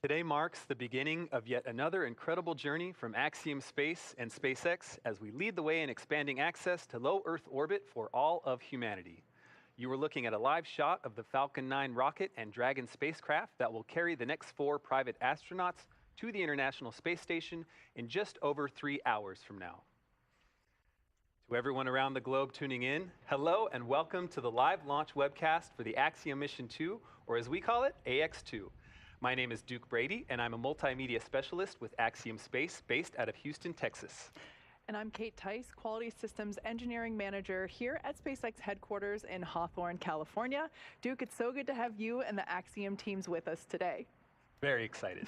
Today marks the beginning of yet another incredible journey from Axiom Space and SpaceX as we lead the way in expanding access to low Earth orbit for all of humanity. You are looking at a live shot of the Falcon 9 rocket and Dragon spacecraft that will carry the next 4 private astronauts to the International Space Station in just over 3 hours from now. To everyone around the globe tuning in, hello and welcome to the live launch webcast for the Axiom Mission 2, or as we call it, AX2. My name is Duke Brady, and I'm a multimedia specialist with Axiom Space, based out of Houston, Texas. And I'm Kate Tice, Quality Systems Engineering Manager here at SpaceX headquarters in Hawthorne, California. Duke, it's so good to have you and the Axiom teams with us today. Very excited.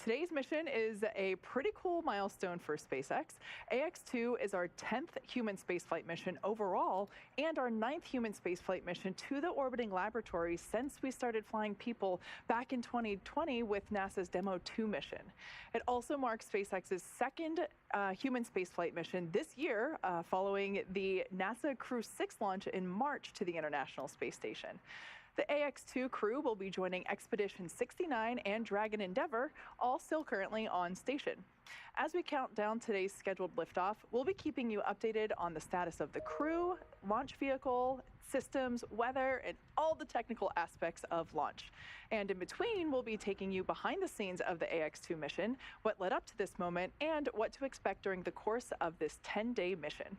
Today's mission is a pretty cool milestone for SpaceX. AX2 is our 10th human spaceflight mission overall and our 9th human spaceflight mission to the orbiting laboratory since we started flying people back in 2020 with NASA's Demo 2 mission. It also marks SpaceX's second human spaceflight mission this year, following the NASA Crew 6 launch in March to the International Space Station. The AX2 crew will be joining Expedition 69 and Dragon Endeavour, all still currently on station. As we count down today's scheduled liftoff, we'll be keeping you updated on the status of the crew, launch vehicle, systems, weather, and all the technical aspects of launch. And in between, we'll be taking you behind the scenes of the AX2 mission, what led up to this moment, and what to expect during the course of this 10-day mission.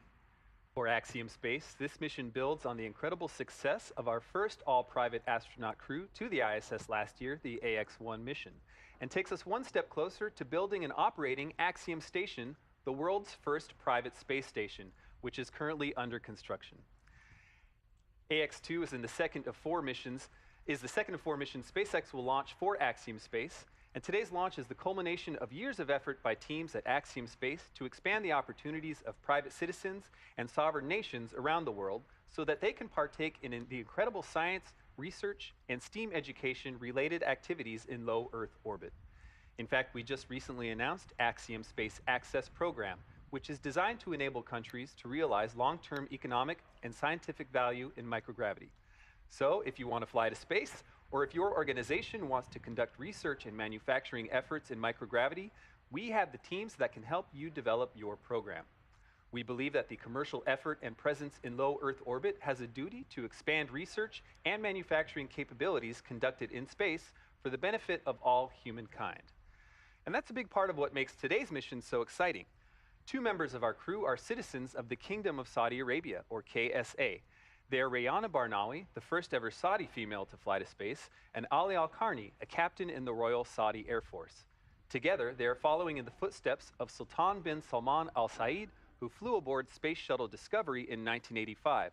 For Axiom Space, this mission builds on the incredible success of our first all-private astronaut crew to the ISS last year, the AX-1 mission, and takes us one step closer to building and operating Axiom Station, the world's first private space station, which is currently under construction. AX-2 is the second of 4 missions SpaceX will launch for Axiom Space. And today's launch is the culmination of years of effort by teams at Axiom Space to expand the opportunities of private citizens and sovereign nations around the world so that they can partake in the incredible science, research, and STEAM education-related activities in low Earth orbit. In fact, we just recently announced Axiom Space Access Program, which is designed to enable countries to realize long-term economic and scientific value in microgravity. So if you want to fly to space, or if your organization wants to conduct research and manufacturing efforts in microgravity, we have the teams that can help you develop your program. We believe that the commercial effort and presence in low Earth orbit has a duty to expand research and manufacturing capabilities conducted in space for the benefit of all humankind. And that's a big part of what makes today's mission so exciting. 2 members of our crew are citizens of the Kingdom of Saudi Arabia, or KSA. They are Rayana Barnawi, the first ever Saudi female to fly to space, and Ali Al-Karni, a captain in the Royal Saudi Air Force. Together, they are following in the footsteps of Sultan bin Salman Al Saud, who flew aboard Space Shuttle Discovery in 1985.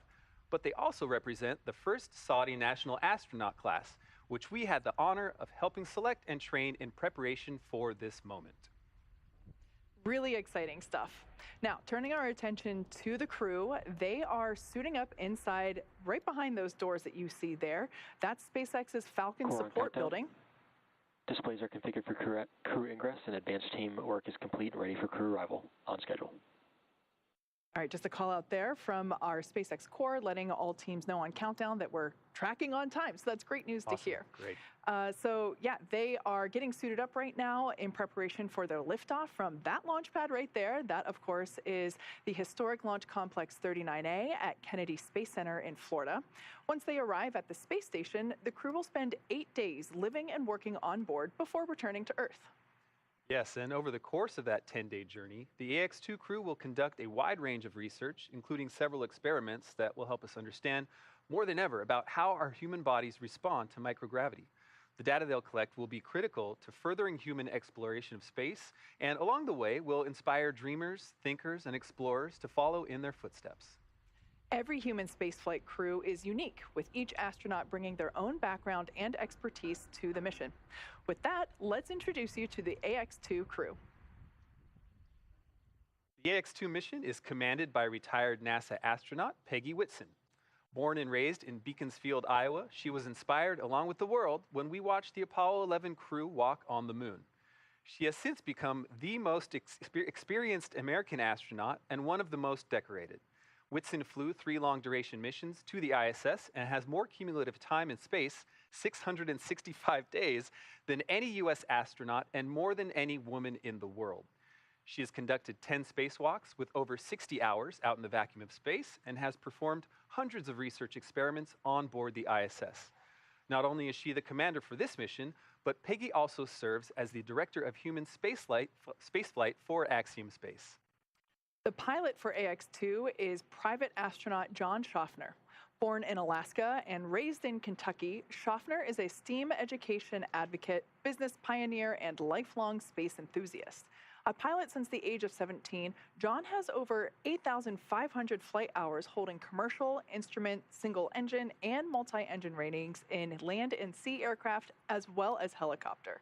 But they also represent the first Saudi national astronaut class, which we had the honor of helping select and train in preparation for this moment. Really exciting stuff. Now, turning our attention to the crew, they are suiting up inside right behind those doors that you see there. That's SpaceX's Falcon support building. Displays are configured for crew ingress, and advanced team work is complete and ready for crew arrival on schedule. All right, just a call out there from our SpaceX core, letting all teams know on countdown that we're tracking on time. So that's great news to hear. Great. So yeah, they are getting suited up right now in preparation for their liftoff from that launch pad right there. That, of course, is the historic Launch Complex 39A at Kennedy Space Center in Florida. Once they arrive at the space station, the crew will spend 8 days living and working on board before returning to Earth. Yes, and over the course of that 10-day journey, the AX2 crew will conduct a wide range of research, including several experiments that will help us understand more than ever about how our human bodies respond to microgravity. The data they'll collect will be critical to furthering human exploration of space, and along the way will inspire dreamers, thinkers, and explorers to follow in their footsteps. Every human spaceflight crew is unique, with each astronaut bringing their own background and expertise to the mission. With that, let's introduce you to the AX2 crew. The AX2 mission is commanded by retired NASA astronaut Peggy Whitson. Born and raised in Beaconsfield, Iowa, she was inspired, along with the world, when we watched the Apollo 11 crew walk on the moon. She has since become the most experienced American astronaut and one of the most decorated. Whitson flew 3 long-duration missions to the ISS and has more cumulative time in space 665 days than any US astronaut and more than any woman in the world. She has conducted 10 spacewalks with over 60 hours out in the vacuum of space and has performed hundreds of research experiments on board the ISS. Not only is she the commander for this mission, but Peggy also serves as the director of human spaceflight for Axiom Space. The pilot for AX2 is private astronaut John Schaffner. Born in Alaska and raised in Kentucky, Schaffner is a STEAM education advocate, business pioneer, and lifelong space enthusiast. A pilot since the age of 17, John has over 8,500 flight hours holding commercial, instrument, single-engine, and multi-engine ratings in land and sea aircraft, as well as helicopter.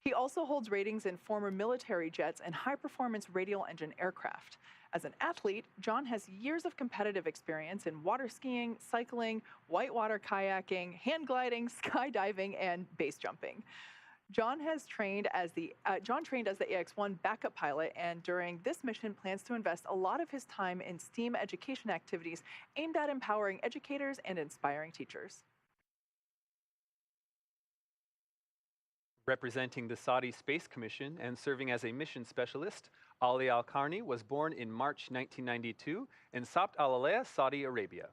He also holds ratings in former military jets and high-performance radial engine aircraft. As an athlete, John has years of competitive experience in water skiing, cycling, whitewater kayaking, hang gliding, skydiving, and base jumping. John trained as the AX-1 backup pilot, and during this mission plans to invest a lot of his time in STEAM education activities aimed at empowering educators and inspiring teachers. Representing the Saudi Space Commission and serving as a mission specialist, Ali Al-Karni was born in March 1992 in Sabt al-Alaya, Saudi Arabia.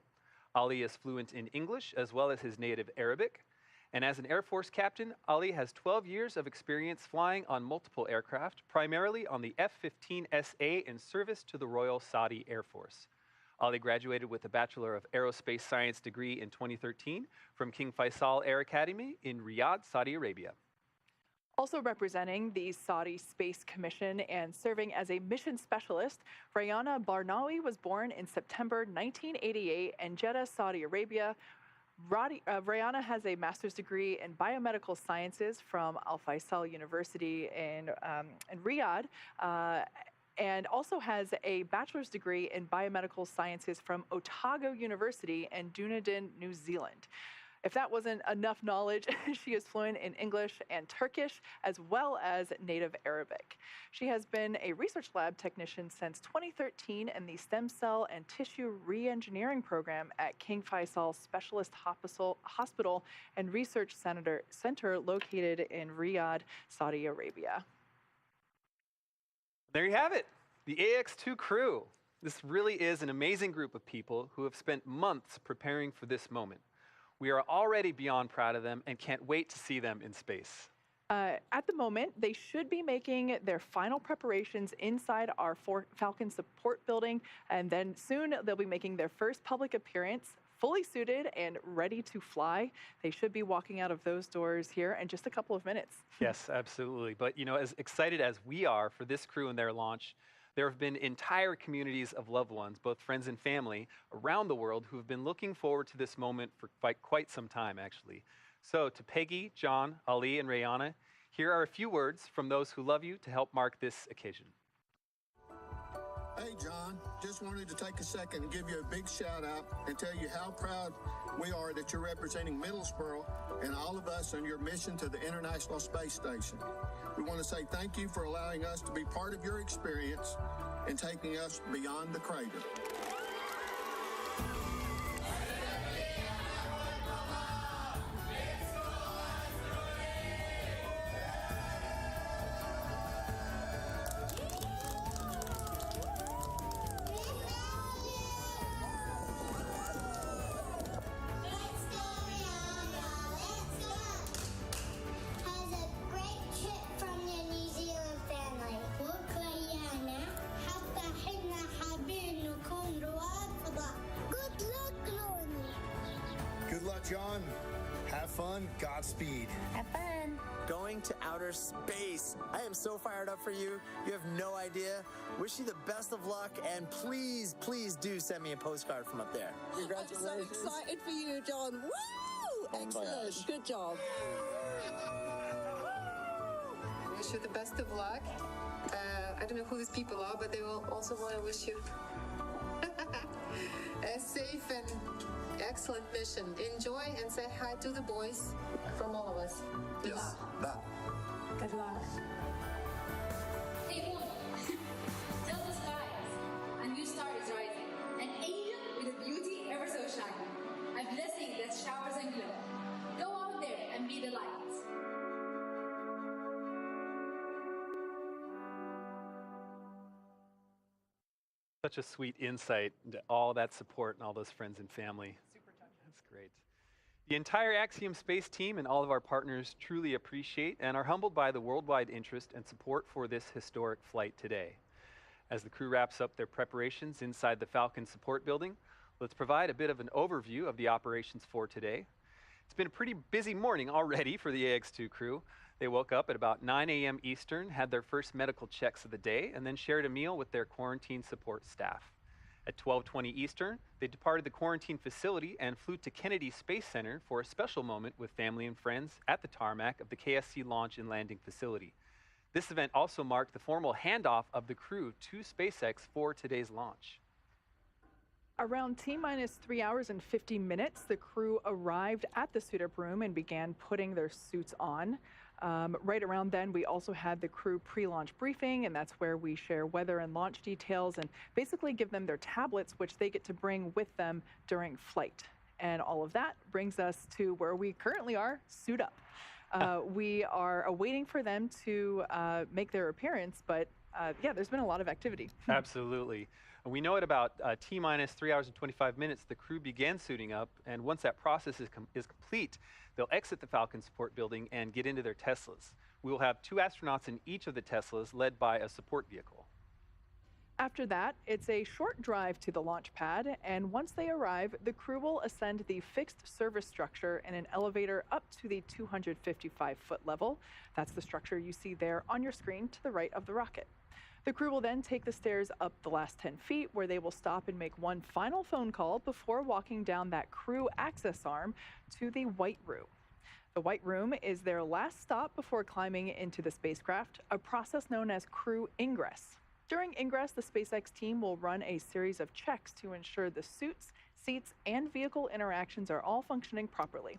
Ali is fluent in English as well as his native Arabic. And as an Air Force captain, Ali has 12 years of experience flying on multiple aircraft, primarily on the F-15SA in service to the Royal Saudi Air Force. Ali graduated with a Bachelor of Aerospace Science degree in 2013 from King Faisal Air Academy in Riyadh, Saudi Arabia. Also representing the Saudi Space Commission and serving as a mission specialist, Rayana Barnawi was born in September 1988 in Jeddah, Saudi Arabia. Rayana has a master's degree in biomedical sciences from Al Faisal University in Riyadh, and also has a bachelor's degree in biomedical sciences from Otago University in Dunedin, New Zealand. If that wasn't enough knowledge, she is fluent in English and Turkish, as well as native Arabic. She has been a research lab technician since 2013 in the Stem Cell and Tissue Reengineering Program at King Faisal Specialist Hospital and Research Center located in Riyadh, Saudi Arabia. There you have it, the AX2 crew. This really is an amazing group of people who have spent months preparing for this moment. We are already beyond proud of them and can't wait to see them in space. At the moment, they should be making their final preparations inside our Falcon support building, and then soon they'll be making their first public appearance, fully suited and ready to fly. They should be walking out of those doors here in just a couple of minutes. Yes, absolutely. But you know, as excited as we are for this crew and their launch, there have been entire communities of loved ones, both friends and family, around the world who have been looking forward to this moment for quite some time, actually. So to Peggy, John, Ali, and Rayana, here are a few words from those who love you to help mark this occasion. Hey, John, just wanted to take a second and give you a big shout out and tell you how proud we are that you're representing Middlesbrough and all of us on your mission to the International Space Station. We want to say thank you for allowing us to be part of your experience and taking us beyond the crater. John, have fun, Godspeed. Have fun. Going to outer space. I am so fired up for you. You have no idea. Wish you the best of luck, and please, please do send me a postcard from up there. Congratulations. I'm so excited for you, John. Woo! Excellent. Good job. Wish you the best of luck. I don't know who these people are, but they will also want to wish you a safe and excellent mission. Enjoy and say hi to the boys from all of us. Yes. Good luck. Hey, woman, tell the skies, a new star is rising. An angel with a beauty ever so shiny. A blessing that showers and glow. Go out Such a sweet insight into all that support and all those friends and family. Super touching. That's great. The entire Axiom Space team and all of our partners truly appreciate and are humbled by the worldwide interest and support for this historic flight today. As the crew wraps up their preparations inside the Falcon support building, let's provide a bit of an overview of the operations for today. It's been a pretty busy morning already for the AX2 crew. They woke up at about 9 a.m. Eastern, had their first medical checks of the day, and then shared a meal with their quarantine support staff. At 12:20 Eastern, they departed the quarantine facility and flew to Kennedy Space Center for a special moment with family and friends at the tarmac of the KSC launch and landing facility. This event also marked the formal handoff of the crew to SpaceX for today's launch. Around T-minus 3 hours and 50 minutes, the crew arrived at the suit-up room and began putting their suits on. Right around then, we also had the crew pre-launch briefing, and that's where we share weather and launch details and basically give them their tablets, which they get to bring with them during flight. And all of that brings us to where we currently are, suit up. We are awaiting for them to make their appearance, but yeah, there's been a lot of activity. Absolutely. We know at about T-minus 3 hours and 25 minutes, the crew began suiting up, and once that process is complete, they'll exit the Falcon support building and get into their Teslas. We will have 2 astronauts in each of the Teslas, led by a support vehicle. After that, it's a short drive to the launch pad, and once they arrive, the crew will ascend the fixed service structure in an elevator up to the 255-foot level. That's the structure you see there on your screen to the right of the rocket. The crew will then take the stairs up the last 10 feet, where they will stop and make one final phone call before walking down that crew access arm to the White Room. The White Room is their last stop before climbing into the spacecraft, a process known as crew Ingress. During Ingress, the SpaceX team will run a series of checks to ensure the suits, seats, and vehicle interactions are all functioning properly.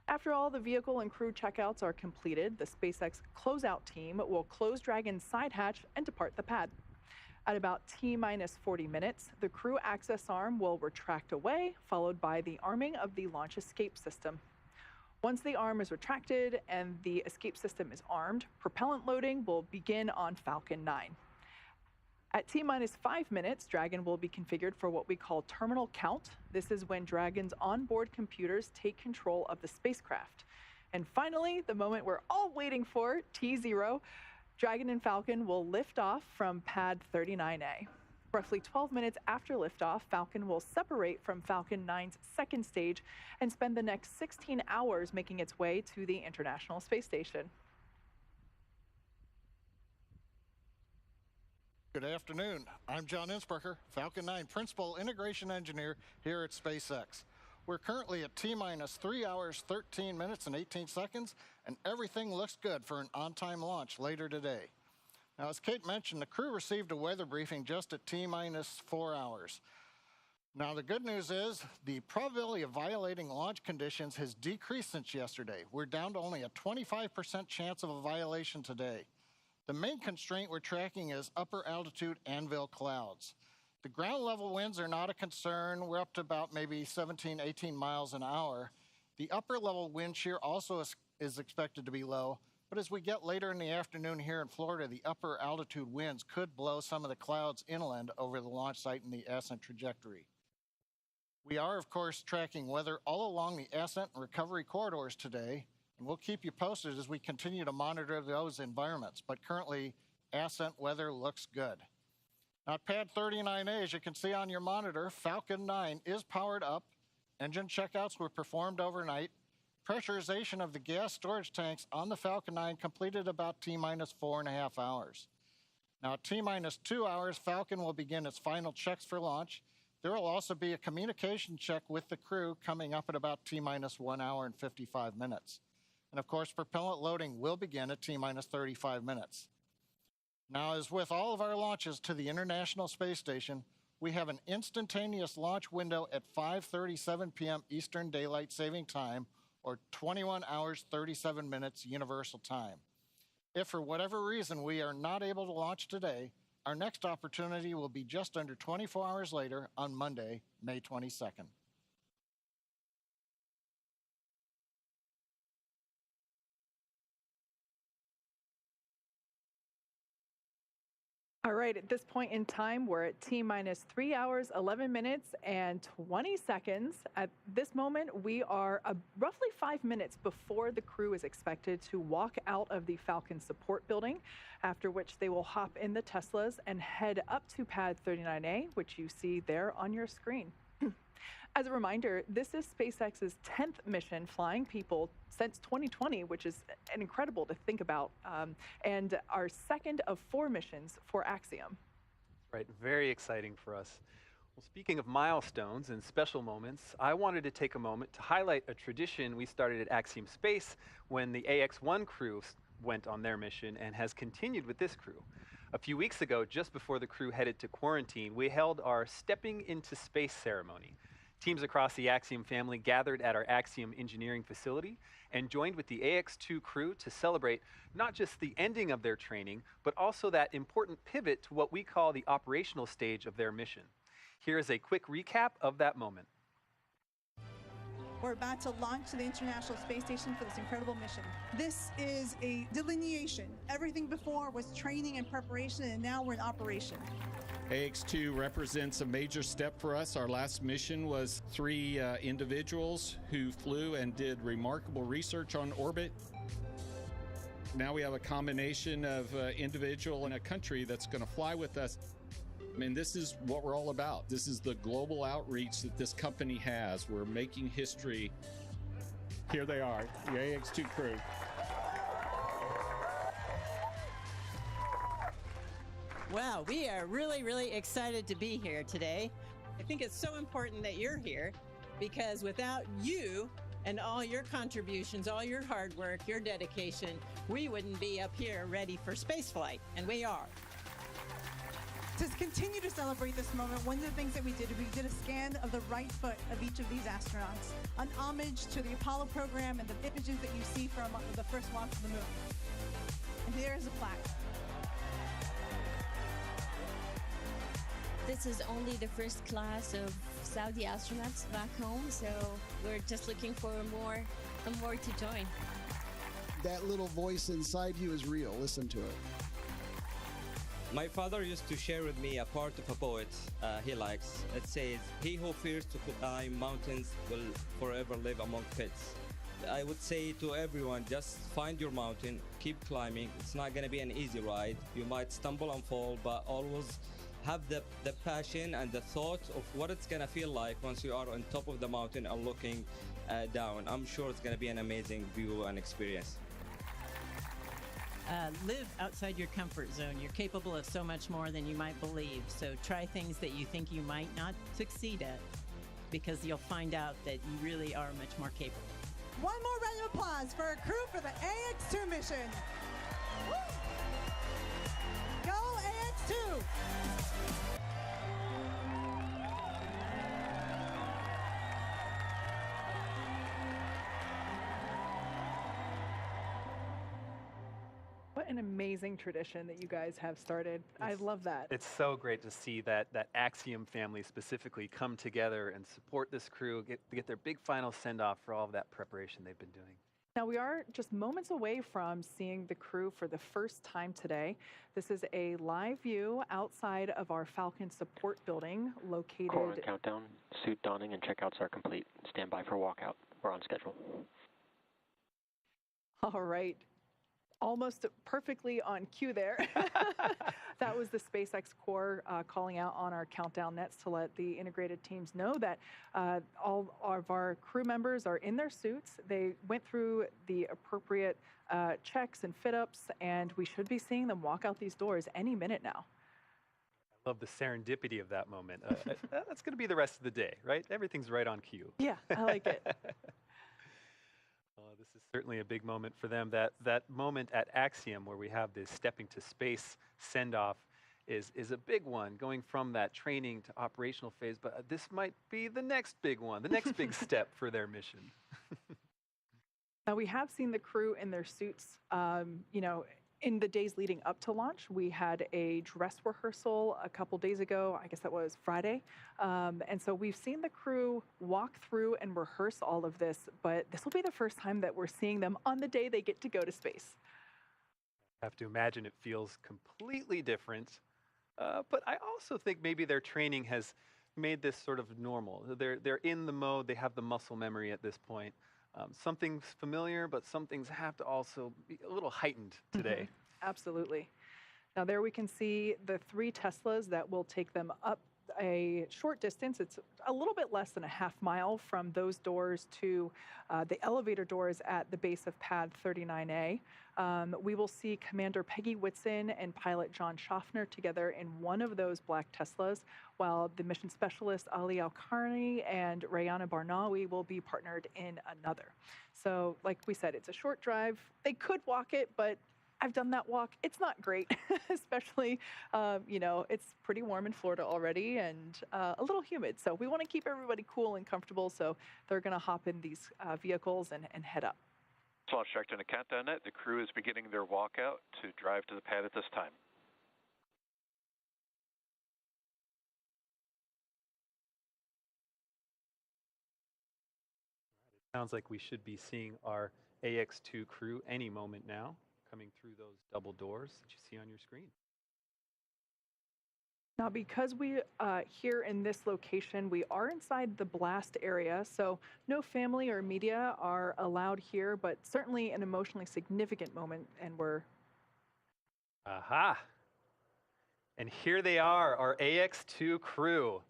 After all the vehicle and crew checkouts are completed, the SpaceX closeout team will close Dragon's side hatch and depart the pad. At about T-minus 40 minutes, the crew access arm will retract away, followed by the arming of the launch escape system. Once the arm is retracted and the escape system is armed, propellant loading will begin on Falcon 9. At T-minus 5 minutes, Dragon will be configured for what we call terminal count. This is when Dragon's onboard computers take control of the spacecraft. And finally, the moment we're all waiting for, T0, Dragon and Falcon will lift off from pad 39A. Roughly 12 minutes after liftoff, Falcon will separate from Falcon 9's second stage and spend the next 16 hours making its way to the International Space Station. Good afternoon. I'm John Insberger, Falcon 9 Principal Integration Engineer here at SpaceX. We're currently at T-minus 3 hours, 13 minutes, and 18 seconds, and everything looks good for an on-time launch later today. Now, as Kate mentioned, the crew received a weather briefing just at T-minus 4 hours. Now, the good news is the probability of violating launch conditions has decreased since yesterday. We're down to only a 25% chance of a violation today. The main constraint we're tracking is upper altitude anvil clouds. The ground level winds are not a concern. We're up to about maybe 17, 18 miles an hour. The upper level wind shear also is expected to be low, but as we get later in the afternoon here in Florida, the upper altitude winds could blow some of the clouds inland over the launch site and the ascent trajectory. We are, of course, tracking weather all along the ascent and recovery corridors today, and we'll keep you posted as we continue to monitor those environments. But currently, ascent weather looks good. Now, at pad 39A, as you can see on your monitor, Falcon 9 is powered up. Engine checkouts were performed overnight. Pressurization of the gas storage tanks on the Falcon 9 completed about T-minus 4.5 hours. Now, at T-minus 2 hours, Falcon will begin its final checks for launch. There will also be a communication check with the crew coming up at about T-minus 1 hour and 55 minutes. And of course, propellant loading will begin at T-minus 35 minutes. Now, as with all of our launches to the International Space Station, we have an instantaneous launch window at 5:37 p.m. Eastern Daylight Saving Time, or 21 hours, 37 minutes Universal Time. If for whatever reason we are not able to launch today, our next opportunity will be just under 24 hours later on Monday, May 22nd. All right, at this point in time, we're at T-minus 3 hours, 11 minutes, and 20 seconds. At this moment, we are roughly 5 minutes before the crew is expected to walk out of the Falcon support building, after which they will hop in the Teslas and head up to pad 39A, which you see there on your screen. As a reminder, this is SpaceX's 10th mission flying people since 2020, which is incredible to think about, and our second of 4 missions for Axiom. Right, very exciting for us. Well, speaking of milestones and special moments, I wanted to take a moment to highlight a tradition we started at Axiom Space when the AX-1 crew went on their mission and has continued with this crew. A few weeks ago, just before the crew headed to quarantine, we held our Stepping into Space ceremony. Teams across the Axiom family gathered at our Axiom engineering facility and joined with the AX-2 crew to celebrate not just the ending of their training, but also that important pivot to what we call the operational stage of their mission. Here is a quick recap of that moment. We're about to launch to the International Space Station for this incredible mission. This is a delineation. Everything before was training and preparation, and now we're in operation. AX-2 represents a major step for us. Our last mission was 3 individuals who flew and did remarkable research on orbit. Now we have a combination of individual and a country that's going to fly with us. I mean, this is what we're all about. This is the global outreach that this company has. We're making history. Here they are, the AX-2 crew. Wow, we are really, really excited to be here today. I think it's so important that you're here because without you and all your contributions, all your hard work, your dedication, we wouldn't be up here ready for spaceflight, and we are. To continue to celebrate this moment, one of the things that we did a scan of the right foot of each of these astronauts, an homage to the Apollo program and the images that you see from the first walk to the moon. And there is a plaque. This is only the first class of Saudi astronauts back home, so we're just looking for more to join. That little voice inside you is real. Listen to it. My father used to share with me a part of a poet he likes. It says, "He who fears to climb mountains will forever live among pits." I would say to everyone, just find your mountain, keep climbing. It's not going to be an easy ride. You might stumble and fall, but always have the passion and the thought of what it's going to feel like once you are on top of the mountain and looking down. I'm sure it's going to be an amazing view and experience. Live outside your comfort zone. You're capable of so much more than you might believe. So try things that you think you might not succeed at, because you'll find out that you really are much more capable. One more round of applause for our crew for the AX-2 mission. Woo! Go AX-2! What an amazing tradition that you guys have started. I love that. It's so great to see that Axiom family specifically come together and support this crew, get their big final send-off for all of that preparation they've been doing. Now, we are just moments away from seeing the crew for the first time today. This is a live view outside of our Falcon support building located... Core on countdown, suit donning and checkouts are complete. Stand by for walkout. We're on schedule. All right. Almost perfectly on cue there. That was the SpaceX core calling out on our countdown nets to let the integrated teams know that all of our crew members are in their suits. They went through the appropriate checks and fit-ups, and we should be seeing them walk out these doors any minute now. I love the serendipity of that moment. That's going to be the rest of the day, right? Everything's right on cue. Yeah, I like it. This is certainly a big moment for them. That moment at Axiom where we have this stepping to space send-off is a big one, going from that training to operational phase, but this might be the next big one, the next big step for their mission. Now, we have seen the crew in their suits, in the days leading up to launch. We had a dress rehearsal a couple days ago. I guess that was Friday. And so we've seen the crew walk through and rehearse all of this, but this will be the first time that we're seeing them on the day they get to go to space. I have to imagine it feels completely different But I also think maybe their training has made this sort of normal. They're in the mode, they have the muscle memory at this point. Something's familiar, but some things have to also be a little heightened today. Absolutely. Now there we can see the 3 Teslas that will take them up a short distance. It's a little bit less than a half mile from those doors to the elevator doors at the base of pad 39A. We will see Commander Peggy Whitson and pilot John Schaffner together in one of those black Teslas, while the mission specialist Ali Al-Karni and Rayana Barnawi will be partnered in another. So like we said, it's a short drive. They could walk it, but I've done that walk. It's not great, especially, it's pretty warm in Florida already and a little humid. So we want to keep everybody cool and comfortable. So they're going to hop in these vehicles and head up. Launch director and countdown net. The crew is beginning their walkout to drive to the pad at this time. It sounds like we should be seeing our AX2 crew any moment now, coming through those double doors that you see on your screen. Now, because we here in this location, we are inside the blast area, so no family or media are allowed here, but certainly an emotionally significant moment, and we're... Aha! And here they are, our AX2 crew.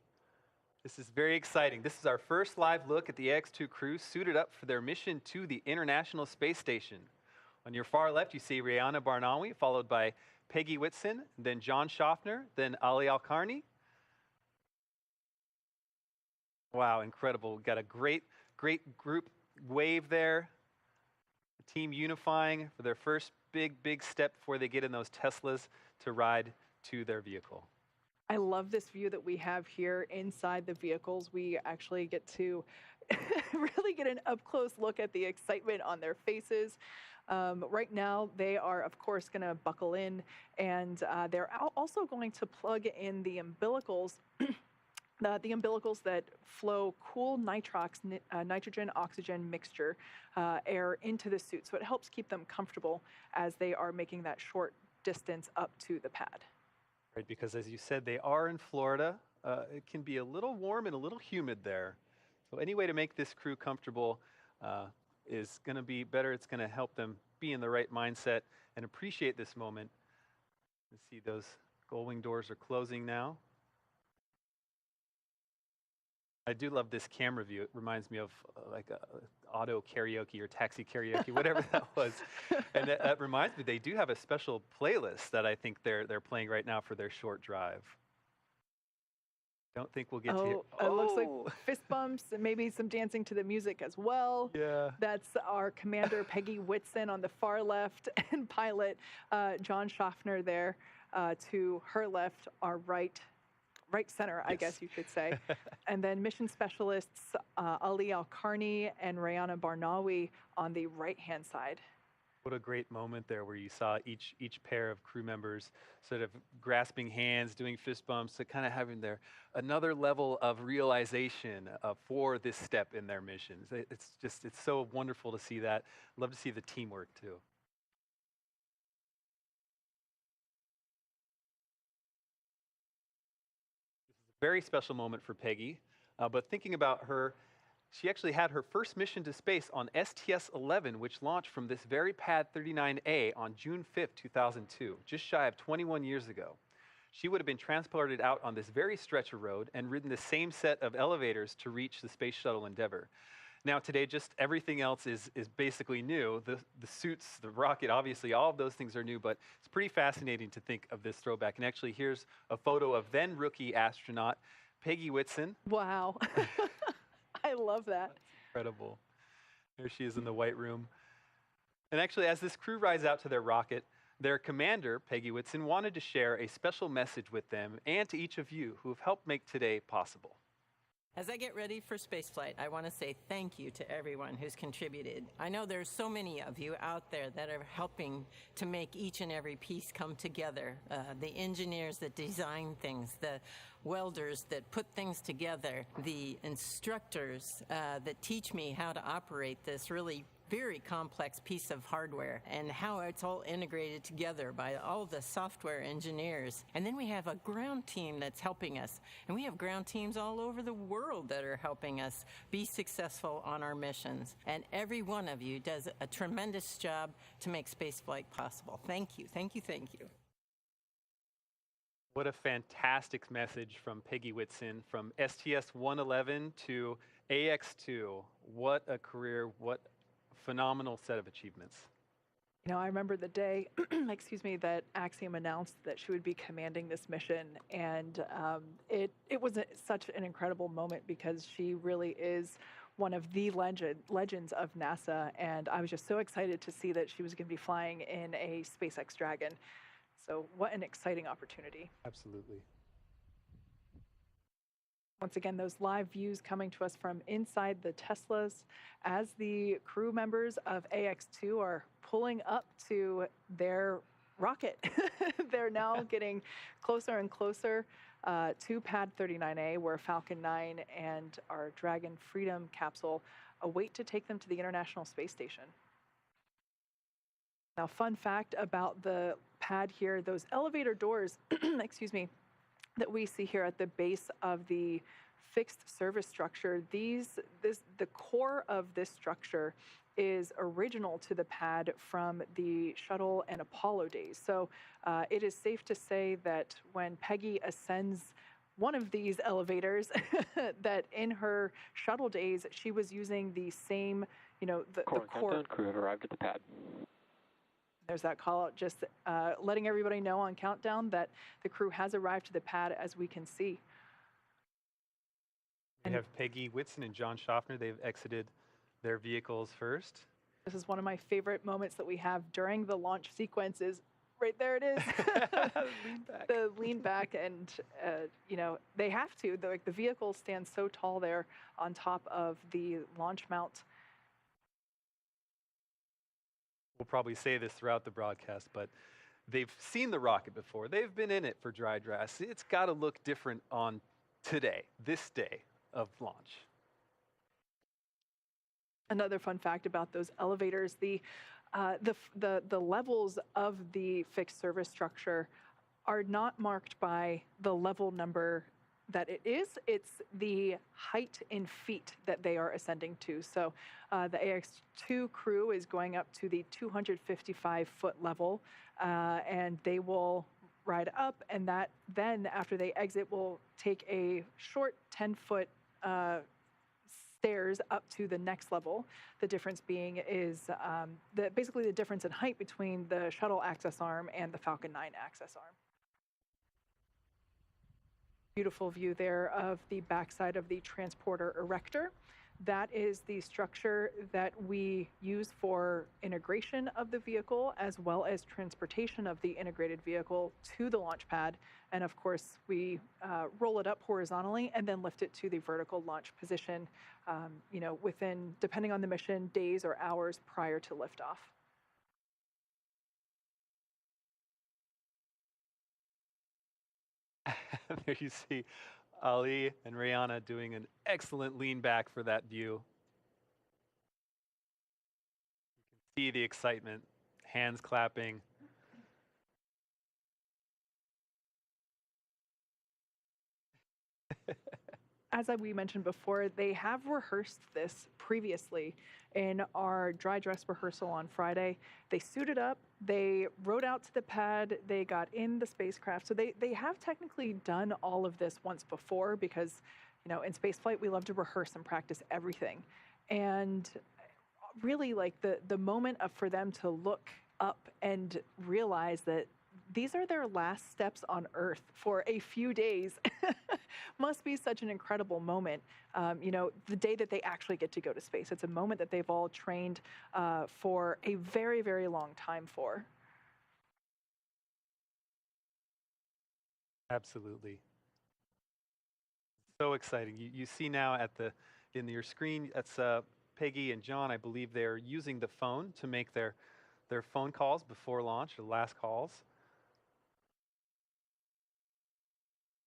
This is very exciting. This is our first live look at the AX2 crew suited up for their mission to the International Space Station. On your far left, you see Rayana Barnawi, followed by Peggy Whitson, then John Schaffner, then Ali Al-Karni. Wow, incredible. We've got a great group wave there. The team unifying for their first big step before they get in those Teslas to ride to their vehicle. I love this view that we have here inside the vehicles. We actually get to really get an up-close look at the excitement on their faces. Right now, they are, of course, going to buckle in, and they're also going to plug in the umbilicals, the umbilicals that flow cool nitrogen-oxygen mixture air into the suit. So it helps keep them comfortable as they are making that short distance up to the pad. Right, because as you said, they are in Florida. It can be a little warm and a little humid there. So any way to make this crew comfortable is going to be better. It's going to help them be in the right mindset and appreciate this moment. You see those gull-wing doors are closing now. I do love this camera view. It reminds me of like auto karaoke or taxi karaoke, whatever that was. And that reminds me, they do have a special playlist that I think they're playing right now for their short drive. Don't think we'll get to hear. It looks like fist bumps and maybe some dancing to the music as well. Yeah. That's our Commander Peggy Whitson on the far left and pilot John Schaffner there to her left, our right center, I guess you could say. And then mission specialists Ali Al-Karni and Rayana Barnawi on the right-hand side. What a great moment there where you saw each pair of crew members sort of grasping hands, doing fist bumps, so kind of having another level of realization for this step in their missions. It's so wonderful to see that. Love to see the teamwork too. This is a very special moment for Peggy, but thinking about her, she actually had her first mission to space on STS-11, which launched from this very pad 39A on June 5th, 2002, just shy of 21 years ago. She would have been transported out on this very stretch of road and ridden the same set of elevators to reach the Space Shuttle Endeavour. Now today, just everything else is basically new. The suits, the rocket, obviously, all of those things are new, but it's pretty fascinating to think of this throwback. And actually, here's a photo of then rookie astronaut Peggy Whitson. Wow. I love that. That's incredible. There she is in the White Room. And actually, as this crew rides out to their rocket, their commander, Peggy Whitson, wanted to share a special message with them and to each of you who have helped make today possible. As I get ready for spaceflight, I want to say thank you to everyone who's contributed. I know there's so many of you out there that are helping to make each and every piece come together. The engineers that design things, the welders that put things together, the instructors that teach me how to operate this really very complex piece of hardware and how it's all integrated together by all the software engineers. And then we have a ground team that's helping us. And we have ground teams all over the world that are helping us be successful on our missions. And every one of you does a tremendous job to make spaceflight possible. Thank you, thank you, thank you. What a fantastic message from Peggy Whitson, from STS-111 to AX2. What a career, what phenomenal set of achievements. You know, I remember the day, excuse me, that Axiom announced that she would be commanding this mission, and it was such an incredible moment because she really is one of the legends of NASA, and I was just so excited to see that she was going to be flying in a SpaceX Dragon. So what an exciting opportunity. Absolutely. Once again, those live views coming to us from inside the Teslas as the crew members of AX2 are pulling up to their rocket. They're now getting closer and closer to Pad 39A, where Falcon 9 and our Dragon Freedom capsule await to take them to the International Space Station. Now, fun fact about the pad here, those elevator doors, excuse me, that we see here at the base of the fixed service structure, the core of this structure is original to the pad from the shuttle and Apollo days. So it is safe to say that when Peggy ascends one of these elevators, that in her shuttle days, she was using the same, you know, the core. Crew have arrived at the pad. There's that call out, just letting everybody know on countdown that the crew has arrived to the pad, as we can see. We have Peggy Whitson and John Schaffner. They've exited their vehicles first. This is one of my favorite moments that we have during the launch sequence. Is right there it is. Lean back. The lean back, and you know, they have to. The vehicle stands so tall there on top of the launch mount. We'll probably say this throughout the broadcast, but they've seen the rocket before. They've been in it for dry dress. It's got to look different on today, this day of launch. Another fun fact about those elevators, the levels of the fixed service structure are not marked by the level number that it is. It's the height in feet that they are ascending to. So the AX2 crew is going up to the 255-foot level, and they will ride up, and that then after they exit will take a short 10-foot stairs up to the next level. The difference being is basically the difference in height between the shuttle access arm and the Falcon 9 access arm. Beautiful view there of the backside of the transporter erector. That is the structure that we use for integration of the vehicle, as well as transportation of the integrated vehicle to the launch pad. And of course, we roll it up horizontally and then lift it to the vertical launch position, you know, within, depending on the mission, days or hours prior to liftoff. There you see Ali and Rihanna doing an excellent lean back for that view. You can see the excitement, hands clapping. As we mentioned before, they have rehearsed this previously in our dry dress rehearsal on Friday. They suited up, they rode out to the pad, they got in the spacecraft. So they have technically done all of this once before because, you know, in spaceflight, we love to rehearse and practice everything. And really, like, the moment for them to look up and realize that these are their last steps on Earth for a few days must be such an incredible moment. You know, the day that they actually get to go to space. It's a moment that they've all trained for a very, very long time for. Absolutely. So exciting. You see now in your screen, that's Peggy and John. I believe they're using the phone to make their phone calls before launch, or last calls.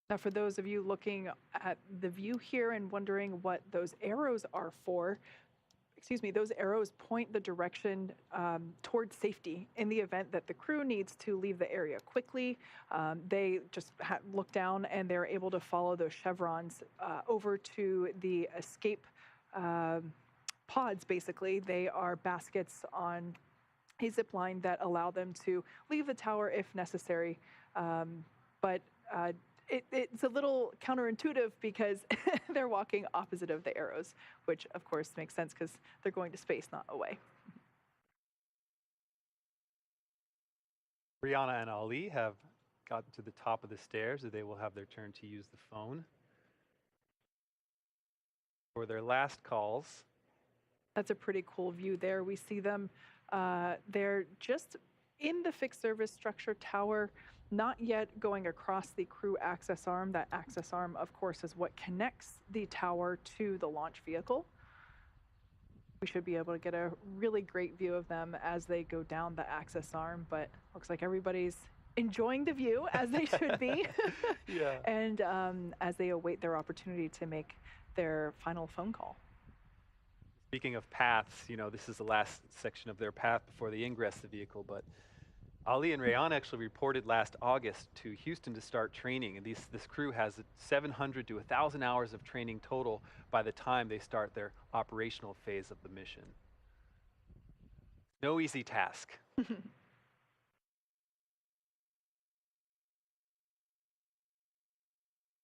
Now, for those of you looking at the view here and wondering what those arrows are for, those arrows point the direction towards safety in the event that the crew needs to leave the area quickly. They just look down and they're able to follow those chevrons over to the escape pods, basically. They are baskets on a zip line that allow them to leave the tower if necessary. It's a little counterintuitive because they're walking opposite of the arrows, which of course makes sense because they're going to space, not away. Rihanna and Ali have gotten to the top of the stairs, so they will have their turn to use the phone for their last calls. That's a pretty cool view there. We see them, they're just in the fixed service structure tower, not yet going across the crew access arm. That access arm, of course, is what connects the tower to the launch vehicle. We should be able to get a really great view of them as they go down the access arm, but looks like everybody's enjoying the view, as they should be. Yeah. And as they await their opportunity to make their final phone call. Speaking of paths, this is the last section of their path before they ingress the vehicle, but Ali and Rihanna actually reported last August to Houston to start training, and this crew has 700 to 1,000 hours of training total by the time they start their operational phase of the mission. No easy task.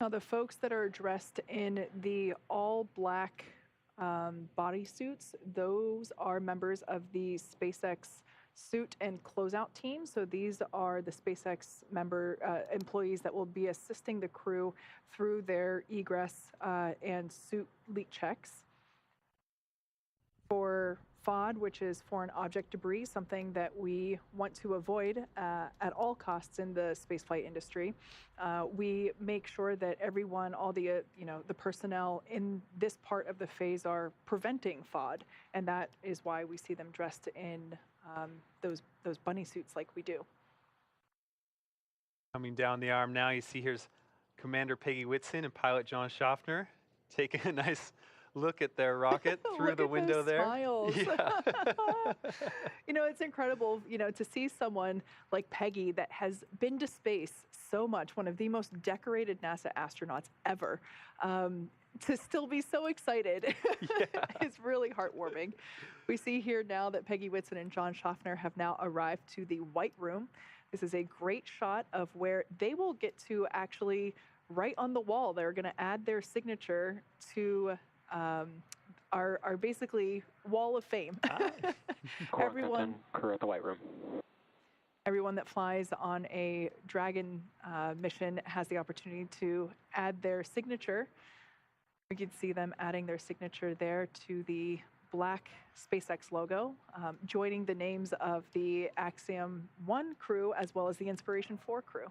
Now, the folks that are dressed in the all-black bodysuits, those are members of the SpaceX suit and closeout team. So these are the SpaceX employees that will be assisting the crew through their egress and suit leak checks. For FOD, which is foreign object debris, something that we want to avoid at all costs in the spaceflight industry. We make sure that everyone, all the the personnel in this part of the phase are preventing FOD, and that is why we see them dressed in those bunny suits like we do. Coming down the arm now, you see here's Commander Peggy Whitson and pilot John Schaffner taking a nice look at their rocket through the window there. Smiles. Yeah. It's incredible, to see someone like Peggy that has been to space so much, one of the most decorated NASA astronauts ever, to still be so excited. It's really heartwarming. We see here now that Peggy Whitson and John Schaffner have now arrived to the White Room. This is a great shot of where they will get to actually, right on the wall, they're going to add their signature to our basically wall of fame. Everyone, crew at the White Room. Everyone that flies on a Dragon mission has the opportunity to add their signature. We can see them adding their signature there to the black SpaceX logo, joining the names of the Axiom 1 crew as well as the Inspiration 4 crew.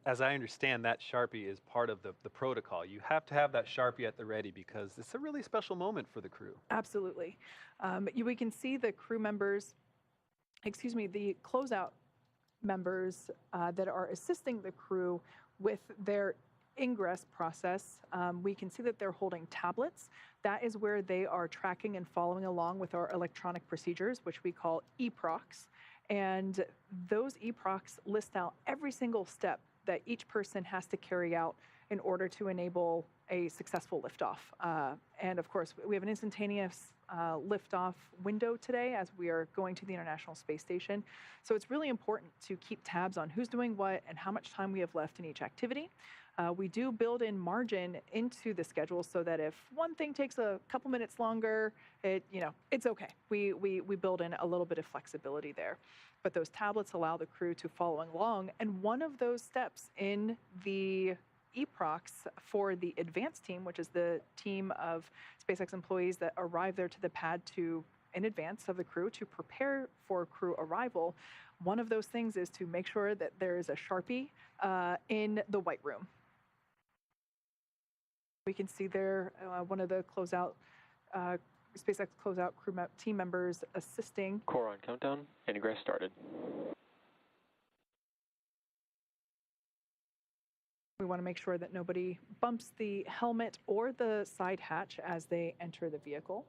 As I understand, that Sharpie is part of the protocol. You have to have that Sharpie at the ready because it's a really special moment for the crew. Absolutely. We can see the crew members, the closeout members that are assisting the crew with their ingress process. We can see that they're holding tablets. That is where they are tracking and following along with our electronic procedures, which we call EPROCs. And those EPROCs list out every single step that each person has to carry out in order to enable a successful liftoff. And of course, we have an instantaneous liftoff window today as we are going to the International Space Station. So it's really important to keep tabs on who's doing what and how much time we have left in each activity. We do build in margin into the schedule so that if one thing takes a couple minutes longer, it's okay. We build in a little bit of flexibility there. But those tablets allow the crew to follow along. And one of those steps in the EPROCs for the advanced team, which is the team of SpaceX employees that arrive there to the pad in advance of the crew to prepare for crew arrival, one of those things is to make sure that there is a Sharpie in the White Room. We can see there one of the SpaceX closeout crew team members assisting. Core on countdown, and ingress started. We want to make sure that nobody bumps the helmet or the side hatch as they enter the vehicle.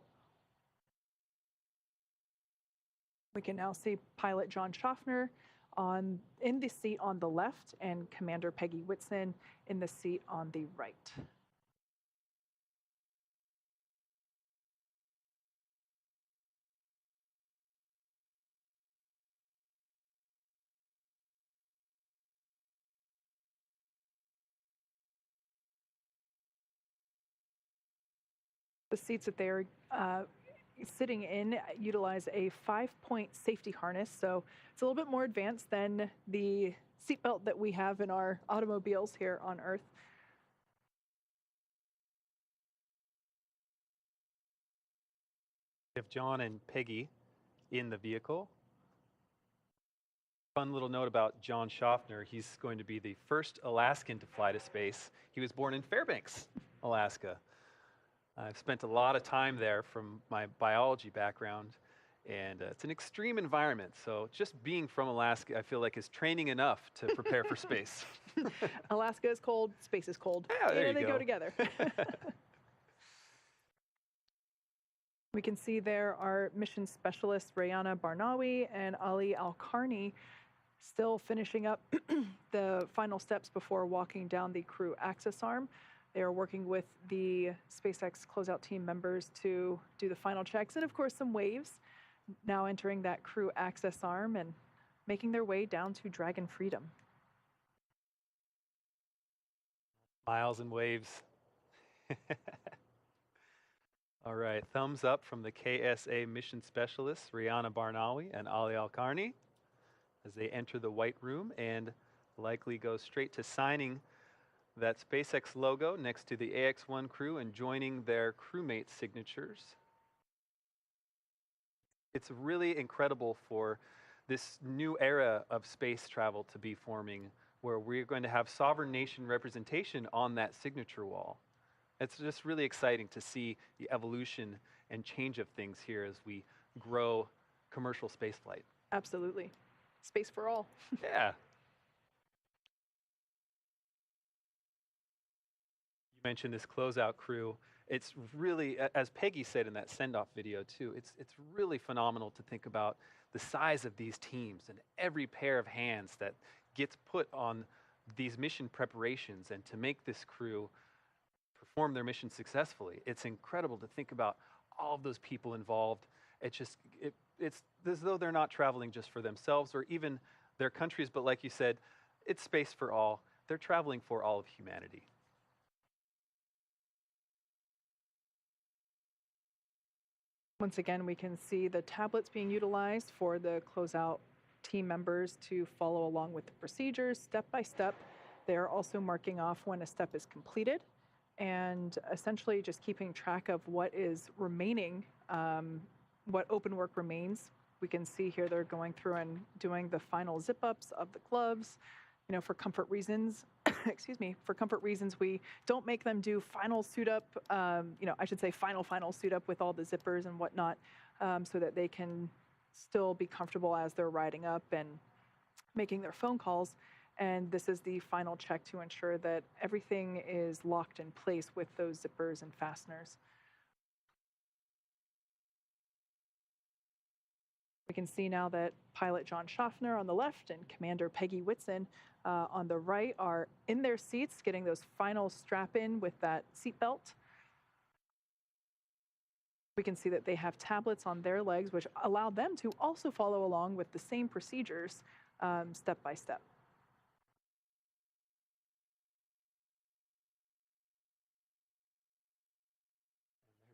We can now see pilot John Schaffner in the seat on the left and Commander Peggy Whitson in the seat on the right. The seats that they're sitting in utilize a 5-point safety harness, so it's a little bit more advanced than the seatbelt that we have in our automobiles here on Earth. We have John and Peggy in the vehicle. Fun little note about John Schaffner, he's going to be the first Alaskan to fly to space. He was born in Fairbanks, Alaska. I've spent a lot of time there from my biology background, and it's an extreme environment. So just being from Alaska, I feel like is training enough to prepare for space. Alaska is cold, space is cold. Yeah, there you they go. Go together. We can see there our mission specialists, Rayana Barnawi and Ali Al-Karni, still finishing up the final steps before walking down the crew access arm. They are working with the SpaceX closeout team members to do the final checks, and of course some waves, now entering that crew access arm and making their way down to Dragon Freedom. Miles and waves. All right, thumbs up from the KSA mission specialists, Rayana Barnawi and Ali Al-Karni, as they enter the white room and likely go straight to signing that SpaceX logo next to the AX-1 crew and joining their crewmate signatures. It's really incredible for this new era of space travel to be forming, where we're going to have sovereign nation representation on that signature wall. It's just really exciting to see the evolution and change of things here as we grow commercial spaceflight. Absolutely. Space for all. Yeah. Mentioned this closeout crew. It's really, as Peggy said in that send-off video too, it's really phenomenal to think about the size of these teams and every pair of hands that gets put on these mission preparations and to make this crew perform their mission successfully. It's incredible to think about all of those people involved. It's as though they're not traveling just for themselves or even their countries, but like you said, it's space for all. They're traveling for all of humanity. Once again, we can see the tablets being utilized for the closeout team members to follow along with the procedures step by step. They're also marking off when a step is completed and essentially just keeping track of what is remaining, what open work remains. We can see here they're going through and doing the final zip ups of the gloves. You know, for comfort reasons, excuse me, for comfort reasons, we don't make them do final suit up, I should say final suit up with all the zippers and whatnot, so that they can still be comfortable as they're riding up and making their phone calls. And this is the final check to ensure that everything is locked in place with those zippers and fasteners. We can see now that pilot John Schaffner on the left and Commander Peggy Whitson on the right are in their seats, getting those final strap in with that seatbelt. We can see that they have tablets on their legs, which allow them to also follow along with the same procedures step by step.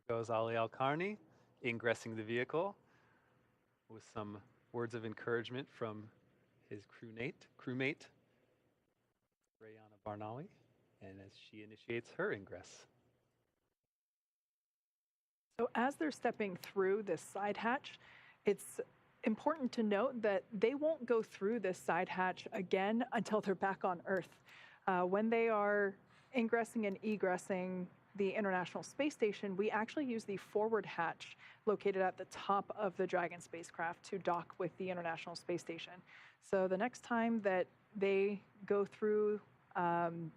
There goes Ali Al-Karni, ingressing the vehicle with some words of encouragement from his crewmate, Rayana Barnawi, and as she initiates her ingress. So as they're stepping through this side hatch, it's important to note that they won't go through this side hatch again until they're back on Earth. When they are ingressing and egressing the International Space Station, we actually use the forward hatch located at the top of the Dragon spacecraft to dock with the International Space Station. So the next time that they go through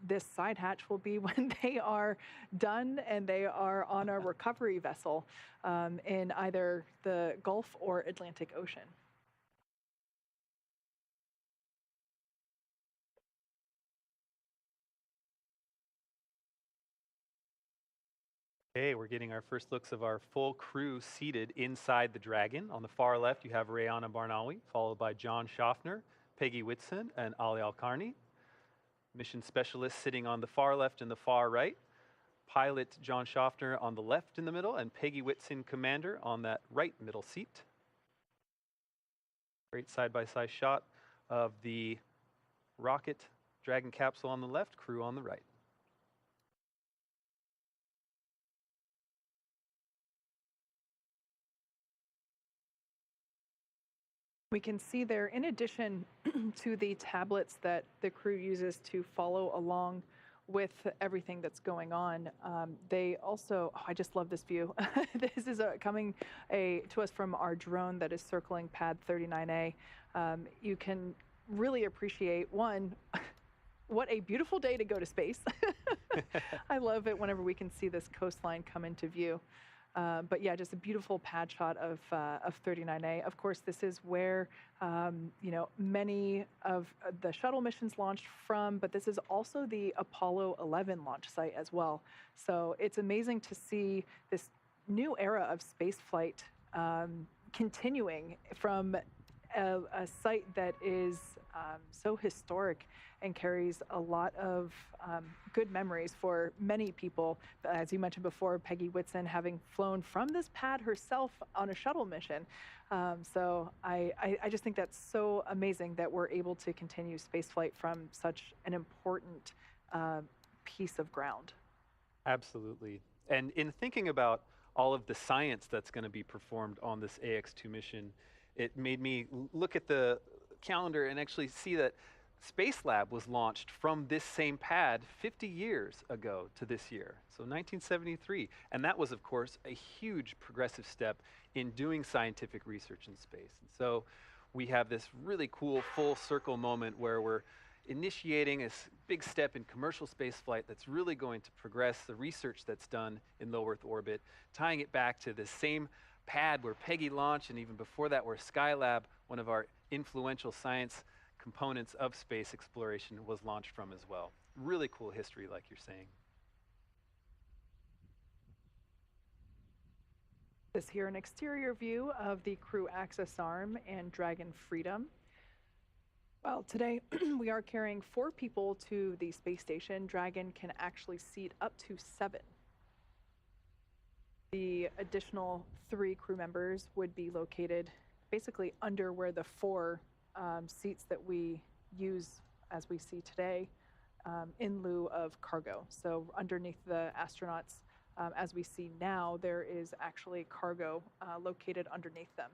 this side hatch will be when they are done and they are on a recovery vessel in either the Gulf or Atlantic Ocean. Okay, we're getting our first looks of our full crew seated inside the Dragon. On the far left, you have Rayana Barnawi, followed by John Schaffner, Peggy Whitson, and Ali Al-Karni. Mission specialists sitting on the far left and the far right. Pilot John Schaffner on the left in the middle, and Peggy Whitson, commander, on that right middle seat. Great side-by-side shot of the rocket Dragon capsule on the left, crew on the right. We can see there, in addition to the tablets that the crew uses to follow along with everything that's going on, they also, I just love this view. This is coming to us from our drone that is circling pad 39A. You can really appreciate, one, what a beautiful day to go to space. I love it whenever we can see this coastline come into view. But yeah, just a beautiful pad shot of 39A. Of course, this is where many of the shuttle missions launched from, but this is also the Apollo 11 launch site as well. So it's amazing to see this new era of spaceflight continuing from a site that is so historic and carries a lot of good memories for many people. As you mentioned before, Peggy Whitson having flown from this pad herself on a shuttle mission. So I just think that's so amazing that we're able to continue spaceflight from such an important piece of ground. Absolutely. And in thinking about all of the science that's going to be performed on this AX2 mission, it made me look at the calendar and actually see that Space Lab was launched from this same pad 50 years ago to this year, so 1973. And that was, of course, a huge progressive step in doing scientific research in space. And so we have this really cool full circle moment where we're initiating a big step in commercial spaceflight that's really going to progress the research that's done in low Earth orbit, tying it back to the same pad where Peggy launched, and even before that where Skylab, one of our influential science components of space exploration, was launched from as well. Really cool history, like you're saying. This here an exterior view of the crew access arm and Dragon Freedom. Well, today we are carrying 4 people to the space station. Dragon can actually seat up to 7. The additional 3 crew members would be located basically under where the 4 seats that we use as we see today in lieu of cargo. So underneath the astronauts, as we see now, there is actually cargo located underneath them.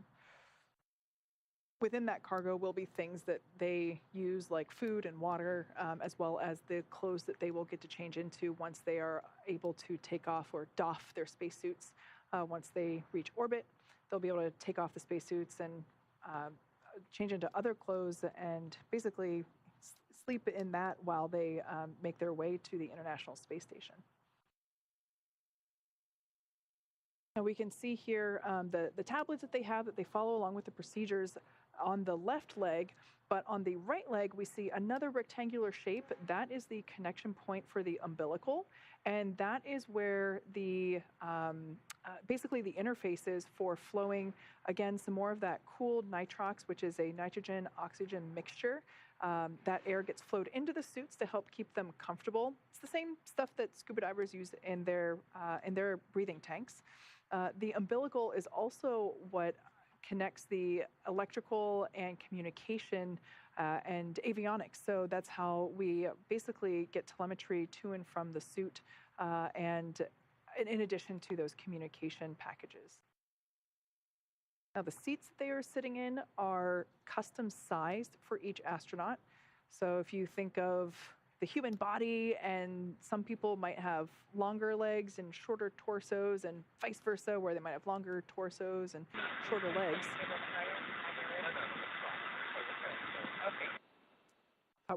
Within that cargo will be things that they use like food and water, as well as the clothes that they will get to change into once they are able to take off or doff their spacesuits. Once they reach orbit, they'll be able to take off the spacesuits and change into other clothes and basically sleep in that while they make their way to the International Space Station. And we can see here the tablets that they have that they follow along with the procedures on the left leg, but on the right leg we see another rectangular shape. That is the connection point for the umbilical, and that is where the basically the interface is for flowing, again, some more of that cooled nitrox, which is a nitrogen-oxygen mixture. That air gets flowed into the suits to help keep them comfortable. It's the same stuff that scuba divers use in their breathing tanks. The umbilical is also what connects the electrical and communication and avionics. So that's how we basically get telemetry to and from the suit, and in addition to those communication packages. Now, the seats that they are sitting in are custom sized for each astronaut. So if you think of the human body, and some people might have longer legs and shorter torsos, and vice versa, where they might have longer torsos and shorter legs.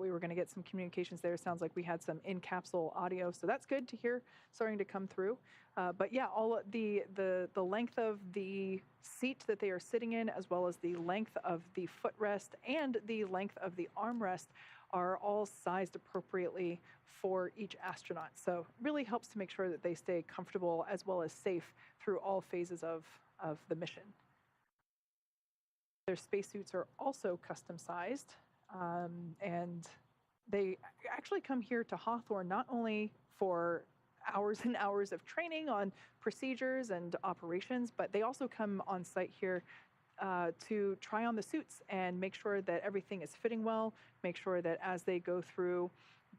we were going to get some communications there. Sounds like we had some in-capsule audio, so that's good to hear starting to come through. But yeah, all the length of the seat that they are sitting in, as well as the length of the footrest and the length of the armrest, are all sized appropriately for each astronaut. So really helps to make sure that they stay comfortable as well as safe through all phases of the mission. Their spacesuits are also custom sized, and they actually come here to Hawthorne not only for hours and hours of training on procedures and operations, but they also come on site here to try on the suits and make sure that everything is fitting well, make sure that as they go through,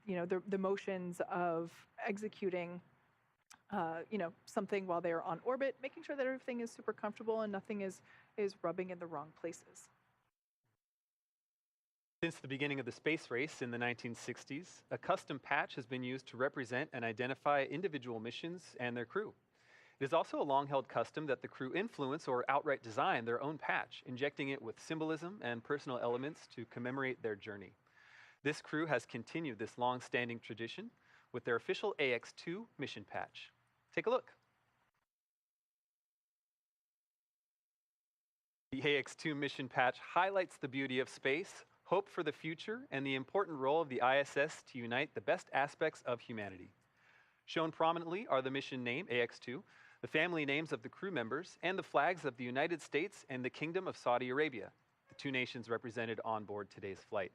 the motions of executing, something while they're on orbit, making sure that everything is super comfortable and nothing is rubbing in the wrong places. Since the beginning of the space race in the 1960s, a custom patch has been used to represent and identify individual missions and their crew. It is also a long-held custom that the crew influence or outright design their own patch, injecting it with symbolism and personal elements to commemorate their journey. This crew has continued this long-standing tradition with their official AX2 mission patch. Take a look. The AX2 mission patch highlights the beauty of space, hope for the future, and the important role of the ISS to unite the best aspects of humanity. Shown prominently are the mission name, AX2, the family names of the crew members, and the flags of the United States and the Kingdom of Saudi Arabia, the two nations represented on board today's flight.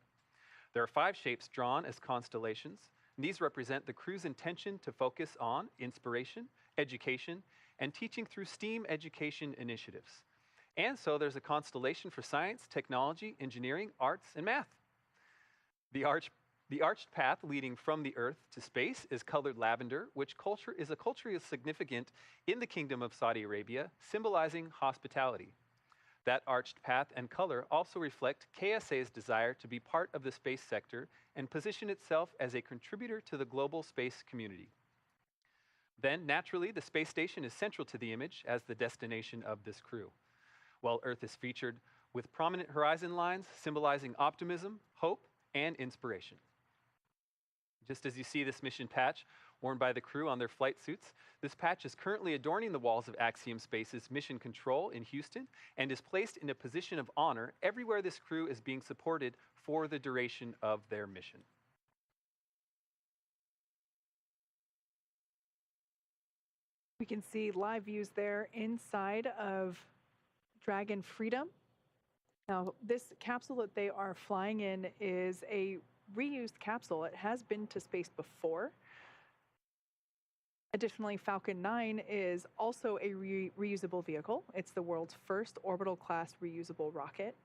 There are 5 shapes drawn as constellations, and these represent the crew's intention to focus on inspiration, education, and teaching through STEAM education initiatives. And so there's a constellation for science, technology, engineering, arts, and math. The arched path leading from the Earth to space is colored lavender, which is a culturally significant in the Kingdom of Saudi Arabia, symbolizing hospitality. That arched path and color also reflect KSA's desire to be part of the space sector and position itself as a contributor to the global space community. Then, naturally, the space station is central to the image as the destination of this crew, while Earth is featured with prominent horizon lines symbolizing optimism, hope, and inspiration. Just as you see this mission patch worn by the crew on their flight suits, this patch is currently adorning the walls of Axiom Space's Mission Control in Houston and is placed in a position of honor everywhere this crew is being supported for the duration of their mission. We can see live views there inside of Dragon Freedom. Now, this capsule that they are flying in is a reused capsule. It has been to space before. Additionally, Falcon 9 is also a reusable vehicle. It's the world's first orbital class reusable rocket.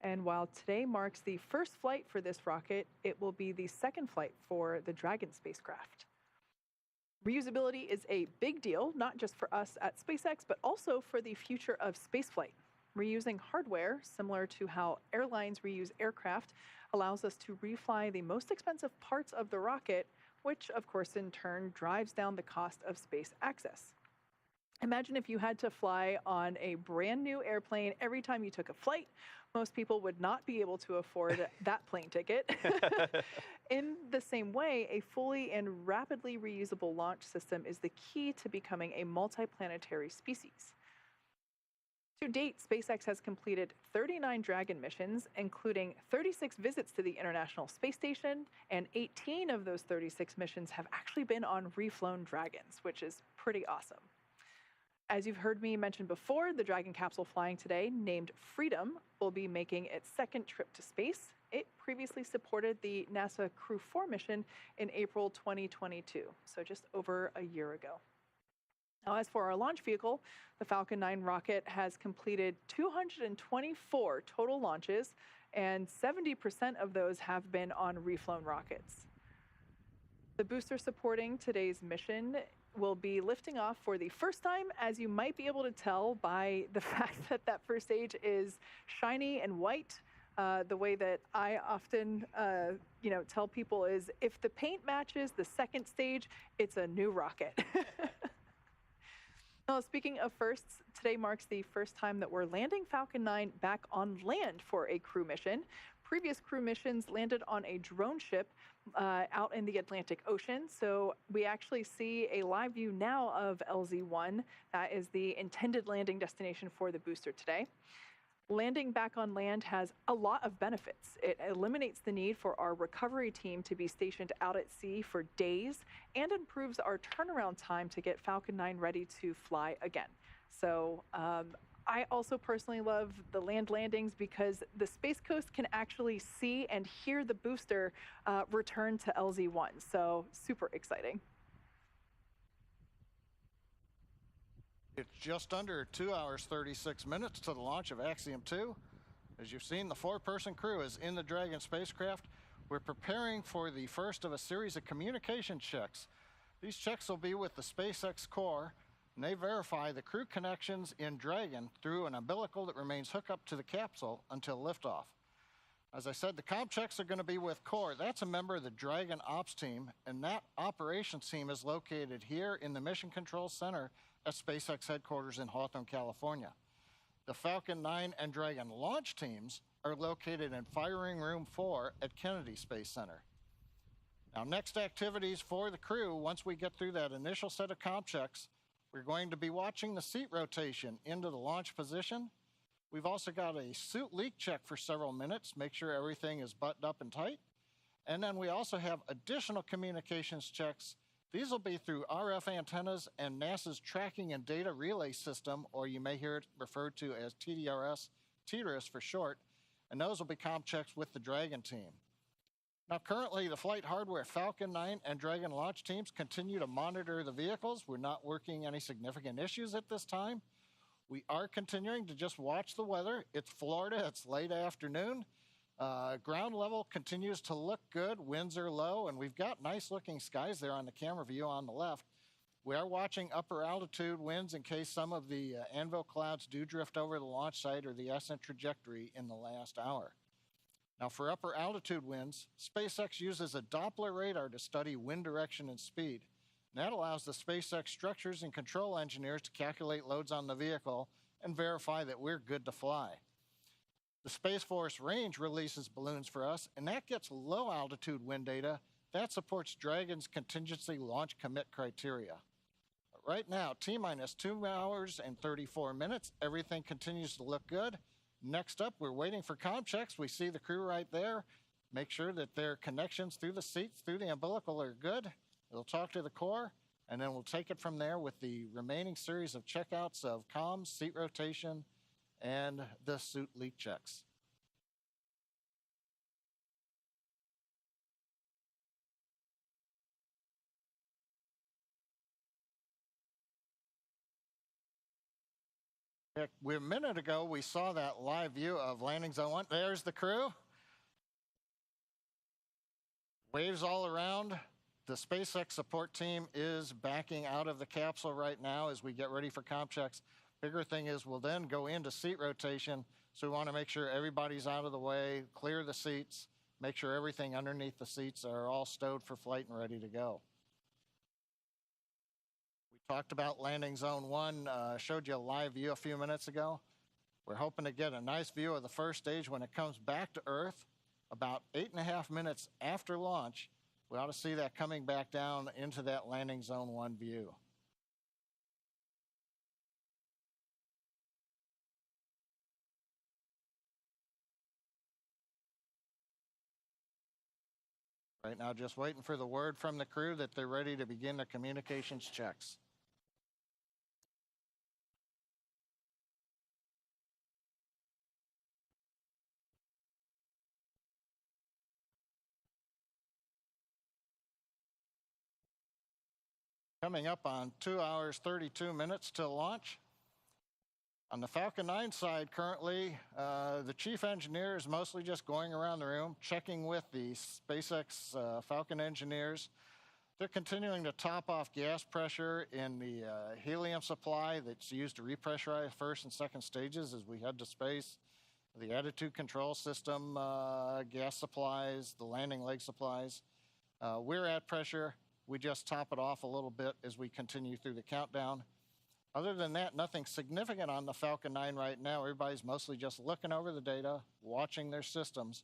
And while today marks the first flight for this rocket, it will be the second flight for the Dragon spacecraft. Reusability is a big deal, not just for us at SpaceX, but also for the future of spaceflight. Reusing hardware, similar to how airlines reuse aircraft, allows us to refly the most expensive parts of the rocket, which of course in turn drives down the cost of space access. Imagine if you had to fly on a brand new airplane every time you took a flight. Most people would not be able to afford that plane ticket. In the same way, a fully and rapidly reusable launch system is the key to becoming a multiplanetary species. To date, SpaceX has completed 39 Dragon missions, including 36 visits to the International Space Station, and 18 of those 36 missions have actually been on reflown Dragons, which is pretty awesome. As you've heard me mention before, the Dragon capsule flying today, named Freedom, will be making its second trip to space. It previously supported the NASA Crew 4 mission in April 2022, so just over a year ago. Now, as for our launch vehicle, the Falcon 9 rocket has completed 224 total launches, and 70% of those have been on reflown rockets. The booster supporting today's mission will be lifting off for the first time, as you might be able to tell by the fact that that first stage is shiny and white. The way that I often tell people is, if the paint matches the second stage, it's a new rocket. Now, speaking of firsts, today marks the first time that we're landing Falcon 9 back on land for a crew mission. previous crew missions landed on a drone ship out in the Atlantic Ocean. So we actually see a live view now of LZ-1. That is the intended landing destination for the booster today. Landing back on land has a lot of benefits. It eliminates the need for our recovery team to be stationed out at sea for days and improves our turnaround time to get Falcon 9 ready to fly again. So I also personally love the land landings because the Space Coast can actually see and hear the booster return to LZ-1. So super exciting. It's just under 2 hours, 36 minutes to the launch of Axiom 2. As you've seen, the 4-person crew is in the Dragon spacecraft. We're preparing for the first of a series of communication checks. These checks will be with the SpaceX core, and they verify the crew connections in Dragon through an umbilical that remains hooked up to the capsule until liftoff. As I said, the comm checks are going to be with core. That's a member of the Dragon ops team, and that operations team is located here in the Mission Control Center at SpaceX headquarters in Hawthorne, California. The Falcon 9 and Dragon launch teams are located in Firing Room 4 at Kennedy Space Center. Now, next activities for the crew, once we get through that initial set of comm checks, we're going to be watching the seat rotation into the launch position. We've also got a suit leak check for several minutes, make sure everything is buttoned up and tight. And then we also have additional communications checks. These will be through RF antennas and NASA's Tracking and Data Relay System, or you may hear it referred to as TDRS for short, and those will be comm checks with the Dragon team. Now, currently, the flight hardware Falcon 9 and Dragon launch teams continue to monitor the vehicles. We're not working any significant issues at this time. We are continuing to just watch the weather. It's Florida, it's late afternoon. Ground level continues to look good. Winds are low, and we've got nice looking skies there on the camera view on the left. We are watching upper altitude winds in case some of the anvil clouds do drift over the launch site or the ascent trajectory in the last hour. Now, for upper altitude winds, SpaceX uses a Doppler radar to study wind direction and speed. And that allows the SpaceX structures and control engineers to calculate loads on the vehicle and verify that we're good to fly. The Space Force Range releases balloons for us, and that gets low altitude wind data. That supports Dragon's contingency launch commit criteria. But right now, T-minus 2 hours and 34 minutes. Everything continues to look good. Next up, we're waiting for comm checks. We see the crew right there. Make sure that their connections through the seats, through the umbilical are good. They'll talk to the core, and then we'll take it from there with the remaining series of checkouts of comms, seat rotation, and the suit leak checks. A minute ago, we saw that live view of landing zone 1. There's the crew. Waves all around. The SpaceX support team is backing out of the capsule right now as we get ready for comm checks. Bigger thing is we'll then go into seat rotation, so we want to make sure everybody's out of the way, clear the seats, make sure everything underneath the seats are all stowed for flight and ready to go. We talked about landing zone 1, showed you a live view a few minutes ago. We're hoping to get a nice view of the first stage when it comes back to Earth. About 8.5 minutes after launch, we ought to see that coming back down into that landing zone 1 view. Right now, just waiting for the word from the crew that they're ready to begin the communications checks. Coming up on 2 hours, 32 minutes till launch. On the Falcon 9 side currently, the chief engineer is mostly just going around the room, checking with the SpaceX Falcon engineers. They're continuing to top off gas pressure in the helium supply that's used to repressurize first and second stages as we head to space. The attitude control system, gas supplies, the landing leg supplies. We're at pressure. We just top it off a little bit as we continue through the countdown. Other than that, nothing significant on the Falcon 9 right now. Everybody's mostly just looking over the data, watching their systems,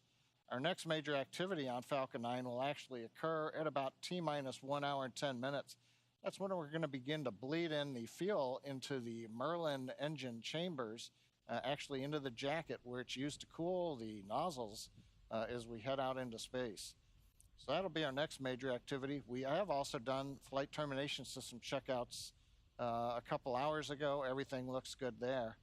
Our next major activity on Falcon 9 will actually occur at about T-minus 1 hour and 10 minutes. That's when we're going to begin to bleed in the fuel into the Merlin engine chambers, actually into the jacket where it's used to cool the nozzles as we head out into space. So that'll be our next major activity. We have also done flight termination system checkouts a couple hours ago. Everything looks good there.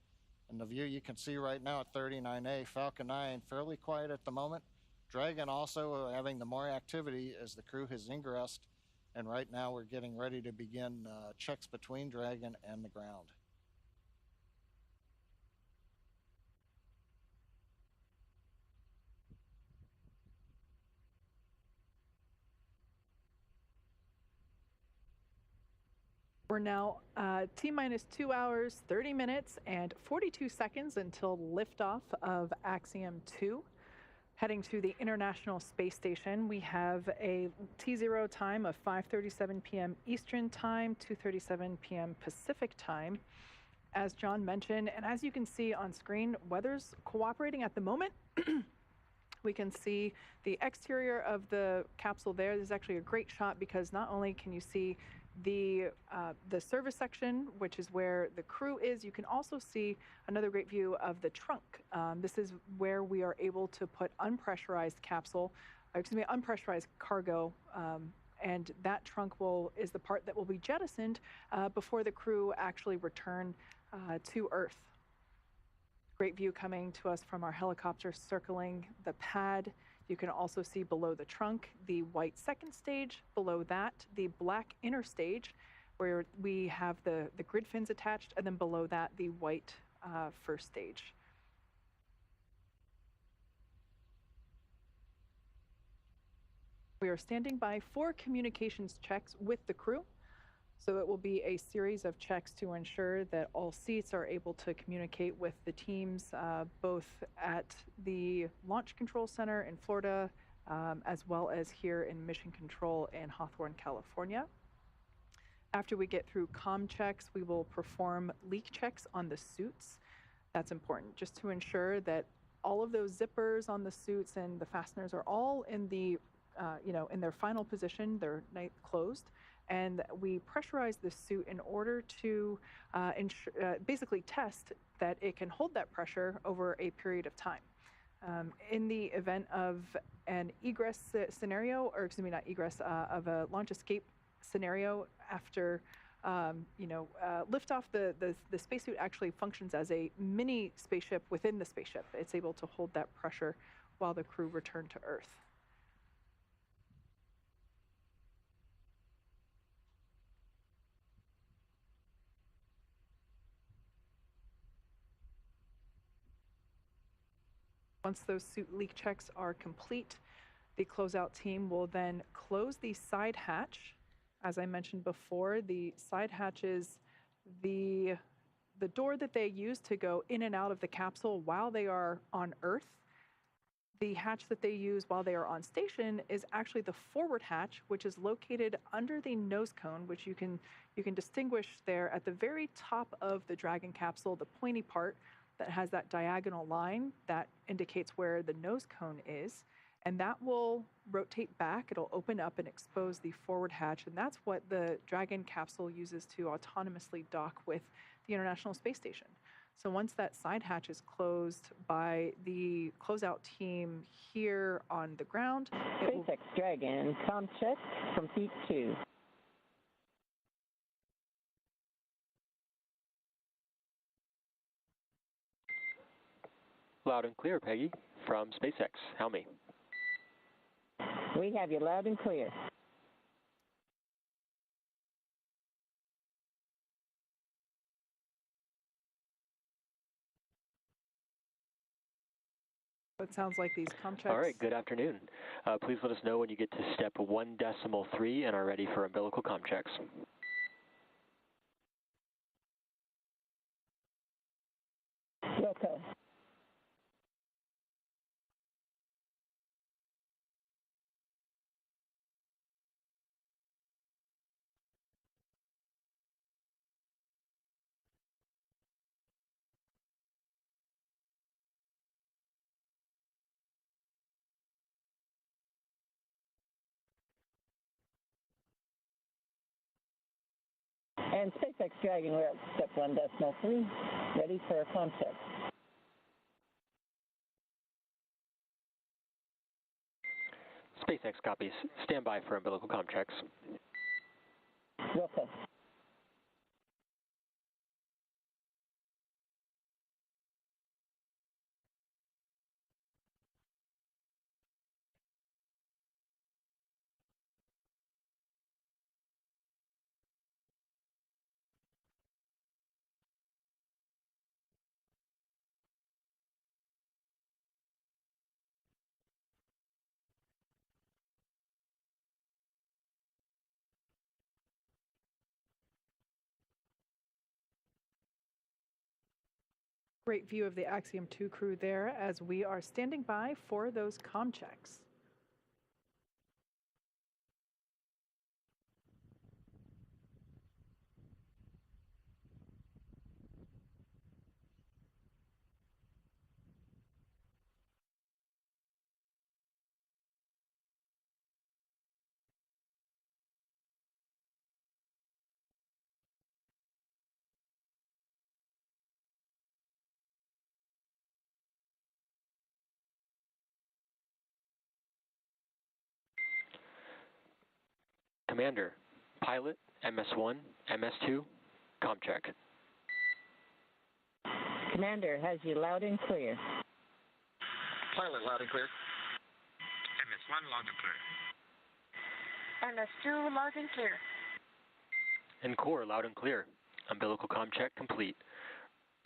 And the view you can see right now at 39A, Falcon 9, fairly quiet at the moment. Dragon also having the more activity as the crew has ingressed. And right now we're getting ready to begin checks between Dragon and the ground. We're now T-minus 2 hours, 30 minutes, and 42 seconds until liftoff of Axiom 2. Heading to the International Space Station, we have a T0 time of 5:37 p.m. Eastern Time, 2:37 p.m. Pacific Time. As John mentioned, and as you can see on screen, weather's cooperating at the moment. We can see the exterior of the capsule there. This is actually a great shot because not only can you see the service section, which is where the crew is, you can also see another great view of the trunk. This is where we are able to put unpressurized unpressurized cargo, and that trunk is the part that will be jettisoned before the crew actually return to Earth. Great view coming to us from our helicopter circling the pad. You can also see below the trunk the white second stage, below that the black inner stage where we have the grid fins attached, and then below that the white first stage. We are standing by for communications checks with the crew. So it will be a series of checks to ensure that all seats are able to communicate with the teams, both at the Launch Control Center in Florida, as well as here in Mission Control in Hawthorne, California. After we get through comm checks, we will perform leak checks on the suits. That's important, just to ensure that all of those zippers on the suits and the fasteners are all in the, in their final position. They're closed. And we pressurize the suit in order to basically test that it can hold that pressure over a period of time. In the event of an egress scenario, or excuse me, not egress, of a launch escape scenario after liftoff, the spacesuit actually functions as a mini spaceship within the spaceship. It's able to hold that pressure while the crew return to Earth. Once those suit leak checks are complete, the closeout team will then close the side hatch. As I mentioned before, the side hatch is the door that they use to go in and out of the capsule while they are on Earth. The hatch that they use while they are on station is actually the forward hatch, which is located under the nose cone, which you can distinguish there at the very top of the Dragon capsule, the pointy part that has that diagonal line that indicates where the nose cone is, and that will rotate back. It'll open up and expose the forward hatch, and that's what the Dragon capsule uses to autonomously dock with the International Space Station. So once that side hatch is closed by the closeout team here on the ground, SpaceX Dragon, comm check, complete 2. Loud and clear, Peggy, from SpaceX. How me? We have you loud and clear. It sounds like these comm checks. All right, good afternoon. Please let us know when you get to step 1.3 and are ready for umbilical comm checks. Okay. And SpaceX Dragon, we're at step 1.3, ready for a comm check. SpaceX copies. Stand by for umbilical comm checks. Welcome. Great view of the Axiom 2 crew there as we are standing by for those comm checks. Commander, pilot, MS1, MS2, comm check. Commander has you loud and clear. Pilot, loud and clear. MS1, loud and clear. MS2, loud and clear. And core, loud and clear. Umbilical comm check complete.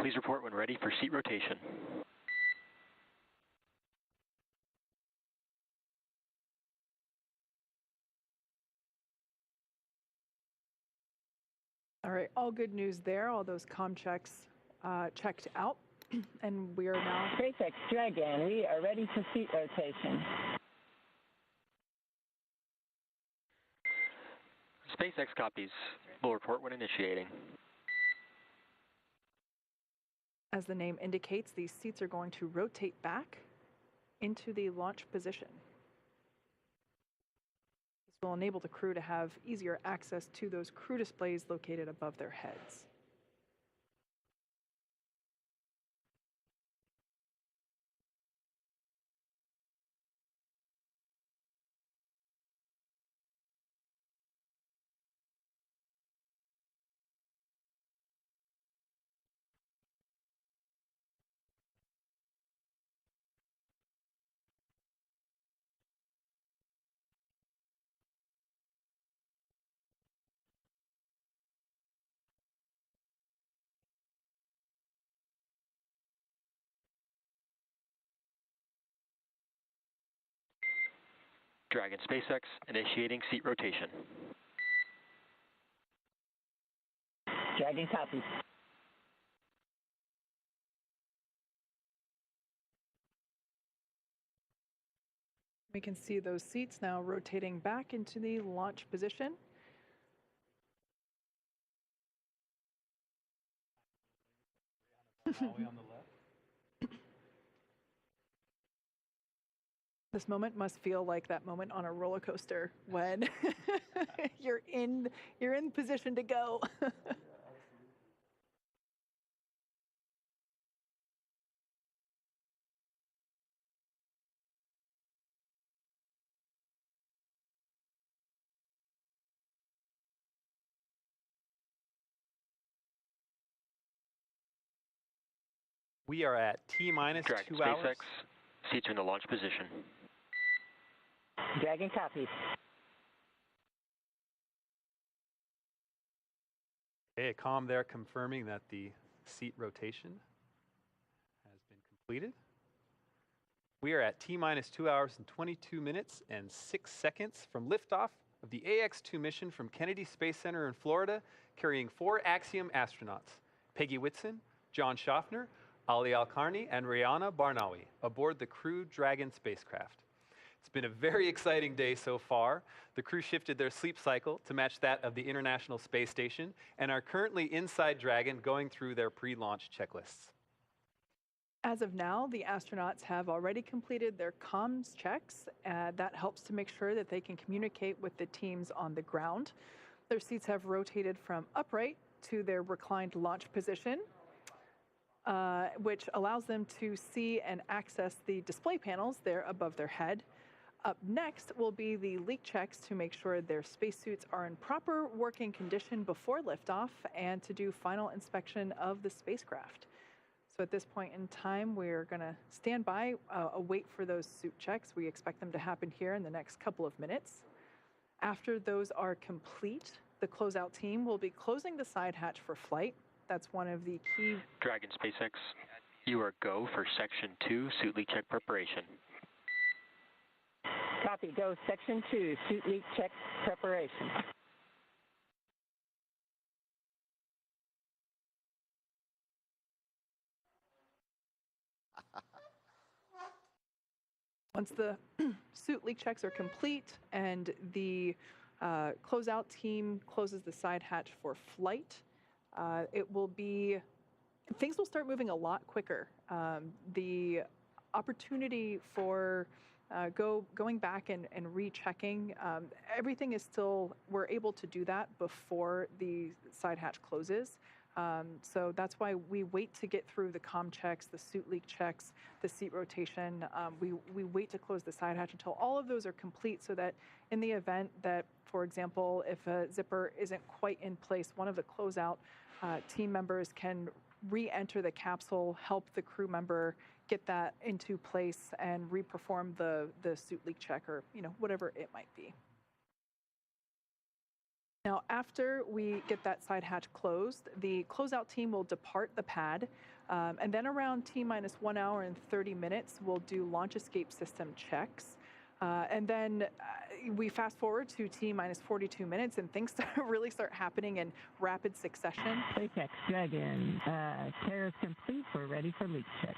Please report when ready for seat rotation. All right, all good news there. All those comm checks checked out, and we are now... SpaceX Dragon, we are ready for seat rotation. SpaceX copies. Will report when initiating. As the name indicates, these seats are going to rotate back into the launch position. This will enable the crew to have easier access to those crew displays located above their heads. Dragon SpaceX initiating seat rotation. Dragon copies. We can see those seats now rotating back into the launch position. This moment must feel like that moment on a roller coaster when you're in position to go. We are at T-minus 2 hours. SpaceX, seats are in the launch position. Dragon copies. Okay, a comm there confirming that the seat rotation has been completed. We are at T-minus 2 hours and 22 minutes and 6 seconds from liftoff of the AX-2 mission from Kennedy Space Center in Florida, carrying 4 Axiom astronauts, Peggy Whitson, John Schaffner, Ali Al-Karni, and Rihanna Barnawi, aboard the Crew Dragon spacecraft. It's been a very exciting day so far. The crew shifted their sleep cycle to match that of the International Space Station and are currently inside Dragon going through their pre-launch checklists. As of now, the astronauts have already completed their comms checks. That helps to make sure that they can communicate with the teams on the ground. Their seats have rotated from upright to their reclined launch position, which allows them to see and access the display panels there above their head. Up next will be the leak checks to make sure their spacesuits are in proper working condition before liftoff and to do final inspection of the spacecraft. So at this point in time, we're going to stand by, await for those suit checks. We expect them to happen here in the next couple of minutes. After those are complete, the closeout team will be closing the side hatch for flight. That's one of the key... Dragon SpaceX, you are go for Section 2 suit leak check preparation. Copy, go Section 2, suit leak check preparation. Once the suit leak checks are complete and the closeout team closes the side hatch for flight, things will start moving a lot quicker. The opportunity for going back and rechecking, everything is still, we're able to do that before the side hatch closes. So that's why we wait to get through the comm checks, the suit leak checks, the seat rotation. We wait to close the side hatch until all of those are complete so that in the event that, for example, if a zipper isn't quite in place, one of the closeout team members can re-enter the capsule, help the crew member get that into place and re-perform the suit leak check or, whatever it might be. Now, after we get that side hatch closed, the closeout team will depart the pad, and then around T-minus 1 hour and 30 minutes, we'll do launch escape system checks. And then we fast forward to T-minus 42 minutes, and things really start happening in rapid succession. SpaceX Dragon, care is complete. We're ready for leak check.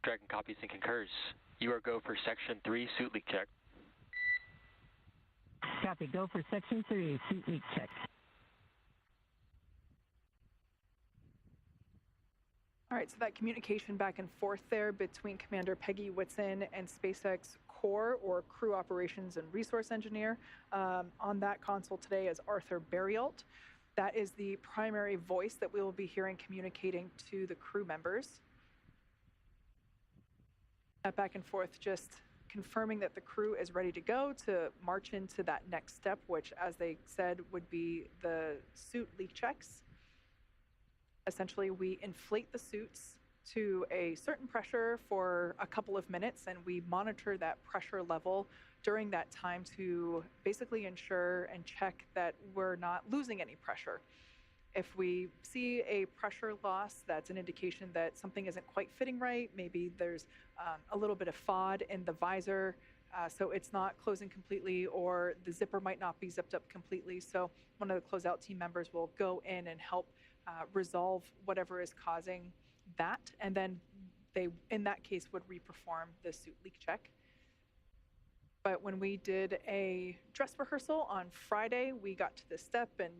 Dragon copies and concurs. You are go for Section 3 suit leak check. Copy, go for Section 3 suit leak check. All right, so that communication back and forth there between Commander Peggy Whitson and SpaceX Core, or Crew Operations and Resource Engineer, on that console today is Arthur Berrialt. That is the primary voice that we will be hearing communicating to the crew members. That back and forth just confirming that the crew is ready to go to march into that next step, which, as they said, would be the suit leak checks. Essentially, we inflate the suits to a certain pressure for a couple of minutes, and we monitor that pressure level during that time to basically ensure and check that we're not losing any pressure. If we see a pressure loss, that's an indication that something isn't quite fitting right. Maybe there's a little bit of FOD in the visor, so it's not closing completely, or the zipper might not be zipped up completely. So one of the closeout team members will go in and help resolve whatever is causing that, and then they, in that case, would re-perform the suit leak check. But when we did a dress rehearsal on Friday, we got to this step, and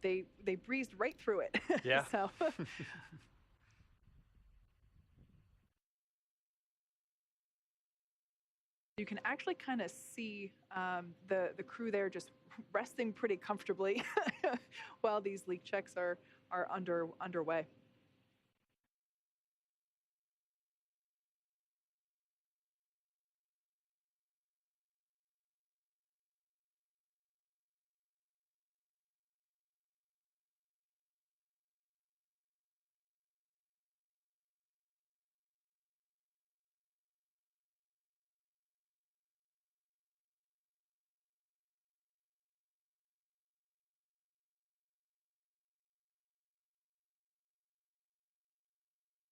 they breezed right through it. Yeah. So. You can actually kind of see the crew there just resting pretty comfortably while these leak checks are underway.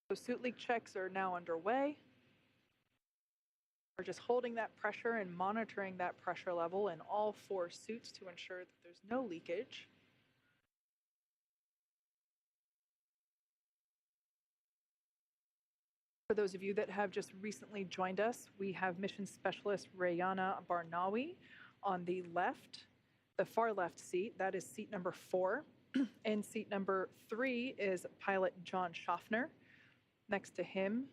So suit leak checks are now underway. We're just holding that pressure and monitoring that pressure level in all 4 suits to ensure that there's no leakage. For those of you that have just recently joined us, we have mission specialist Rayana Barnawi on the left, the far left seat. That is seat number 4. And seat number 3 is pilot John Schaffner. Next to him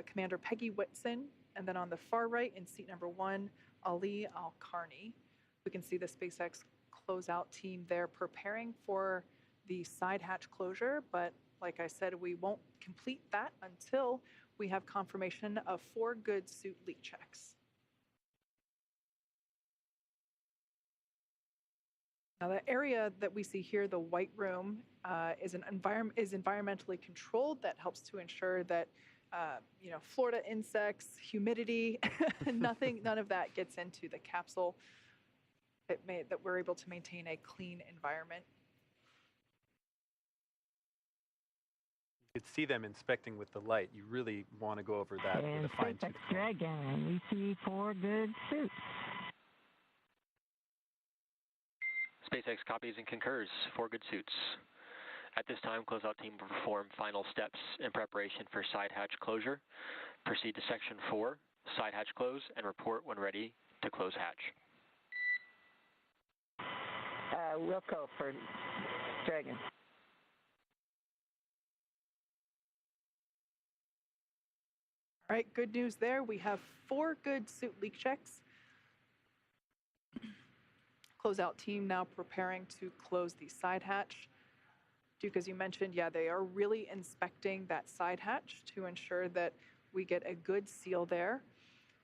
Commander Peggy Whitson, and then on the far right in seat number 1, Ali Al-Karni. We can see the SpaceX closeout team there preparing for the side hatch closure, but like I said, we won't complete that until we have confirmation of 4 good suit leak checks. Now, the area that we see here, the white room, is environmentally controlled. That helps to ensure that Florida insects, humidity, none of that gets into the capsule. That we're able to maintain a clean environment. You could see them inspecting with the light. You really want to go over that with a fine-tooth comb. Dragon, we see 4 good suits. SpaceX copies and concurs. 4 good suits. At this time, closeout team will perform final steps in preparation for side hatch closure. Proceed to section 4, side hatch close, and report when ready to close hatch. Wilco for Dragon. All right, good news there. We have 4 good suit leak checks. Closeout team now preparing to close the side hatch. Duke, as you mentioned, yeah, they are really inspecting that side hatch to ensure that we get a good seal there.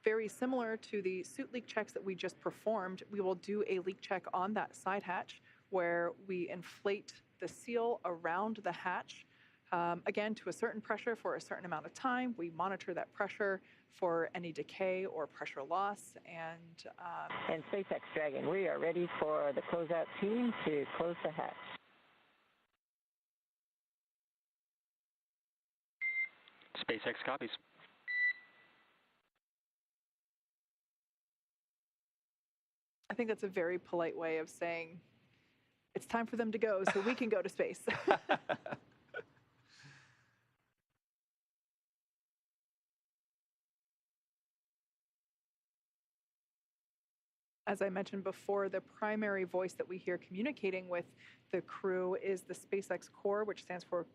Very similar to the suit leak checks that we just performed, we will do a leak check on that side hatch where we inflate the seal around the hatch, again, to a certain pressure for a certain amount of time. We monitor that pressure for any decay or pressure loss. And SpaceX Dragon, we are ready for the closeout team to close the hatch. SpaceX copies. I think that's a very polite way of saying it's time for them to go so we can go to space. As I mentioned before, the primary voice that we hear communicating with the crew is the SpaceX Core, which stands for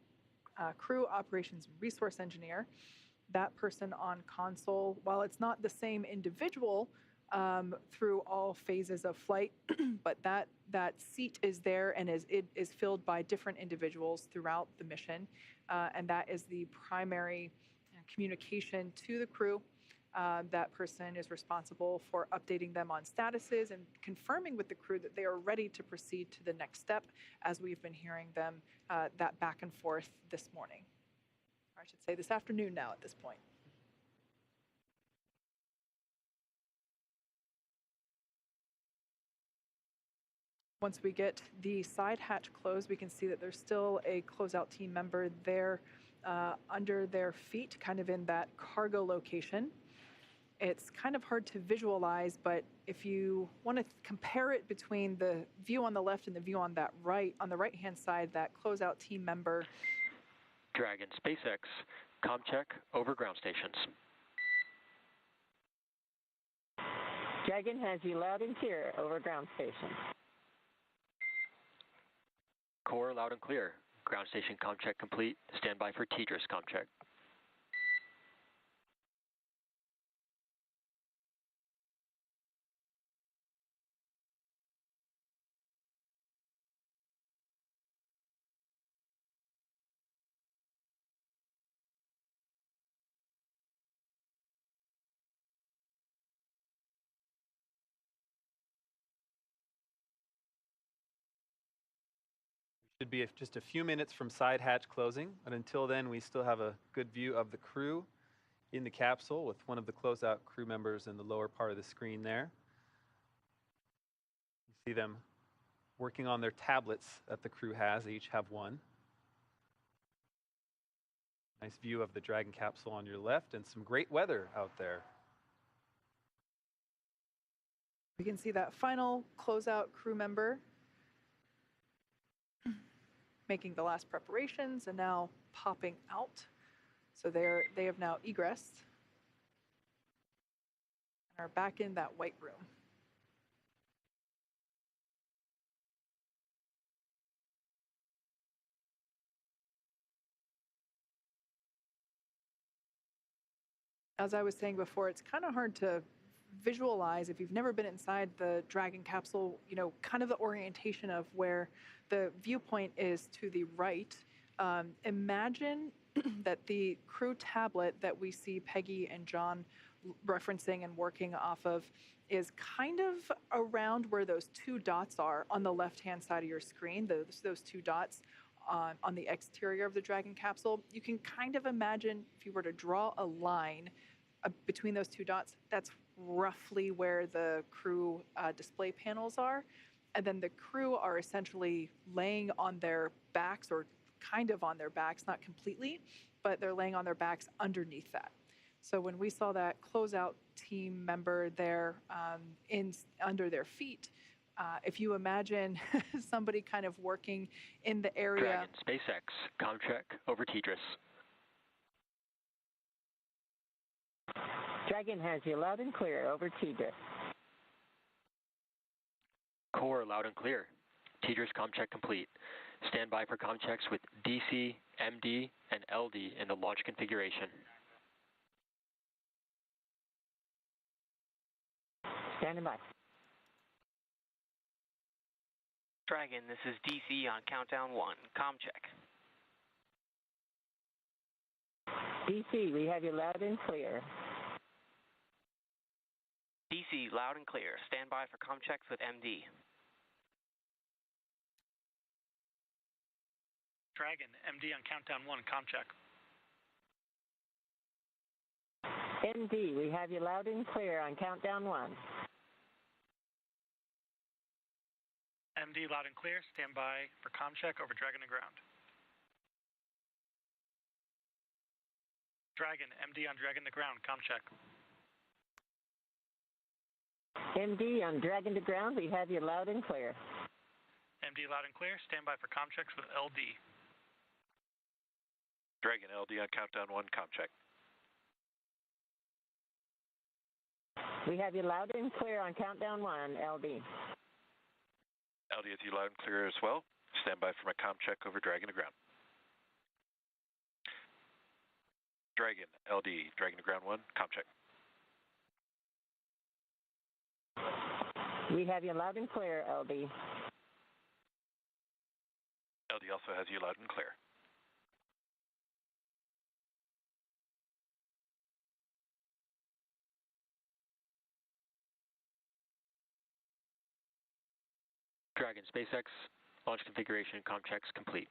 Crew Operations Resource Engineer. That person on console, while it's not the same individual through all phases of flight, but that seat is there and is filled by different individuals throughout the mission, and that is the primary communication to the crew. That person is responsible for updating them on statuses and confirming with the crew that they are ready to proceed to the next step, as we've been hearing them that back and forth this morning. Or I should say this afternoon now at this point. Once we get the side hatch closed, we can see that there's still a closeout team member there under their feet, kind of in that cargo location. It's kind of hard to visualize, but if you want to compare it between the view on the left and the view on the right-hand side, that closeout team member. Dragon SpaceX, comm check over ground stations. Dragon has you loud and clear over ground station. Core loud and clear. Ground station comm check complete. Stand by for TDRS comm check. Should be just a few minutes from side hatch closing, but until then we still have a good view of the crew in the capsule with one of the closeout crew members in the lower part of the screen there. You see them working on their tablets that the crew has. They each have one. Nice view of the Dragon capsule on your left and some great weather out there. We can see that final closeout crew member making the last preparations and now popping out. So they have now egressed and are back in that white room. As I was saying before, it's kind of hard to visualize if you've never been inside the Dragon capsule, kind of the orientation of where the viewpoint is to the right. Imagine that the crew tablet that we see Peggy and John referencing and working off of is kind of around where those two dots are on the left-hand side of your screen, those two dots on the exterior of the Dragon capsule. You can kind of imagine if you were to draw a line between those two dots, that's roughly where the crew display panels are. And then the crew are essentially laying on their backs, or kind of on their backs, not completely, but they're laying on their backs underneath that. So when we saw that closeout team member there under their feet, if you imagine somebody kind of working in the area. Dragon, SpaceX, Comcheck, over Tidris. Dragon has you loud and clear, over Tidris. Core, loud and clear. Tidris Comcheck complete. Stand by for Comchecks with DC, MD, and LD in the launch configuration. Standing by. Dragon, this is DC on countdown 1. Comcheck. DC, we have you loud and clear. DC, loud and clear. Stand by for Comchecks with MD. Dragon, MD on countdown 1. Comcheck. MD, we have you loud and clear on countdown 1. MD, loud and clear. Stand by for Comcheck over Dragon to ground. Dragon, MD on Dragon to ground. Comcheck. MD on Dragon to ground, we have you loud and clear. MD, loud and clear. Stand by for Comchecks with LD. Dragon, LD on countdown 1. Comcheck. We have you loud and clear on countdown 1, LD. LD is you loud and clear as well. Stand by for my Comcheck over Dragon to ground. Dragon, LD, Dragon to ground 1. Comcheck. We have you loud and clear, LD. LD also has you loud and clear. Dragon, SpaceX, launch configuration, Comchecks complete.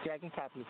Dragon copies.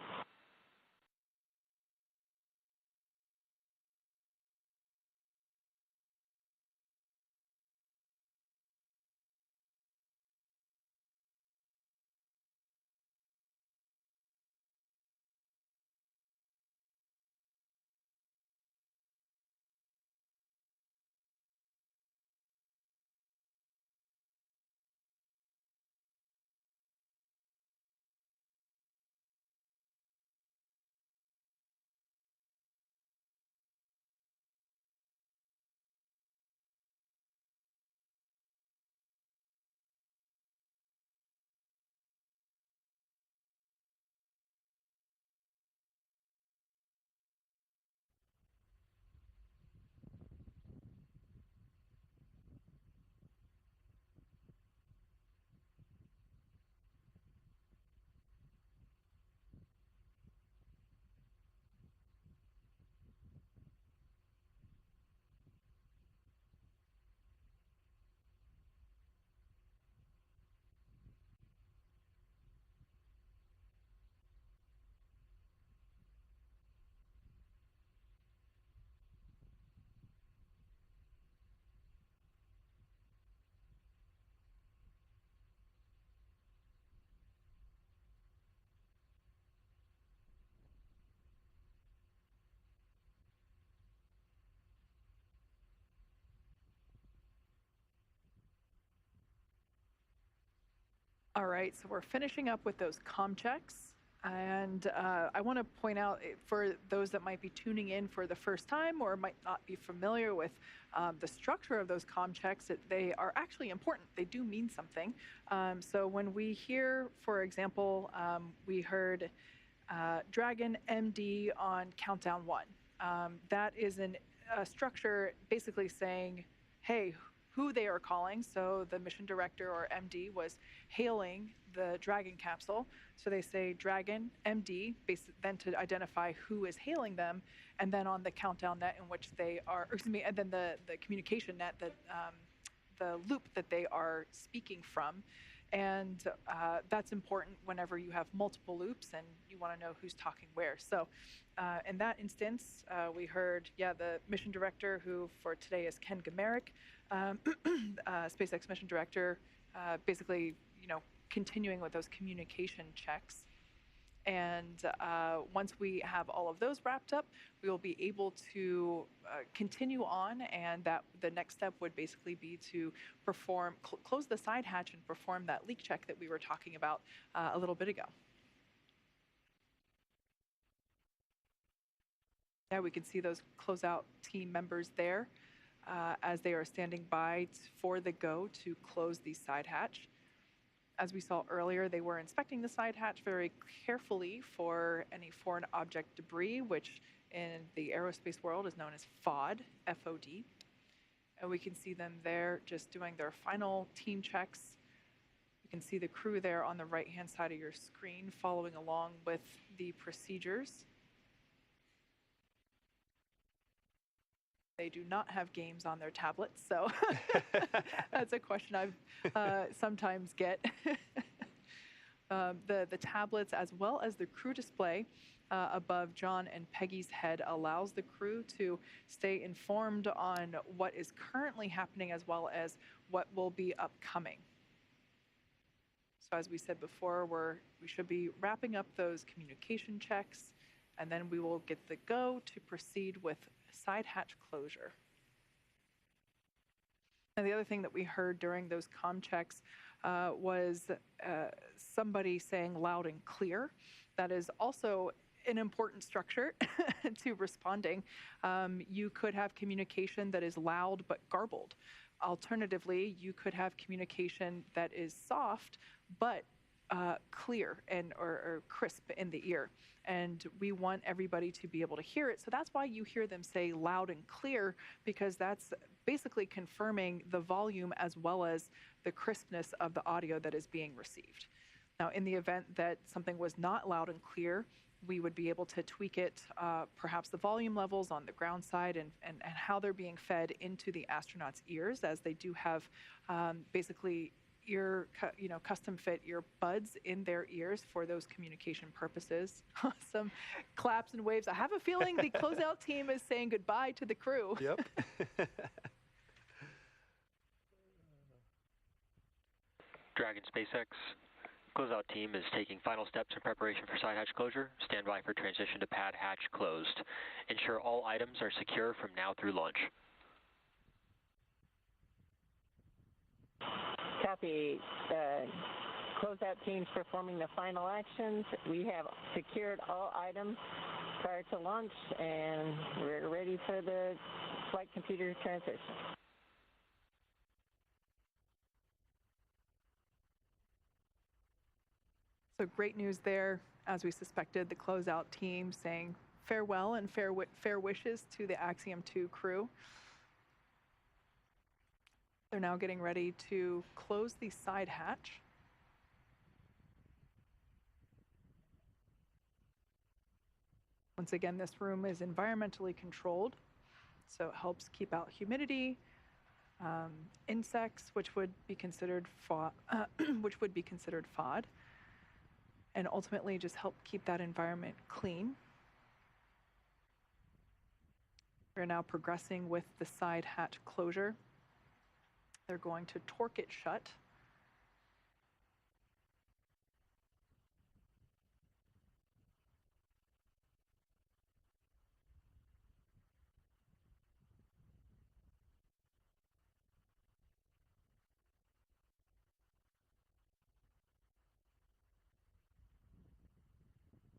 All right, so we're finishing up with those Comchecks. And I want to point out, for those that might be tuning in for the first time or might not be familiar with the structure of those Comchecks, that they are actually important. They do mean something. So when we hear, for example, we heard Dragon MD on countdown 1. That is a structure basically saying, hey, who they are calling. So the mission director or MD was hailing the Dragon capsule. So they say Dragon MD, then to identify who is hailing them, and then on the countdown net in which they are, or excuse me, and then the communication net, that the loop that they are speaking from. And that's important whenever you have multiple loops and you want to know who's talking where. So in that instance, we heard, the mission director, who for today is Ken Gamerick, SpaceX mission director, basically, continuing with those communication checks. And once we have all of those wrapped up, we will be able to continue on, and that the next step would basically be to perform, close the side hatch and perform that leak check that we were talking about a little bit ago. Yeah, we can see those closeout team members there as they are standing by for the go to close the side hatch. As we saw earlier, they were inspecting the side hatch very carefully for any foreign object debris, which in the aerospace world is known as FOD, F-O-D. And we can see them there just doing their final team checks. You can see the crew there on the right-hand side of your screen following along with the procedures. They do not have games on their tablets, so that's a question I sometimes get. The tablets, as well as the crew display above John and Peggy's head, allows the crew to stay informed on what is currently happening as well as what will be upcoming. So as we said before, we should be wrapping up those communication checks, and then we will get the go to proceed with side hatch closure. And the other thing that we heard during those comm checks was somebody saying loud and clear. That is also an important structure to responding. You could have communication that is loud but garbled. Alternatively, you could have communication that is soft but clear and or crisp in the ear, and we want everybody to be able to hear it. So that's why you hear them say loud and clear, because that's basically confirming the volume as well as the crispness of the audio that is being received. Now, in the event that something was not loud and clear, we would be able to tweak it, perhaps the volume levels on the ground side and how they're being fed into the astronauts' ears, as they do have basically custom fit earbuds in their ears for those communication purposes. Some claps and waves. I have a feeling the closeout team is saying goodbye to the crew. Yep. Dragon SpaceX. Closeout team is taking final steps in preparation for side hatch closure. Stand by for transition to pad hatch closed. Ensure all items are secure from now through launch. Copy. Closeout teams performing the final actions. We have secured all items prior to launch, and we're ready for the flight computer transition. So great news there, as we suspected, the closeout team saying farewell and fair wishes to the Axiom 2 crew. They're now getting ready to close the side hatch. Once again, this room is environmentally controlled, so it helps keep out humidity, insects, which would be considered FOD, and ultimately just help keep that environment clean. We're now progressing with the side hatch closure. They're going to torque it shut.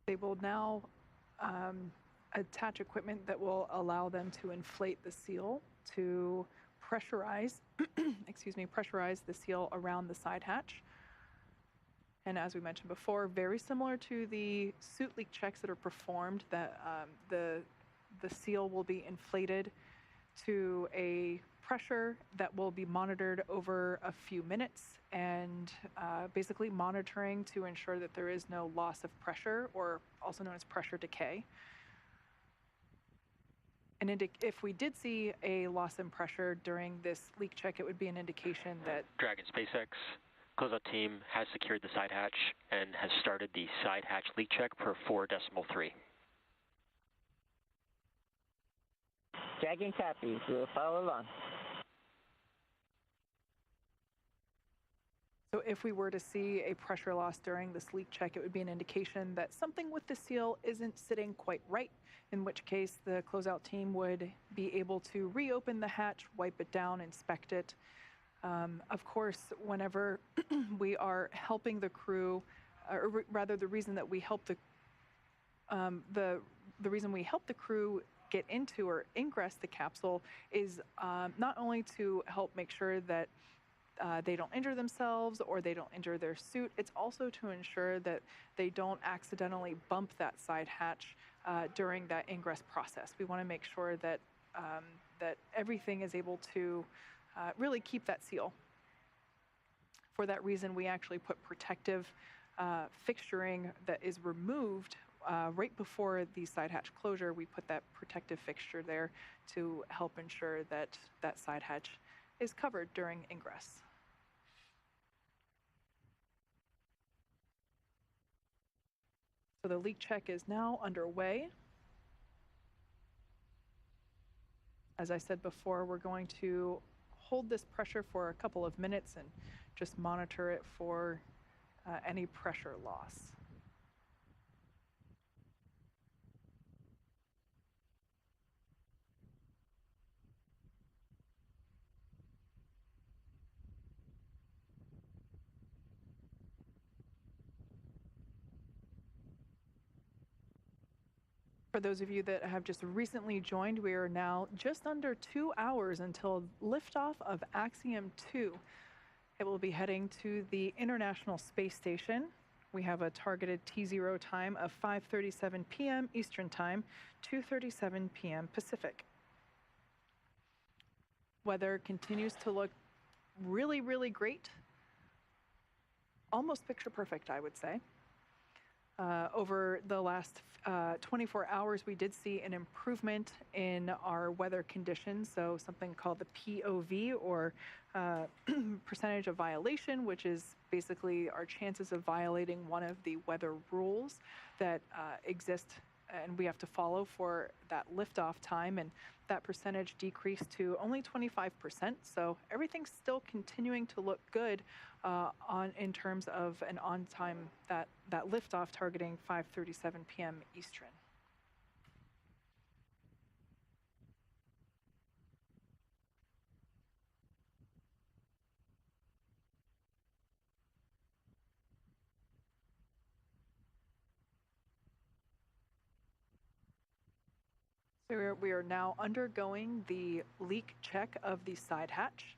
They will now attach equipment that will allow them to inflate the seal to pressurize, pressurize the seal around the side hatch. And as we mentioned before, very similar to the suit leak checks that are performed, that the seal will be inflated to a pressure that will be monitored over a few minutes, and basically monitoring to ensure that there is no loss of pressure, or also known as pressure decay. And if we did see a loss in pressure during this leak check, it would be an indication that Dragon SpaceX closeout team has secured the side hatch and has started the side hatch leak check per 4.3. Dragon copies. We'll follow along. So if we were to see a pressure loss during this leak check, it would be an indication that something with the seal isn't sitting quite right, in which case the closeout team would be able to reopen the hatch, wipe it down, inspect it. Of course, whenever we are helping the crew, or rather the reason that we help the reason we help the crew get into or ingress the capsule is not only to help make sure that they don't injure themselves or they don't injure their suit, it's also to ensure that they don't accidentally bump that side hatch during that ingress process. We want to make sure that that everything is able to really keep that seal. For that reason, we actually put protective fixturing that is removed right before the side hatch closure. We put that protective fixture there to help ensure that that side hatch is covered during ingress. So the leak check is now underway. As I said before, we're going to hold this pressure for a couple of minutes and just monitor it for any pressure loss. For those of you that have just recently joined, we are now just under 2 hours until liftoff of Axiom 2. It will be heading to the International Space Station. We have a targeted T0 time of 5:37 p.m. Eastern Time, 2:37 p.m. Pacific. Weather continues to look really, really great. Almost picture perfect, I would say. Over the last 24 hours, we did see an improvement in our weather conditions, so something called the POV, or percentage of violation, which is basically our chances of violating one of the weather rules that exist and we have to follow for that liftoff time, and that percentage decreased to only 25%. So everything's still continuing to look good in terms of an on time that liftoff targeting 5:37 p.m. Eastern. So we are now undergoing the leak check of the side hatch.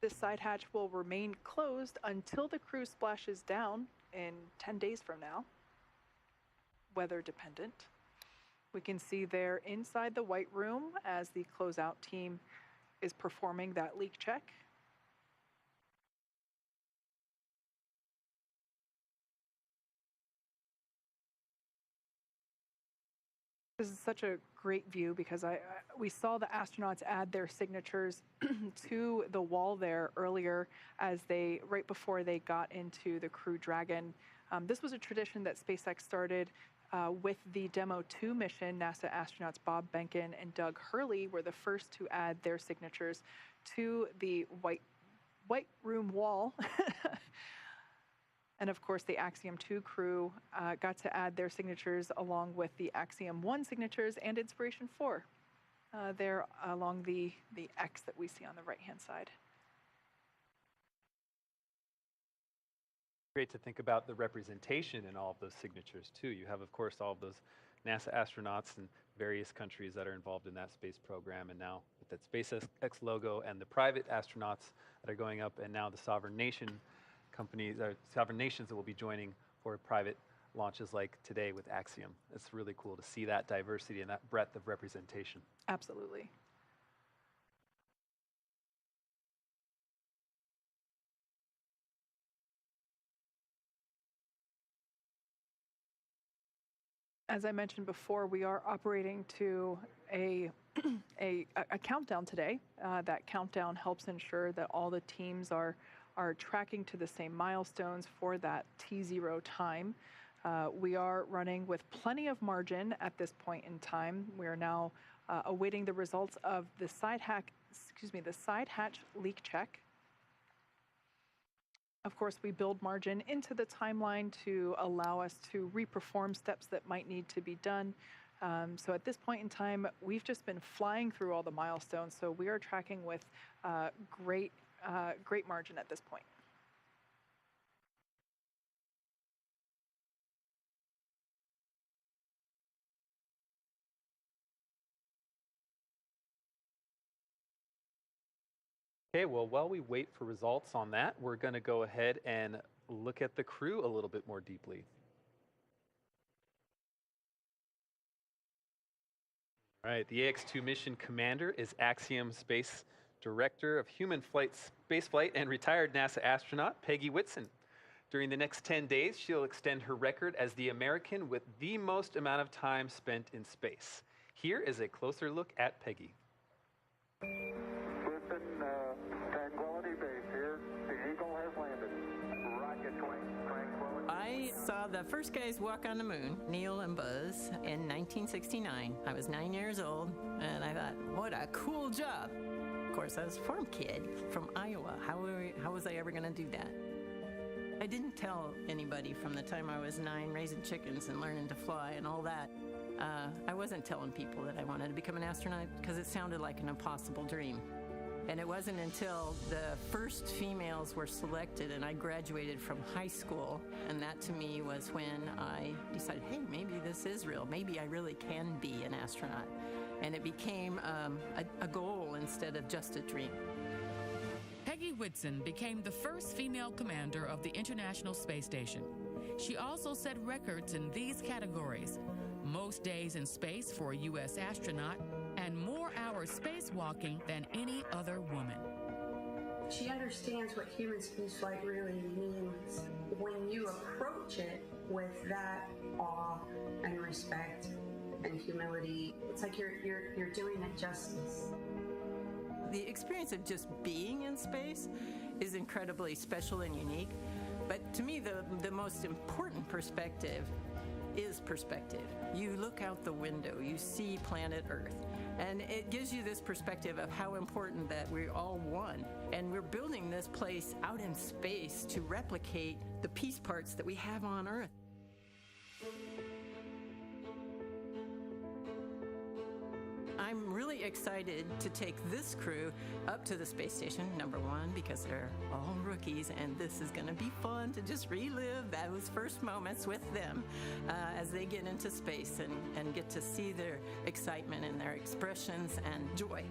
This side hatch will remain closed until the crew splashes down in 10 days from now, weather dependent. We can see there inside the white room as the closeout team is performing that leak check. This is such a great view because we saw the astronauts add their signatures to the wall there earlier right before they got into the Crew Dragon. This was a tradition that SpaceX started with the Demo 2 mission. NASA astronauts Bob Behnken and Doug Hurley were the first to add their signatures to the white room wall. And of course, the Axiom 2 crew got to add their signatures along with the Axiom 1 signatures and Inspiration 4 there along the X that we see on the right-hand side. Great to think about the representation in all of those signatures too. You have, of course, all of those NASA astronauts in various countries that are involved in that space program, and now with that SpaceX logo, and the private astronauts that are going up, and now the sovereign nation companies or sovereign nations that will be joining for private launches like today with Axiom. It's really cool to see that diversity and that breadth of representation. Absolutely. As I mentioned before, we are operating to a countdown today. That countdown helps ensure that all the teams are tracking to the same milestones for that T0 time. We are running with plenty of margin at this point in time. We are now awaiting the results of the side hatch leak check. Of course, we build margin into the timeline to allow us to reperform steps that might need to be done. So at this point in time, we've just been flying through all the milestones. So we are tracking with great margin at this point. Okay, well, while we wait for results on that, we're going to go ahead and look at the crew a little bit more deeply. All right, the AX-2 mission commander is Axiom Space Director of Human Spaceflight and retired NASA astronaut Peggy Whitson. During the next 10 days, she'll extend her record as the American with the most amount of time spent in space. Here is a closer look at Peggy. I saw the first guys walk on the moon, Neil and Buzz, in 1969. I was 9 years old, and I thought, what a cool job. Of course, I was a farm kid from Iowa. How was I ever going to do that? I didn't tell anybody from the time I was 9, raising chickens and learning to fly and all that. I wasn't telling people that I wanted to become an astronaut because it sounded like an impossible dream. And it wasn't until the first females were selected and I graduated from high school, and that to me was when I decided, hey, maybe this is real. Maybe I really can be an astronaut. And it became a goal instead of just a dream. Peggy Whitson became the first female commander of the International Space Station. She also set records in these categories: most days in space for a U.S. astronaut, and more hours spacewalking than any other woman. She understands what human spaceflight really means when you approach it with that awe and respect and humility. It's like you're doing it justice. The experience of just being in space is incredibly special and unique, but to me the most important perspective is perspective. You look out the window, you see planet Earth, and it gives you this perspective of how important that we're all one. And we're building this place out in space to replicate the piece parts that we have on Earth. I'm really excited to take this crew up to the space station, number one, because they're all rookies, and this is going to be fun to just relive those first moments with them as they get into space and get to see their excitement and their expressions and joy.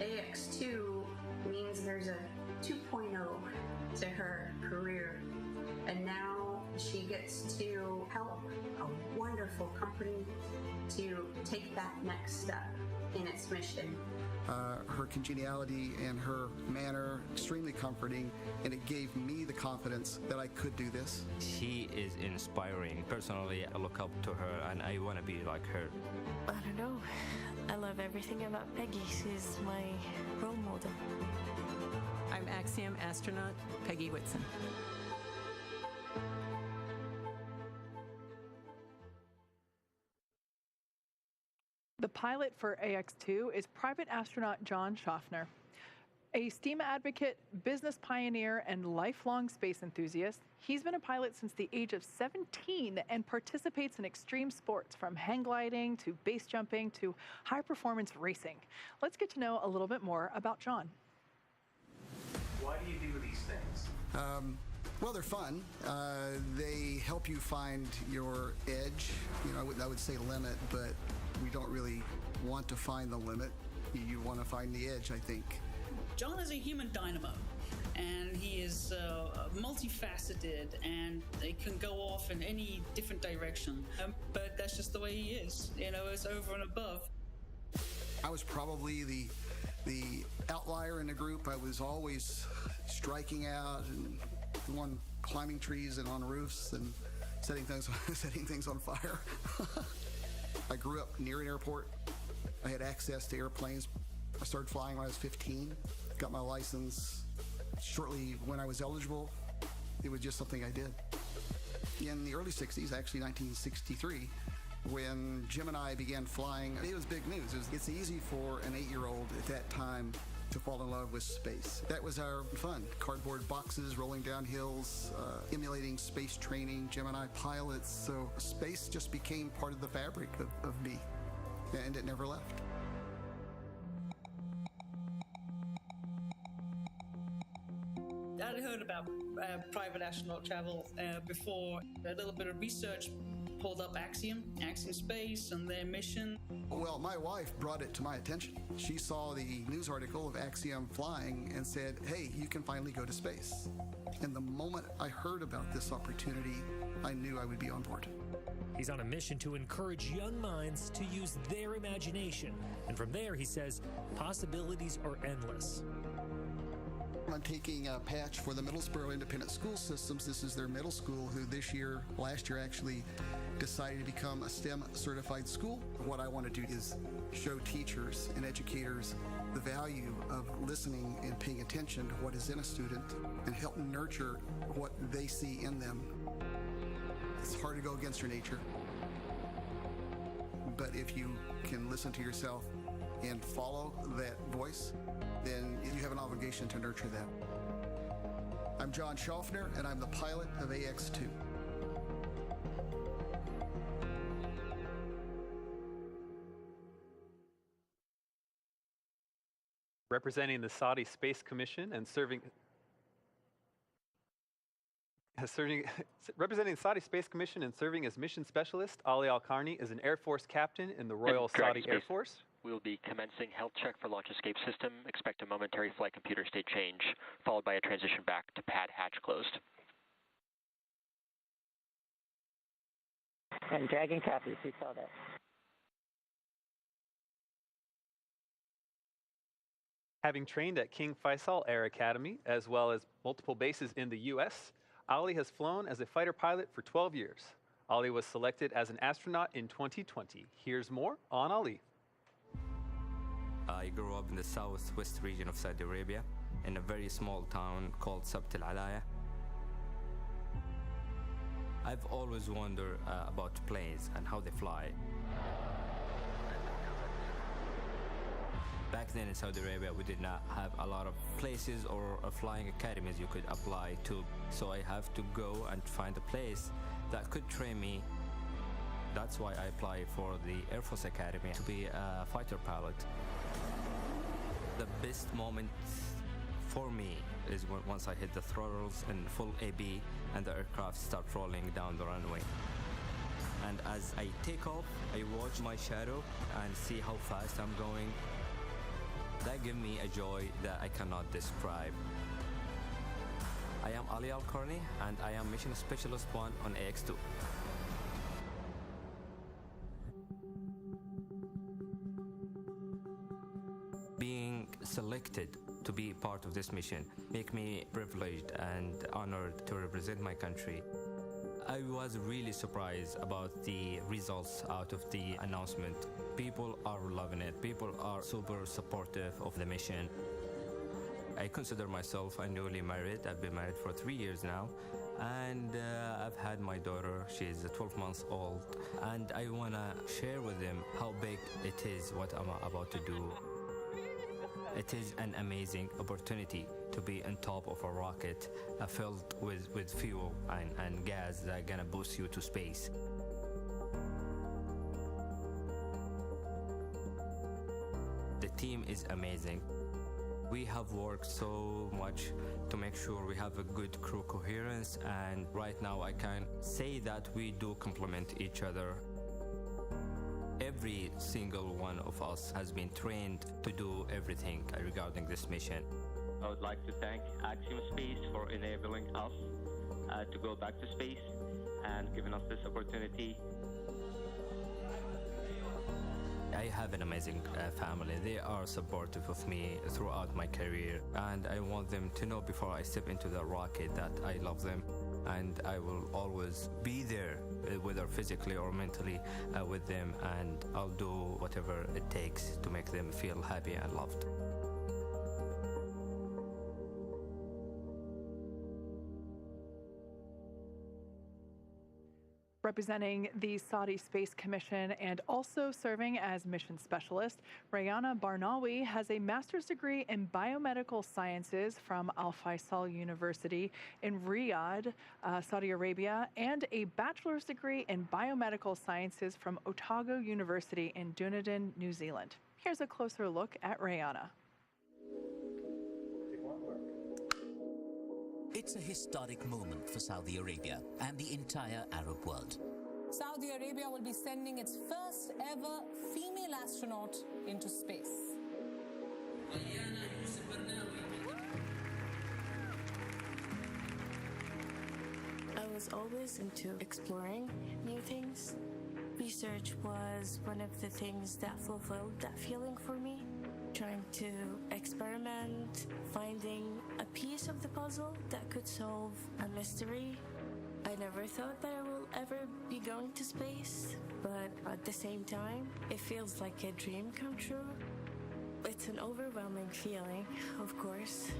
AX2 means there's a 2.0 to her career, and now she gets to help a wonderful company to take that next step in its mission. Her congeniality and her manner, extremely comforting, and it gave me the confidence that I could do this. She is inspiring. Personally, I look up to her and I want to be like her. I don't know. I love everything about Peggy. She's my role model. I'm Axiom astronaut Peggy Whitson. The pilot for AX-2 is private astronaut John Schaffner. A STEAM advocate, business pioneer, and lifelong space enthusiast, he's been a pilot since the age of 17 and participates in extreme sports from hang gliding to base jumping to high-performance racing. Let's get to know a little bit more about John. Why do you do these things? Well, they're fun. They help you find your edge. You know, I would say limit, but we don't really want to find the limit. You want to find the edge, I think. John is a human dynamo. and he is multifaceted, and they can go off in any different direction. But that's just the way he is. It's over and above. I was probably the outlier in the group. I was always striking out and the one climbing trees and on roofs and setting things on fire. I grew up near an airport. I had access to airplanes. I started flying when I was 15. Got my license shortly when I was eligible. It was just something I did. In the early 60s, actually 1963, when Jim and I began flying, it was big news. It's easy for an 8-year-old at that time to fall in love with space. That was our fun. Cardboard boxes, rolling down hills, emulating space training, Gemini pilots. So space just became part of the fabric of me, and it never left. I'd heard about private astronaut travel before. A little bit of research pulled up Axiom Space and their mission. Well, my wife brought it to my attention. She saw the news article of Axiom flying and said, hey, you can finally go to space. And the moment I heard about this opportunity, I knew I would be on board. He's on a mission to encourage young minds to use their imagination. And from there, he says, possibilities are endless. I'm taking a patch for the Middlesbrough Independent School Systems. This is their middle school who last year actually decided to become a STEM certified school. What I want to do is show teachers and educators the value of listening and paying attention to what is in a student and help nurture what they see in them. It's hard to go against your nature, but if you can listen to yourself and follow that voice, then you have an obligation to nurture that. I'm John Schaffner, and I'm the pilot of AX2. Representing the Saudi Space Commission and representing the Saudi Space Commission and serving as mission specialist, Ali Al-Karni is an Air Force captain in the Royal Saudi Air Force. We will be commencing health check for launch escape system. Expect a momentary flight computer state change, followed by a transition back to pad hatch closed. And Dragon copies, we saw that. Having trained at King Faisal Air Academy, as well as multiple bases in the U.S., Ali has flown as a fighter pilot for 12 years. Ali was selected as an astronaut in 2020. Here's more on Ali. I grew up in the southwest region of Saudi Arabia, in a very small town called Sabt al-Alaya. I've always wondered about planes and how they fly. Back then in Saudi Arabia, we did not have a lot of places or flying academies you could apply to. So I have to go and find a place that could train me. That's why I applied for the Air Force Academy to be a fighter pilot. The best moment for me is once I hit the throttles in full AB and the aircraft start rolling down the runway. And as I take off, I watch my shadow and see how fast I'm going. That gives me a joy that I cannot describe. I am Ali Al-Karni, and I am Mission Specialist 1 on AX2. Being selected to be part of this mission make me privileged and honored to represent my country. I was really surprised about the results out of the announcement. People are loving it. People are super supportive of the mission. I consider myself a newly married. I've been married for 3 years now. And I've had my daughter. She's 12 months old. And I want to share with them how big it is what I'm about to do. It is an amazing opportunity to be on top of a rocket filled with fuel and gas that are gonna boost you to space. The team is amazing. We have worked so much to make sure we have a good crew coherence, and right now I can say that we do complement each other. Every single one of us has been trained to do everything regarding this mission. I would like to thank Axiom Space for enabling us to go back to space and giving us this opportunity. I have an amazing family. They are supportive of me throughout my career, and I want them to know before I step into the rocket that I love them, and I will always be there, whether physically or mentally, with them, and I'll do whatever it takes to make them feel happy and loved. Representing the Saudi Space Commission and also serving as mission specialist, Rayana Barnawi has a master's degree in biomedical sciences from Al Faisal University in Riyadh, Saudi Arabia, and a bachelor's degree in biomedical sciences from Otago University in Dunedin, New Zealand. Here's a closer look at Rayana. It's a historic moment for Saudi Arabia and the entire Arab world. Saudi Arabia will be sending its first ever female astronaut into space. I was always into exploring new things. Research was one of the things that fulfilled that feeling for me. Trying to experiment, finding a piece of the puzzle that could solve a mystery. I never thought that I will ever be going to space, but at the same time, it feels like a dream come true. It's an overwhelming feeling, of course.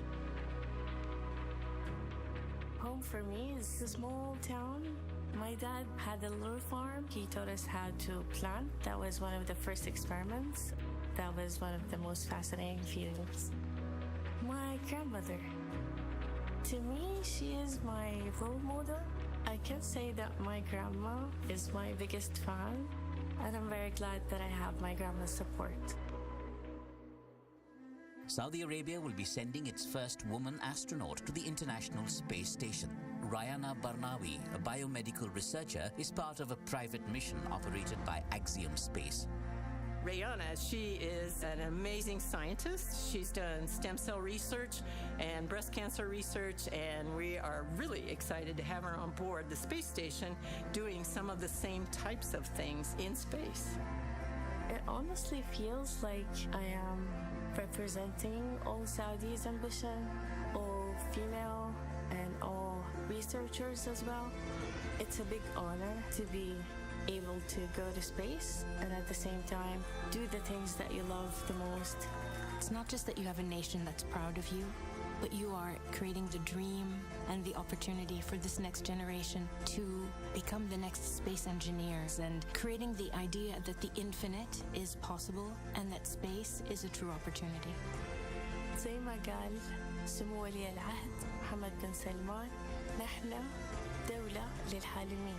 Home for me is a small town. My dad had a little farm. He taught us how to plant. That was one of the first experiments. That was one of the most fascinating feelings. My grandmother. To me, she is my role model. I can say that my grandma is my biggest fan, and I'm very glad that I have my grandma's support. Saudi Arabia will be sending its first woman astronaut to the International Space Station. Rayana Barnawi, a biomedical researcher, is part of a private mission operated by Axiom Space. Rayana, she is an amazing scientist. She's done stem cell research and breast cancer research, and we are really excited to have her on board the space station doing some of the same types of things in space. It honestly feels like I am representing all Saudis' ambition, all female and all researchers as well. It's a big honor to be able to go to space and at the same time do the things that you love the most. It's not just that you have a nation that's proud of you, but you are creating the dream and the opportunity for this next generation to become the next space engineers and creating the idea that the infinite is possible and that space is a true opportunity. زي ما قال سمو ولي العهد محمد بن سلمان، نحن دولة للحالمين.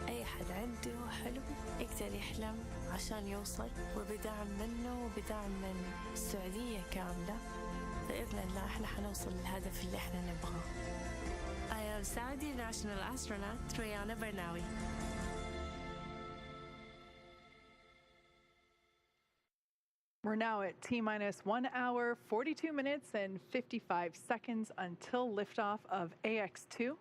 أي حد عنده حلم يقدر يحلم عشان يوصل، وبدعم منه وبدعم من السعودية كاملة بإذن الله احنا حنوصل للهدف اللي احنا نبغاه. I am Saudi National Astronaut Rayana Barnawi. We're now at T-minus 1 hour, 42 minutes, and 55 seconds until liftoff of AX2.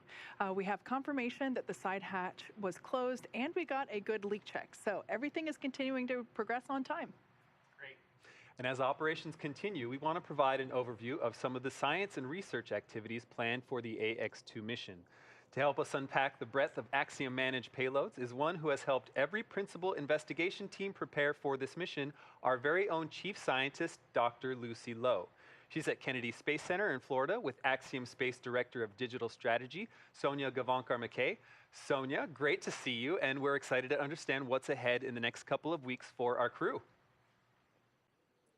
We have confirmation that the side hatch was closed, and we got a good leak check. So everything is continuing to progress on time. Great. And as operations continue, we want to provide an overview of some of the science and research activities planned for the AX2 mission. To help us unpack the breadth of Axiom-managed payloads is one who has helped every principal investigation team prepare for this mission, our very own chief scientist, Dr. Lucy Lowe. She's at Kennedy Space Center in Florida with Axiom Space Director of Digital Strategy, Sonia Gavankar-McKay. Sonia, great to see you, and we're excited to understand what's ahead in the next couple of weeks for our crew.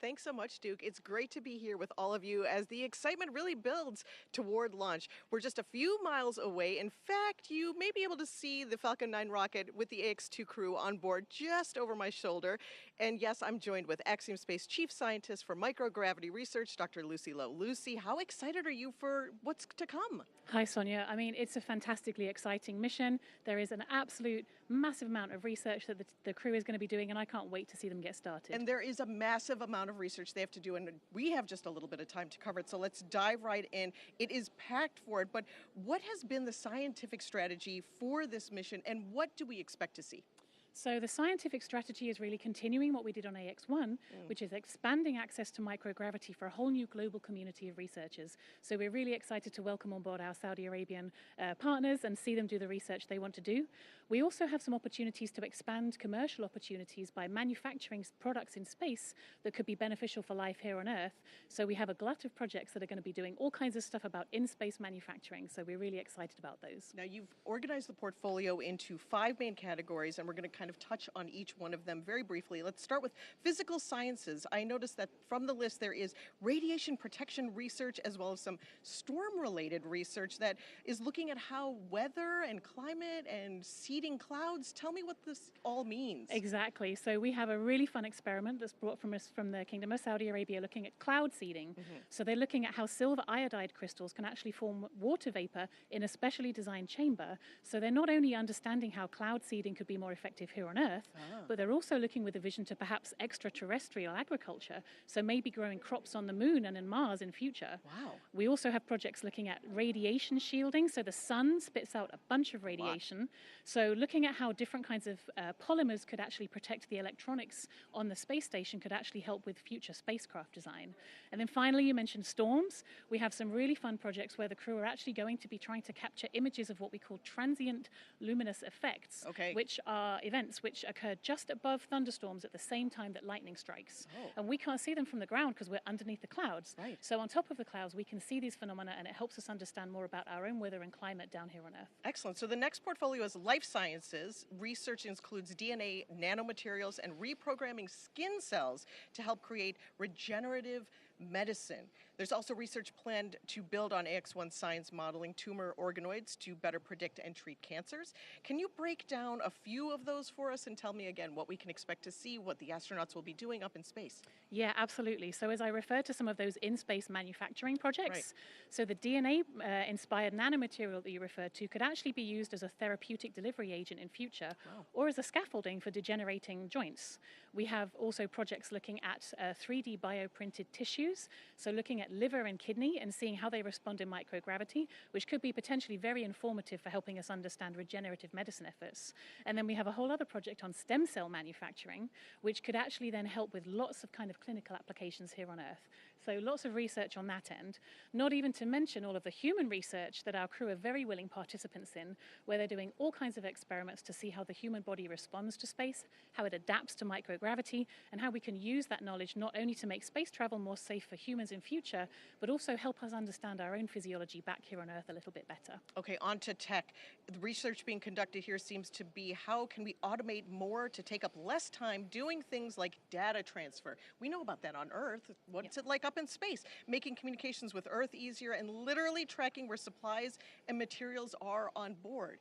Thanks so much, Duke. It's great to be here with all of you as the excitement really builds toward launch. We're just a few miles away. In fact, you may be able to see the Falcon 9 rocket with the AX2 crew on board just over my shoulder. And yes, I'm joined with Axiom Space Chief Scientist for Microgravity Research, Dr. Lucy Lowe. Lucy, how excited are you for what's to come? Hi, Sonia. I mean, it's a fantastically exciting mission. There is an absolute massive amount of research that the crew is going to be doing, and I can't wait to see them get started. And there is a massive amount of of research they have to do, and we have just a little bit of time to cover it, so let's dive right in. It is packed for it, but what has been the scientific strategy for this mission, and what do we expect to see? So the scientific strategy is really continuing what we did on AX1, which is expanding access to microgravity for a whole new global community of researchers. So we're really excited to welcome on board our Saudi Arabian partners and see them do the research they want to do. We also have some opportunities to expand commercial opportunities by manufacturing products in space that could be beneficial for life here on Earth. So we have a glut of projects that are going to be doing all kinds of stuff about in-space manufacturing. So we're really excited about those. Now, you've organized the portfolio into 5 main categories, and we're going to kind of touch on each one of them very briefly. Let's start with physical sciences. I noticed that from the list there is radiation protection research as well as some storm-related research that is looking at how weather and climate and seeding clouds. Tell me what this all means. Exactly. So we have a really fun experiment that's brought from us from the Kingdom of Saudi Arabia looking at cloud seeding. So they're looking at how silver iodide crystals can actually form water vapor in a specially designed chamber. So they're not only understanding how cloud seeding could be more effective here on Earth, but they're also looking with a vision to perhaps extraterrestrial agriculture, so maybe growing crops on the moon and in Mars in future. Wow. We also have projects looking at radiation shielding, so the sun spits out a bunch of radiation. So looking at how different kinds of polymers could actually protect the electronics on the space station could actually help with future spacecraft design. And then finally, you mentioned storms. We have some really fun projects where the crew are actually going to be trying to capture images of what we call transient luminous effects, which are events which occur just above thunderstorms at the same time that lightning strikes. And we can't see them from the ground because we're underneath the clouds. So on top of the clouds, we can see these phenomena, and it helps us understand more about our own weather and climate down here on Earth. Excellent. So the next portfolio is life sciences. Research includes DNA, nanomaterials, and reprogramming skin cells to help create regenerative medicine. There's also research planned to build on AX1 science modeling tumor organoids to better predict and treat cancers. Can you break down a few of those for us and tell me again what we can expect to see, what the astronauts will be doing up in space? Yeah, absolutely. So as I referred to some of those in-space manufacturing projects, so the DNA-inspired nanomaterial that you referred to could actually be used as a therapeutic delivery agent in future, or as a scaffolding for degenerating joints. We have also projects looking at 3D bioprinted tissues, so looking at liver and kidney and seeing how they respond in microgravity, which could be potentially very informative for helping us understand regenerative medicine efforts. And then we have a whole other project on stem cell manufacturing, which could actually then help with lots of kind of clinical applications here on Earth. So lots of research on that end, not even to mention all of the human research that our crew are very willing participants in, where they're doing all kinds of experiments to see how the human body responds to space, how it adapts to microgravity, and how we can use that knowledge not only to make space travel more safe for humans in future, but also help us understand our own physiology back here on Earth a little bit better. Okay, on to tech. The research being conducted here seems to be how can we automate more to take up less time doing things like data transfer. We know about that on Earth. What's it like up in space? Making communications with Earth easier and literally tracking where supplies and materials are on board.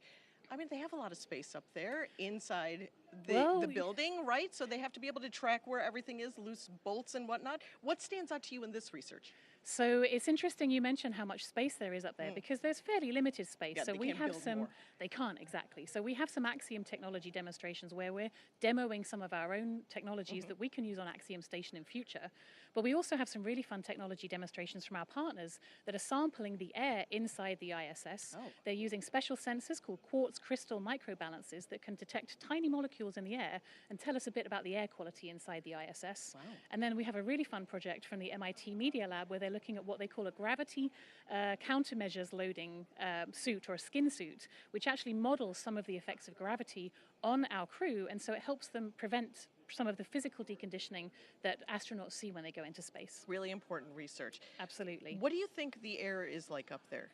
I mean, they have a lot of space up there inside the building, right? So they have to be able to track where everything is, loose bolts and whatnot. What stands out to you in this research? So it's interesting you mentioned how much space there is up there because there's fairly limited space. Yeah, so we have some, they can't exactly. So we have some Axiom technology demonstrations where we're demoing some of our own technologies that we can use on Axiom Station in future. But we also have some really fun technology demonstrations from our partners that are sampling the air inside the ISS. They're using special sensors called quartz crystal microbalances that can detect tiny molecules in the air and tell us a bit about the air quality inside the ISS. And then we have a really fun project from the MIT Media Lab where they're looking at what they call a gravity countermeasures loading suit or a skin suit, which actually models some of the effects of gravity on our crew, and so it helps them prevent some of the physical deconditioning that astronauts see when they go into space. Really important research. Absolutely. What do you think the air is like up there?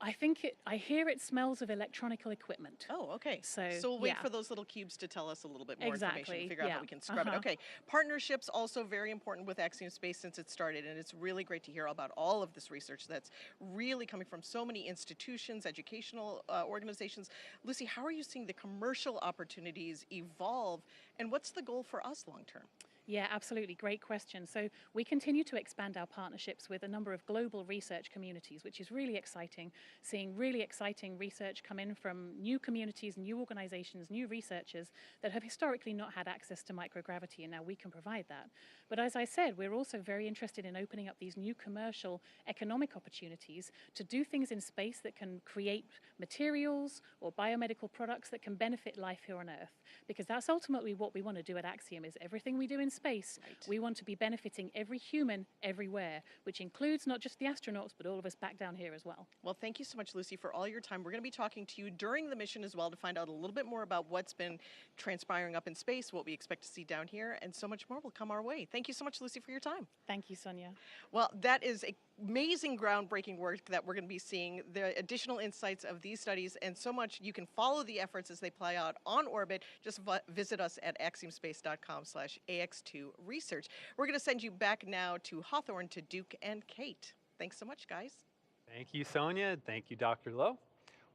I hear it smells of electronical equipment. Oh, okay. So we'll wait for those little cubes to tell us a little bit more information and figure out how we can scrub it. Okay. Partnerships also very important with Axiom Space since it started, and it's really great to hear about all of this research that's really coming from so many institutions, educational organizations. Lucy, how are you seeing the commercial opportunities evolve, and what's the goal for us long term? Yeah, absolutely. Great question. So we continue to expand our partnerships with a number of global research communities, which is really exciting, seeing really exciting research come in from new communities, new organizations, new researchers that have historically not had access to microgravity, and now we can provide that. But as I said, we're also very interested in opening up these new commercial economic opportunities to do things in space that can create materials or biomedical products that can benefit life here on Earth, because that's ultimately what we want to do at Axiom. Is everything we do in space, we want to be benefiting every human everywhere, which includes not just the astronauts, but all of us back down here as well. Well, thank you so much, Lucy, for all your time. We're going to be talking to you during the mission as well to find out a little bit more about what's been transpiring up in space, what we expect to see down here, and so much more will come our way. Thank you so much, Lucy, for your time. Thank you, Sonia. Well, that is amazing groundbreaking work that we're going to be seeing, the additional insights of these studies, and so much. You can follow the efforts as they play out on orbit. Just visit us at axiomspace.com/AX2Research. We're going to send you back now to Hawthorne, to Duke and Kate. Thanks so much, guys. Thank you, Sonia. Thank you, Dr. Lowe.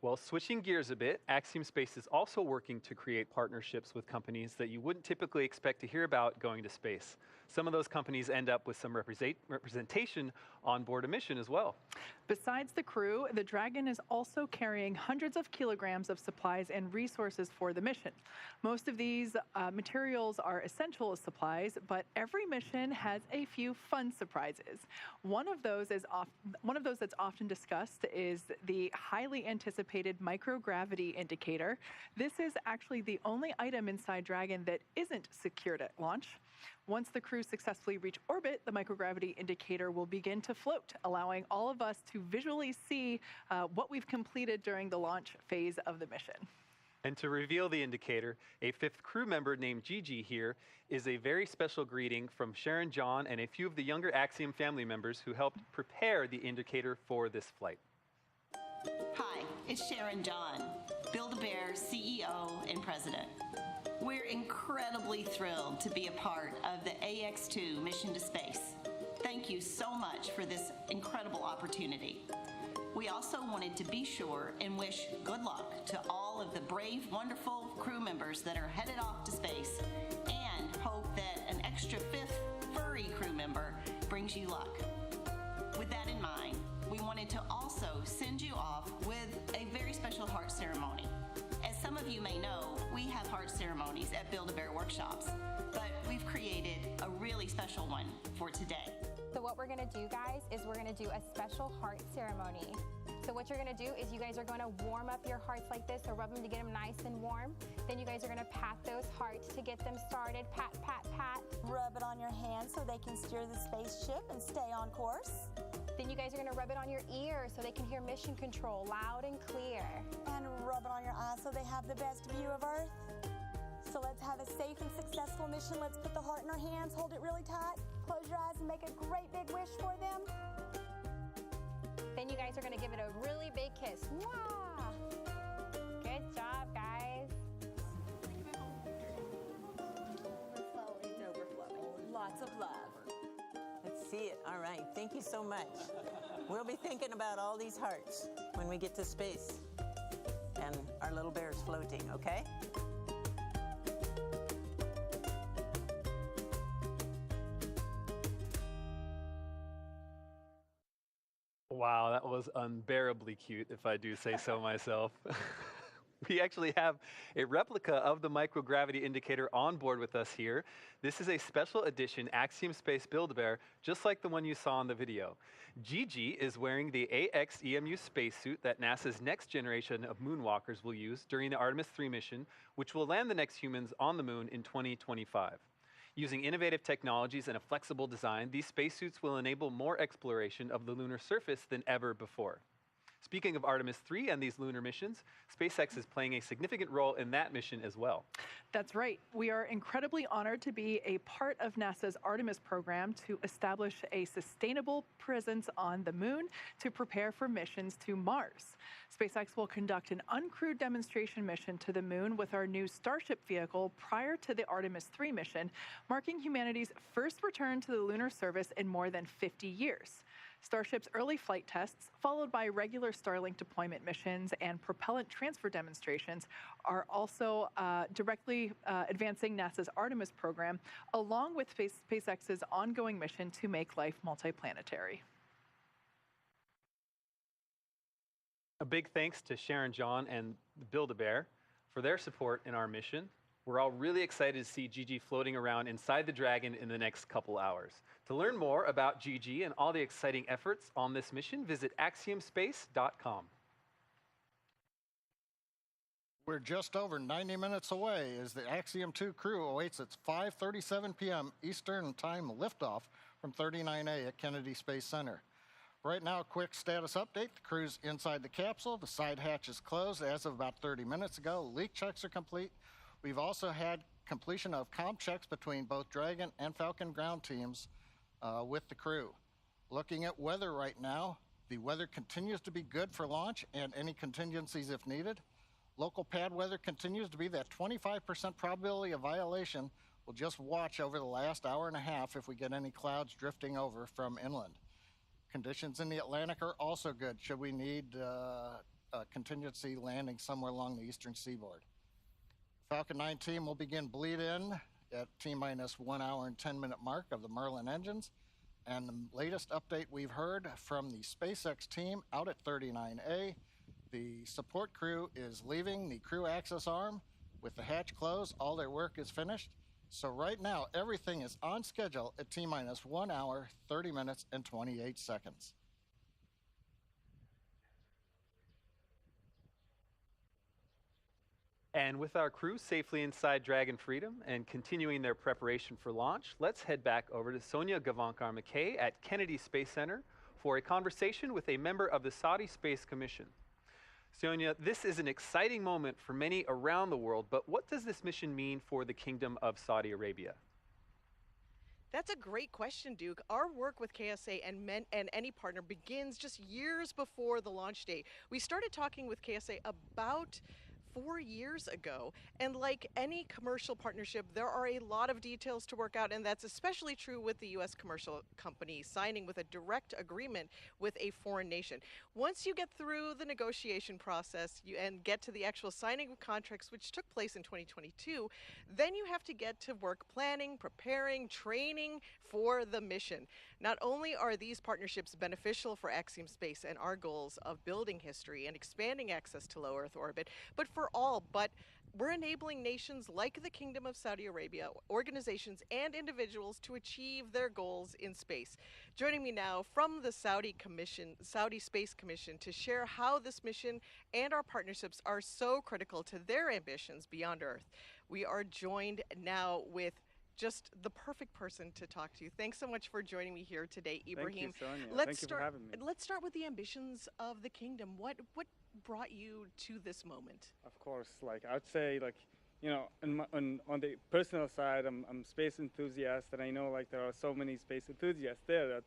Well, switching gears a bit, Axiom Space is also working to create partnerships with companies that you wouldn't typically expect to hear about going to space. Some of those companies end up with some representation on board a mission as well. Besides the crew, the Dragon is also carrying hundreds of kilograms of supplies and resources for the mission. Most of these materials are essential as supplies, but every mission has a few fun surprises. One of those that's often discussed is the highly anticipated microgravity indicator. This is actually the only item inside Dragon that isn't secured at launch. Once the crew successfully reach orbit, the microgravity indicator will begin to float, allowing all of us to visually see what we've completed during the launch phase of the mission. And to reveal the indicator, a fifth crew member named Gigi here is a very special greeting from Sharon, John, and a few of the younger Axiom family members who helped prepare the indicator for this flight. Hi, it's Sharon John, Build-A-Bear CEO and President. We're incredibly thrilled to be a part of the AX2 mission to space. Thank you so much for this incredible opportunity. We also wanted to be sure and wish good luck to all of the brave, wonderful crew members that are headed off to space, and hope that an extra fifth furry crew member brings you luck. With that in mind, we wanted to also send you off with a very special heart ceremony. As some of you may know, we have heart ceremonies at Build-A-Bear workshops, but we've created a really special one for today. So what we're gonna do, guys, is we're gonna do a special heart ceremony. So what you're gonna do is you guys are gonna warm up your hearts like this, or rub them to get them nice and warm. Then you guys are gonna pat those hearts to get them started. Pat, pat, pat. Rub it on your hands so they can steer the spaceship and stay on course. Then you guys are gonna rub it on your ears so they can hear mission control loud and clear. And rub it on your eyes so they have the best view of Earth. So let's have a safe and successful mission. Let's put the heart in our hands, hold it really tight, close your eyes and make a great big wish for them. Then you guys are gonna give it a really big kiss. Mwah! Good job, guys. It's overflowing. Lots of love. Let's see it. All right. Thank you so much. We'll be thinking about all these hearts when we get to space and our little bear's floating, okay? Wow, that was unbearably cute, if I do say so myself. We actually have a replica of the microgravity indicator on board with us here. This is a special edition Axiom Space Build-A-Bear, just like the one you saw in the video. Gigi is wearing the AX-EMU spacesuit that NASA's next generation of moonwalkers will use during the Artemis 3 mission, which will land the next humans on the moon in 2025. Using innovative technologies and a flexible design, these spacesuits will enable more exploration of the lunar surface than ever before. Speaking of Artemis 3 and these lunar missions, SpaceX is playing a significant role in that mission as well. That's right. We are incredibly honored to be a part of NASA's Artemis program to establish a sustainable presence on the moon to prepare for missions to Mars. SpaceX will conduct an uncrewed demonstration mission to the moon with our new Starship vehicle prior to the Artemis 3 mission, marking humanity's first return to the lunar surface in more than 50 years. Starship's early flight tests, followed by regular Starlink deployment missions and propellant transfer demonstrations, are also directly advancing NASA's Artemis program, along with SpaceX's ongoing mission to make life multiplanetary. A big thanks to Sharon John and Build-A-Bear for their support in our mission. We're all really excited to see Gigi floating around inside the Dragon in the next couple hours. To learn more about Gigi and all the exciting efforts on this mission, visit axiomspace.com. We're just over 90 minutes away as the Axiom 2 crew awaits its 5:37 p.m. Eastern Time liftoff from 39A at Kennedy Space Center. Right now, a quick status update. The crew's inside the capsule. The side hatch is closed as of about 30 minutes ago. Leak checks are complete. We've also had completion of comm checks between both Dragon and Falcon ground teams with the crew. Looking at weather right now, the weather continues to be good for launch and any contingencies if needed. Local pad weather continues to be that 25% probability of violation. We'll just watch over the last hour and a half if we get any clouds drifting over from inland. Conditions in the Atlantic are also good should we need a contingency landing somewhere along the eastern seaboard. Falcon 9 team will begin bleed in at T-minus 1 hour and 10-minute mark of the Merlin engines. And the latest update we've heard from the SpaceX team out at 39A, the support crew is leaving the crew access arm. With the hatch closed, all their work is finished. So right now, everything is on schedule at T-minus 1 hour, 30 minutes, and 28 seconds. And with our crew safely inside Dragon Freedom and continuing their preparation for launch, let's head back over to Sonia Gavankar-McKay at Kennedy Space Center for a conversation with a member of the Saudi Space Commission. Sonia, this is an exciting moment for many around the world, but what does this mission mean for the Kingdom of Saudi Arabia? That's a great question, Duke. Our work with KSA and any partner begins just years before the launch date. We started talking with KSA about 4 years ago, and like any commercial partnership, there are a lot of details to work out, and that's especially true with the U.S. commercial company signing with a direct agreement with a foreign nation. Once you get through the negotiation process and get to the actual signing of contracts, which took place in 2022, then you have to get to work planning, preparing, training for the mission. Not only are these partnerships beneficial for Axiom Space and our goals of building history and expanding access to low Earth orbit, but we're enabling nations like the Kingdom of Saudi Arabia, organizations and individuals to achieve their goals in space. Joining me now from the Saudi Space Commission to share how this mission and our partnerships are so critical to their ambitions beyond Earth. We are joined now with just the perfect person to talk to. Thanks so much for joining me here today, Ibrahim. Thank you, Sonia. Thank you for having me. Let's start with the ambitions of the kingdom. What brought you to this moment? Of course, I'd say, you know, on the personal side, I'm a space enthusiast, and I know there are so many space enthusiasts there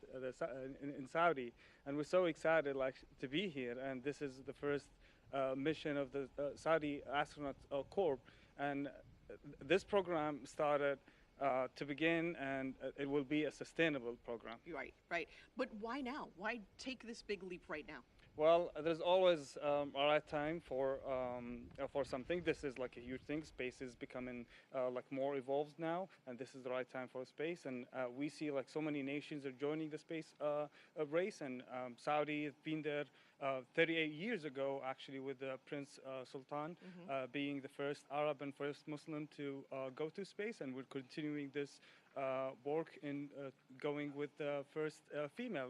in Saudi, and we're so excited to be here. And this is the first mission of the Saudi Astronaut Corps, and this program started to begin, and it will be a sustainable program. Right. But why now? Why take this big leap right now? Well, there's always a right time for something. This is a huge thing. Space is becoming more evolved now, and this is the right time for space. And we see so many nations are joining the space race, and Saudi has been there 38 years ago, actually, with Prince Sultan being the first Arab and first Muslim to go to space, and we're continuing this work in going with the first female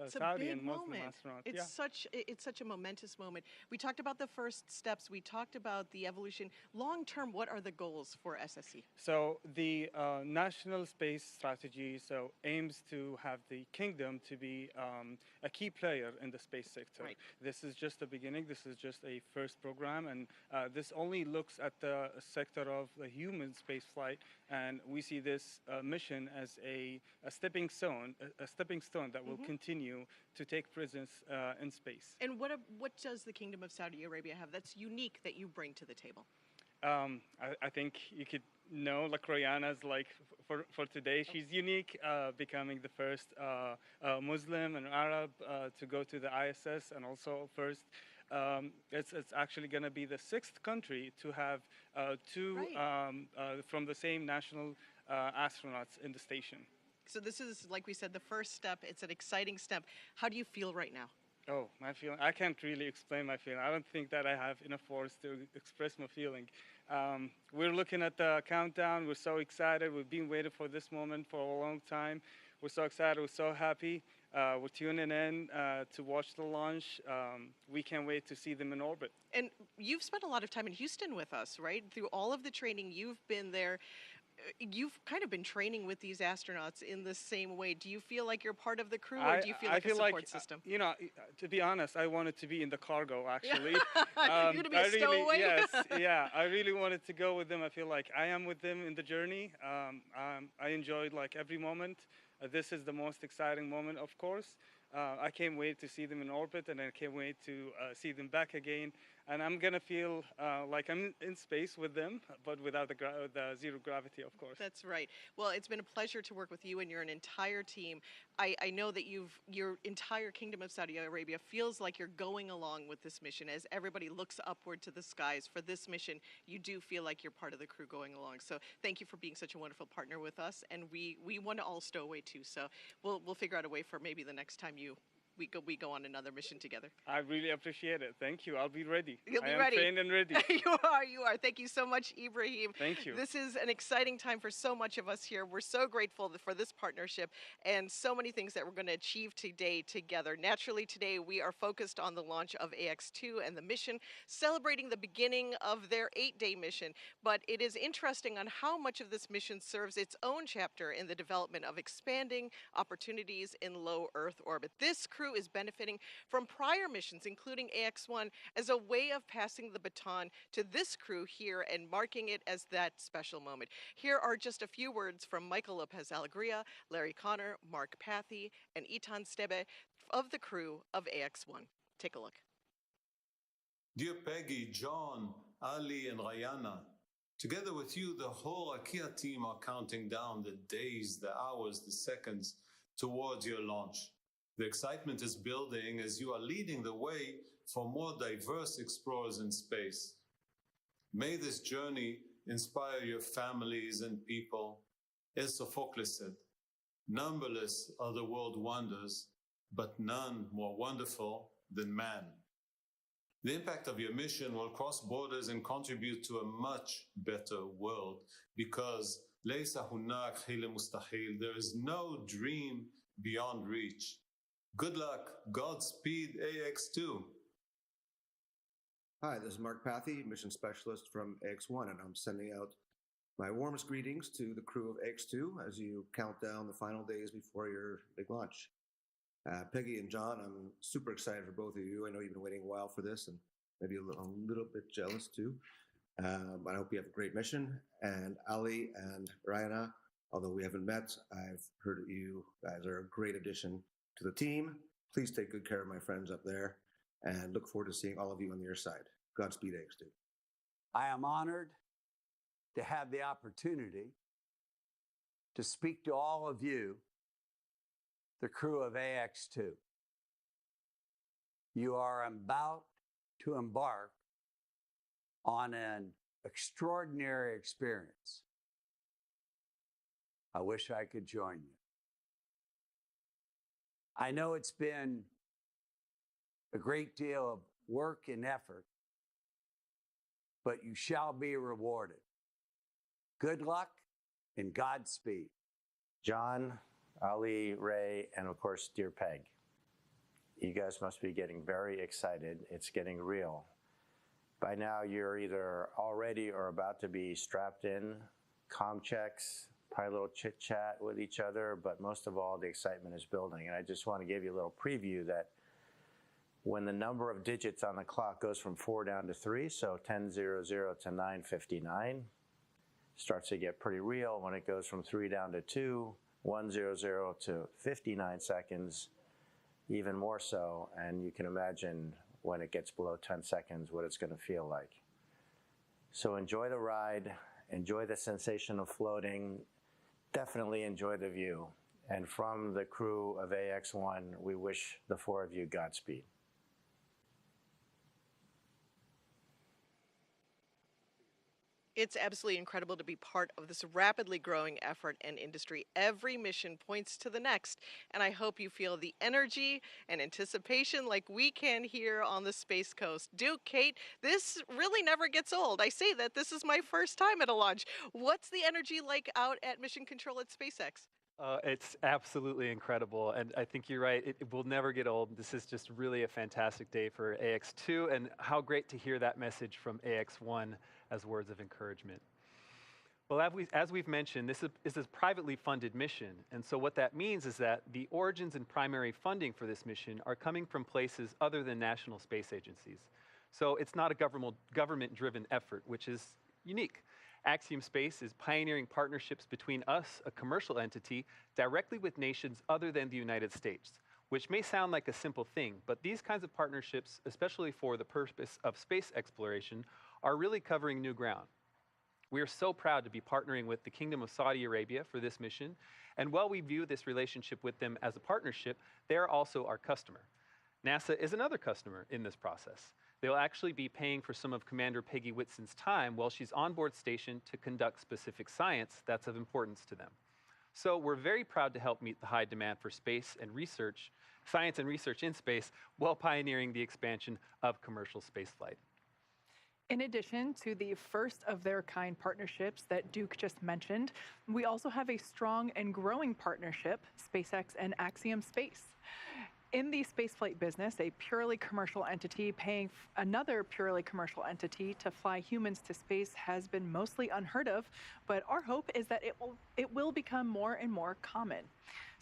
Saudi and Muslim astronaut. It's such a momentous moment. We talked about the first steps. We talked about the evolution. Long term, what are the goals for SSE? So the national space strategy aims to have the kingdom to be a key player in the space sector. Right. This is just the beginning. This is just a first program, and this only looks at the sector of the human space flight, and we see this mission as a stepping stone that will continue to take presence in space. And what does the Kingdom of Saudi Arabia have that's unique that you bring to the table? I think you could know, like Rihanna's like for today, she's unique, becoming the first Muslim and Arab to go to the ISS, and also first. It's actually going to be the 6th country to have two from the same national astronauts in the station. So this is, like we said, the first step. It's an exciting step. How do you feel right now? Oh, my feeling, I can't really explain my feeling. I don't think that I have enough words to express my feeling. We're looking at the countdown. We're so excited. We've been waiting for this moment for a long time. We're so excited. We're so happy. We're tuning in to watch the launch. We can't wait to see them in orbit. And you've spent a lot of time in Houston with us, right? Through all of the training, you've been there. You've kind of been training with these astronauts in the same way. Do you feel like you're part of the crew, or do you feel like a support system? You know, to be honest, I wanted to be in the cargo, actually. You're going to be a stowaway? Yes, yeah. I really wanted to go with them. I feel like I am with them in the journey. I enjoyed like every moment. This is the most exciting moment, of course. I can't wait to see them in orbit, and I can't wait to see them back again. And I'm going to feel like I'm in space with them, but without the zero gravity, of course. That's right. Well, it's been a pleasure to work with you and your entire team. I know that your entire Kingdom of Saudi Arabia feels like you're going along with this mission. As everybody looks upward to the skies for this mission, you do feel like you're part of the crew going along. So thank you for being such a wonderful partner with us. And we want to all stow away too. So we'll figure out a way for maybe the next time we go on another mission together. I really appreciate it. Thank you. I'll be ready. You'll be I am ready. trained and ready. You are. Thank you so much, Ibrahim. Thank you. This is an exciting time for so much of us here. We're so grateful for this partnership and so many things that we're going to achieve today together. Naturally, today we are focused on the launch of AX2 and the mission, celebrating the beginning of their 8-day mission. But it is interesting on how much of this mission serves its own chapter in the development of expanding opportunities in low Earth orbit. This crew is benefiting from prior missions, including AX1, as a way of passing the baton to this crew here and marking it as that special moment. Here are just a few words from Michael Lopez Alegria, Larry Connor, Mark Pathy, and Itan Stebe of the crew of AX1. Take a look. Dear Peggy, John, Ali, and Rayana, together with you, the whole Akia team are counting down the days, the hours, the seconds towards your launch. The excitement is building as you are leading the way for more diverse explorers in space. May this journey inspire your families and people. As Sophocles said, numberless are the world wonders, but none more wonderful than man. The impact of your mission will cross borders and contribute to a much better world, because ليس هناك حيلة مستحيل, there is no dream beyond reach. Good luck. Godspeed, AX2. Hi, this is Mark Pathy, mission specialist from AX1, and I'm sending out my warmest greetings to the crew of AX2 as you count down the final days before your big launch. Peggy and John, I'm super excited for both of you. I know you've been waiting a while for this, and maybe a little bit jealous too. But I hope you have a great mission. And Ali and Ryana, although we haven't met, I've heard that you guys are a great addition to the team. Please take good care of my friends up there, and look forward to seeing all of you on your side. Godspeed, AX2. I am honored to have the opportunity to speak to all of you, the crew of AX2. You are about to embark on an extraordinary experience. I wish I could join you. I know it's been a great deal of work and effort, but you shall be rewarded. Good luck and Godspeed. John, Ali, Ray, and of course, dear Peg. You guys must be getting very excited. It's getting real. By now, you're either already or about to be strapped in, comm checks, probably a little chit chat with each other, but most of all, the excitement is building. And I just want to give you a little preview that when the number of digits on the clock goes from 4 down to 3, so 10:00 to 9:59, starts to get pretty real. When it goes from 3 down to 2, 1:00 to 59 seconds, even more so. And you can imagine when it gets below 10 seconds what it's going to feel like. So enjoy the ride, enjoy the sensation of floating, definitely enjoy the view. And from the crew of AX1, we wish the four of you Godspeed. It's absolutely incredible to be part of this rapidly growing effort and industry. Every mission points to the next, and I hope you feel the energy and anticipation like we can here on the Space Coast. Duke, Kate, this really never gets old. I say that this is my first time at a launch. What's the energy like out at Mission Control at SpaceX? It's absolutely incredible, and I think you're right. It will never get old. This is just really a fantastic day for AX2, and how great to hear that message from AX1 as words of encouragement. Well, as we've mentioned, this is a privately funded mission, and so what that means is that the origins and primary funding for this mission are coming from places other than national space agencies. So it's not a government-driven effort, which is unique. Axiom Space is pioneering partnerships between us, a commercial entity, directly with nations other than the United States, which may sound like a simple thing, but these kinds of partnerships, especially for the purpose of space exploration, are really covering new ground. We are so proud to be partnering with the Kingdom of Saudi Arabia for this mission, and while we view this relationship with them as a partnership, they are also our customer. NASA is another customer in this process. They'll actually be paying for some of Commander Peggy Whitson's time while she's on board station to conduct specific science that's of importance to them. So we're very proud to help meet the high demand for space and research, science and research in space, while pioneering the expansion of commercial spaceflight. In addition to the first of their kind partnerships that Duke just mentioned, we also have a strong and growing partnership, SpaceX and Axiom Space. In the spaceflight business, a purely commercial entity paying another purely commercial entity to fly humans to space has been mostly unheard of, but our hope is that it will become more and more common.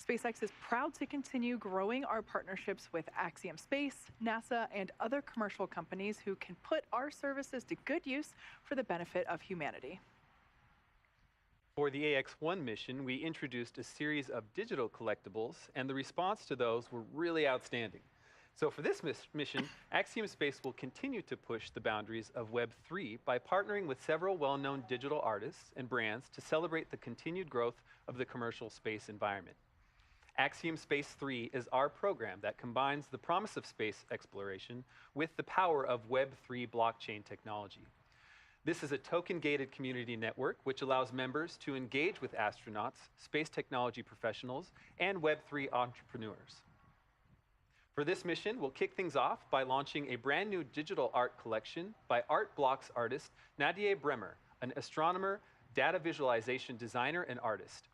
SpaceX is proud to continue growing our partnerships with Axiom Space, NASA, and other commercial companies who can put our services to good use for the benefit of humanity. For the AX1 mission, we introduced a series of digital collectibles, and the response to those were really outstanding. So for this mission, Axiom Space will continue to push the boundaries of Web3 by partnering with several well-known digital artists and brands to celebrate the continued growth of the commercial space environment. Axiom Space 3 is our program that combines the promise of space exploration with the power of Web3 blockchain technology. This is a token-gated community network which allows members to engage with astronauts, space technology professionals, and Web3 entrepreneurs. For this mission, we'll kick things off by launching a brand new digital art collection by art blocks artist Nadia Bremer, an astronomer, data visualization designer, and artist.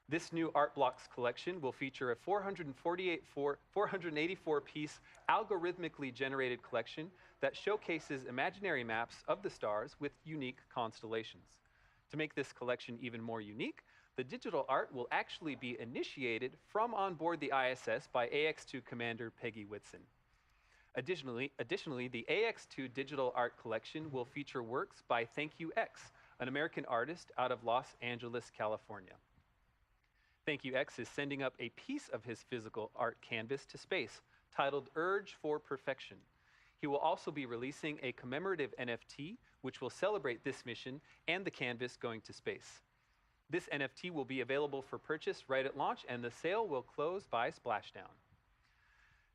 This new art blocks collection will feature a 484-piece algorithmically generated collection that showcases imaginary maps of the stars with unique constellations. To make this collection even more unique, the digital art will actually be initiated from on board the ISS by AX2 Commander Peggy Whitson. Additionally, the AX2 digital art collection will feature works by Thank You X, an American artist out of Los Angeles, California. Thank You X is sending up a piece of his physical art canvas to space, titled Urge for Perfection. He will also be releasing a commemorative NFT, which will celebrate this mission and the canvas going to space. This NFT will be available for purchase right at launch, and the sale will close by splashdown.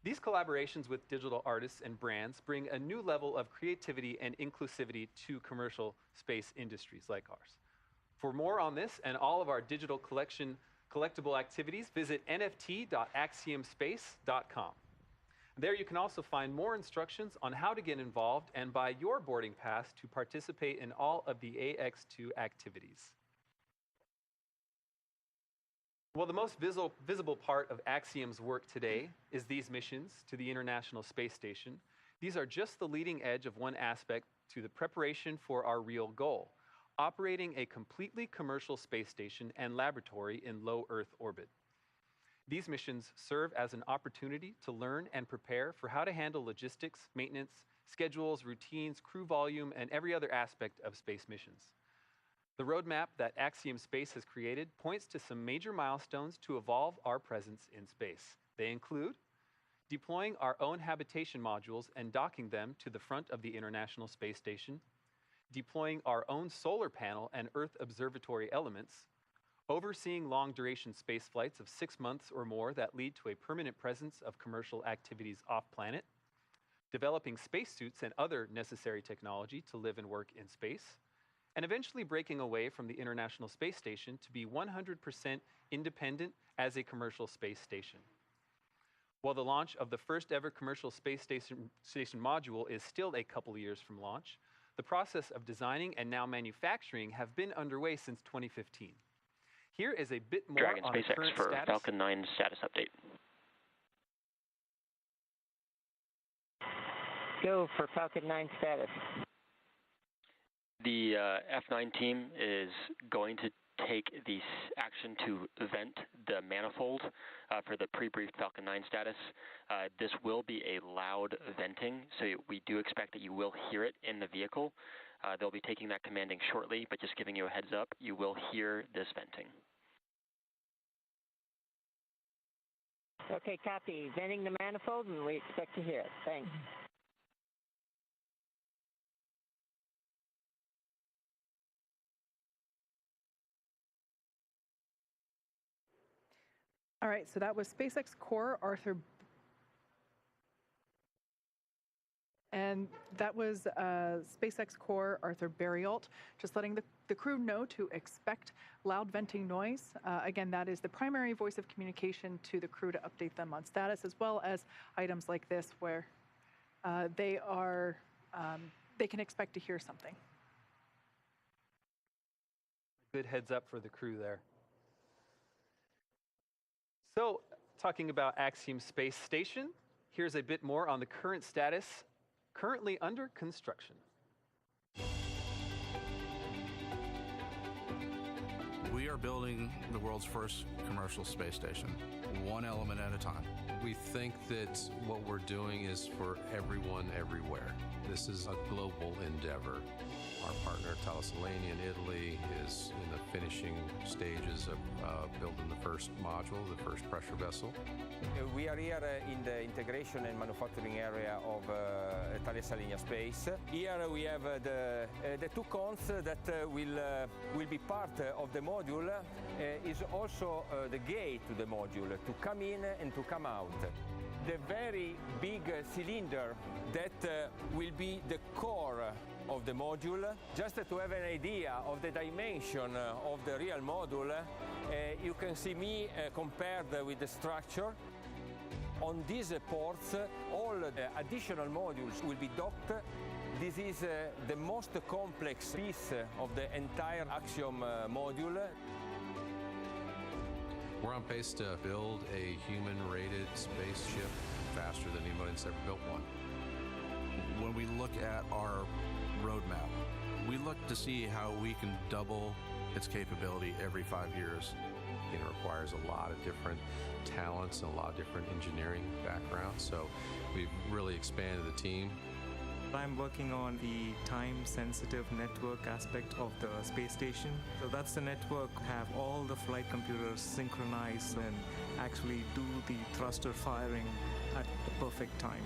These collaborations with digital artists and brands bring a new level of creativity and inclusivity to commercial space industries like ours. For more on this and all of our digital collectible activities, visit nft.axiomspace.com. There you can also find more instructions on how to get involved and buy your boarding pass to participate in all of the AX2 activities. Well, the most visible part of Axiom's work today is these missions to the International Space Station. These are just the leading edge of one aspect to the preparation for our real goal: operating a completely commercial space station and laboratory in low Earth orbit. These missions serve as an opportunity to learn and prepare for how to handle logistics, maintenance, schedules, routines, crew volume, and every other aspect of space missions. The roadmap that Axiom Space has created points to some major milestones to evolve our presence in space. They include deploying our own habitation modules and docking them to the front of the International Space Station, deploying our own solar panel and Earth observatory elements, overseeing long-duration space flights of 6 months or more that lead to a permanent presence of commercial activities off-planet, developing spacesuits and other necessary technology to live and work in space, and eventually breaking away from the International Space Station to be 100% independent as a commercial space station. While the launch of the first ever commercial space station module is still a couple of years from launch, the process of designing and now manufacturing have been underway since 2015. Here is a bit more Dragon on the current SpaceX for status. Falcon 9 status update. Go for Falcon 9 status. The F9 team is going to take the action to vent the manifold for the pre-briefed Falcon 9 status. This will be a loud venting, so we do expect that you will hear it in the vehicle. They'll be taking that commanding shortly, but just giving you a heads up, you will hear this venting. Okay, copy. Venting the manifold, and we expect to hear it. Thanks. All right, so that was SpaceX Core Arthur. And that was SpaceX Core Arthur Barialt, just letting the crew know to expect loud venting noise. Again, that is the primary voice of communication to the crew to update them on status, as well as items like this where they can expect to hear something. Good heads up for the crew there. So, talking about Axiom Space Station, here's a bit more on the current status, currently under construction. We are building the world's first commercial space station, one element at a time. We think that what we're doing is for everyone, everywhere. This is a global endeavor. Our partner, Thales Alenia in Italy, is in the finishing stages of building the first module, the first pressure vessel. We are here in the integration and manufacturing area of Thales Alenia Space. Here we have the two cones that will be part of the module. Is also the gate to the module to come in and to come out. The very big cylinder that will be the core of the module. Just to have an idea of the dimension of the real module, you can see me compared with the structure. On these ports, all the additional modules will be docked. This is the most complex piece of the entire Axiom module. We're on pace to build a human-rated spaceship faster than anyone's ever built one. When we look at our roadmap, we look to see how we can double its capability every 5 years. It requires a lot of different talents and a lot of different engineering backgrounds, so we've really expanded the team. I'm working on the time-sensitive network aspect of the space station. So that's the network, have all the flight computers synchronize and actually do the thruster firing at the perfect time.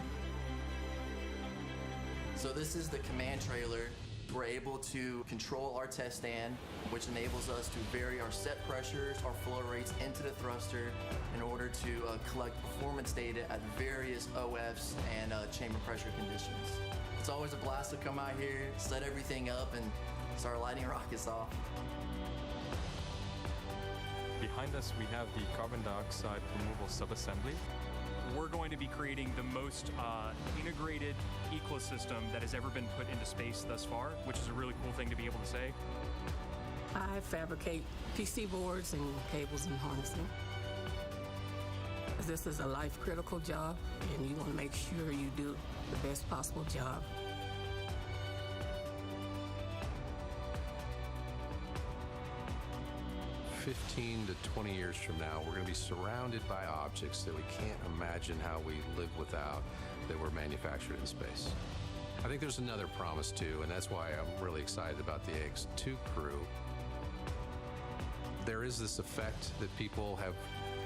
So this is the command trailer. We're able to control our test stand, which enables us to vary our set pressures, our flow rates into the thruster in order to collect performance data at various OFs and chamber pressure conditions. It's always a blast to come out here, set everything up, and start lighting rockets off. Behind us, we have the carbon dioxide removal subassembly. We're going to be creating the most integrated ecosystem that has ever been put into space thus far, which is a really cool thing to be able to say. I fabricate PC boards and cables and harnessing. This is a life-critical job, and you want to make sure you do the best possible job. "15 to 20 years from now, we're going to be surrounded by objects that we can't imagine how we live without, that were manufactured in space." I think there's another promise too, and that's why I'm really excited about the AX2 crew. There is this effect that people have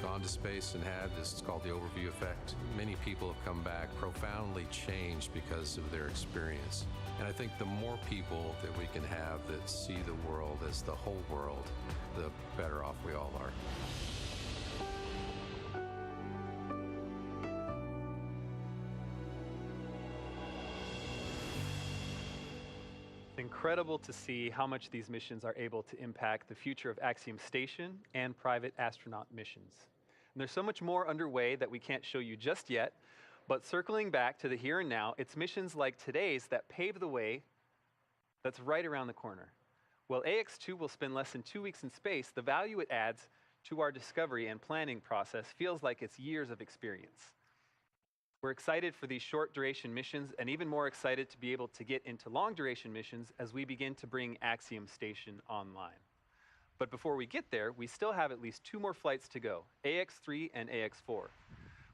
gone to space and had this, it's called the overview effect. Many people have come back profoundly changed because of their experience. And I think the more people that we can have that see the world as the whole world, the better off we all are. It's incredible to see how much these missions are able to impact the future of Axiom Station and private astronaut missions. And there's so much more underway that we can't show you just yet, but circling back to the here and now, it's missions like today's that pave the way that's right around the corner. While AX2 will spend less than 2 weeks in space, the value it adds to our discovery and planning process feels like it's years of experience. We're excited for these short duration missions and even more excited to be able to get into long duration missions as we begin to bring Axiom Station online. But before we get there, we still have at least 2 more flights to go, AX3 and AX4.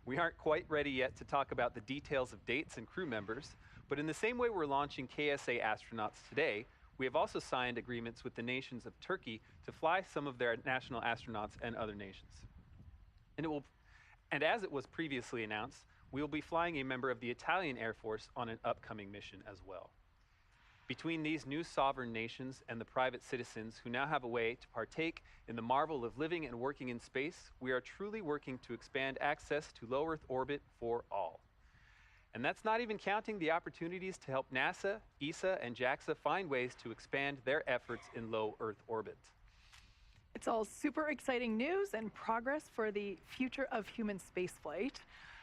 We aren't quite ready yet to talk about the details of dates and crew members, but in the same way we're launching KSA astronauts today, we have also signed agreements with the nations of Turkey to fly some of their national astronauts and other nations. And as it was previously announced, we will be flying a member of the Italian Air Force on an upcoming mission as well. Between these new sovereign nations and the private citizens who now have a way to partake in the marvel of living and working in space, we are truly working to expand access to low Earth orbit for all. And that's not even counting the opportunities to help NASA, ESA, and JAXA find ways to expand their efforts in low Earth orbit. It's all super exciting news and progress for the future of human spaceflight.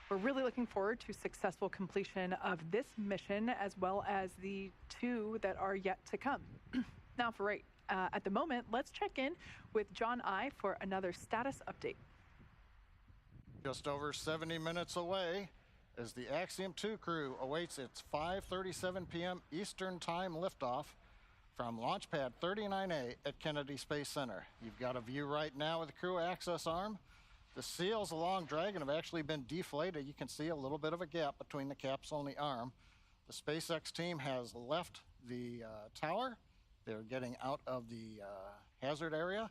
We're really looking forward to successful completion of this mission as well as the 2 that are yet to come. Now at the moment, let's check in with John I for another status update. Just over 70 minutes away as the Axiom 2 crew awaits its 5:37 p.m. Eastern Time liftoff from Launch Pad 39A at Kennedy Space Center. You've got a view right now of the crew access arm. The seals along Dragon have actually been deflated. You can see a little bit of a gap between the capsule and the arm. The SpaceX team has left the tower. They're getting out of the hazard area.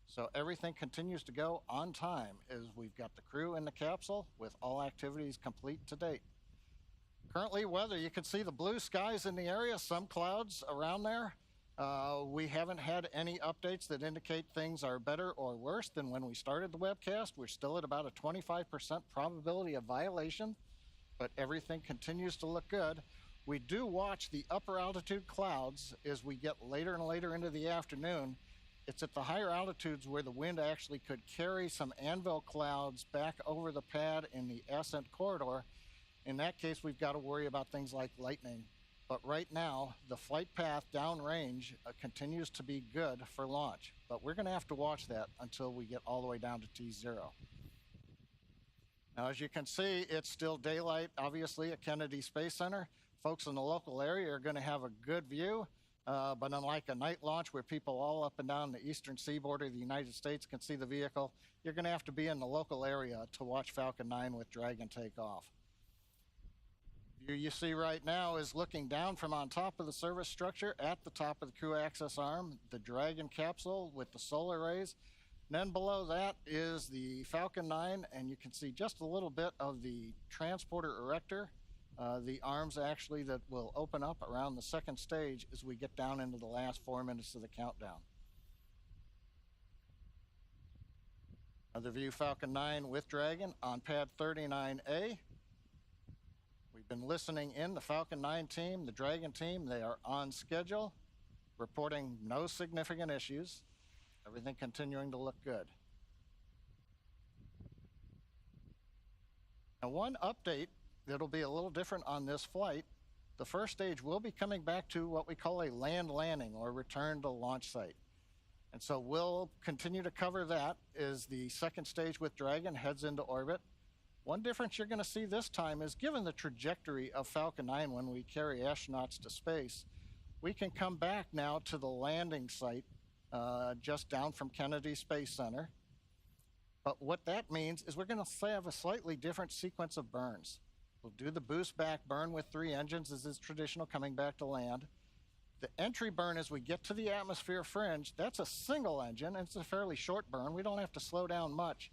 So everything continues to go on time as we've got the crew in the capsule with all activities complete to date. Currently weather, you can see the blue skies in the area, some clouds around there. We haven't had any updates that indicate things are better or worse than when we started the webcast. We're still at about a 25% probability of violation, but everything continues to look good. We do watch the upper altitude clouds as we get later and later into the afternoon. It's at the higher altitudes where the wind actually could carry some anvil clouds back over the pad in the ascent corridor. In that case, we've got to worry about things like lightning. But right now, the flight path downrange continues to be good for launch. But we're going to have to watch that until we get all the way down to T0. Now, as you can see, it's still daylight, obviously, at Kennedy Space Center. Folks in the local area are going to have a good view. But unlike a night launch where people all up and down the eastern seaboard of the United States can see the vehicle, you're going to have to be in the local area to watch Falcon 9 with Dragon take off. The view you see right now is looking down from on top of the service structure at the top of the crew access arm, the Dragon capsule with the solar rays. And then below that is the Falcon 9, and you can see just a little bit of the transporter erector. The arms actually that will open up around the second stage as we get down into the last 4 minutes of the countdown. Another view, Falcon 9 with Dragon on pad 39A. We've been listening in, the Falcon 9 team, the Dragon team, they are on schedule, reporting no significant issues. Everything continuing to look good. Now, one update that'll be a little different on this flight. The first stage will be coming back to what we call a land landing or return to launch site. And so we'll continue to cover that as the second stage with Dragon heads into orbit. One difference you're going to see this time is given the trajectory of Falcon 9 when we carry astronauts to space, we can come back now to the landing site just down from Kennedy Space Center. But what that means is we're going to have a slightly different sequence of burns. We'll do the boost back burn with 3 engines as is traditional coming back to land. The entry burn as we get to the atmosphere fringe, that's a single engine and it's a fairly short burn. We don't have to slow down much.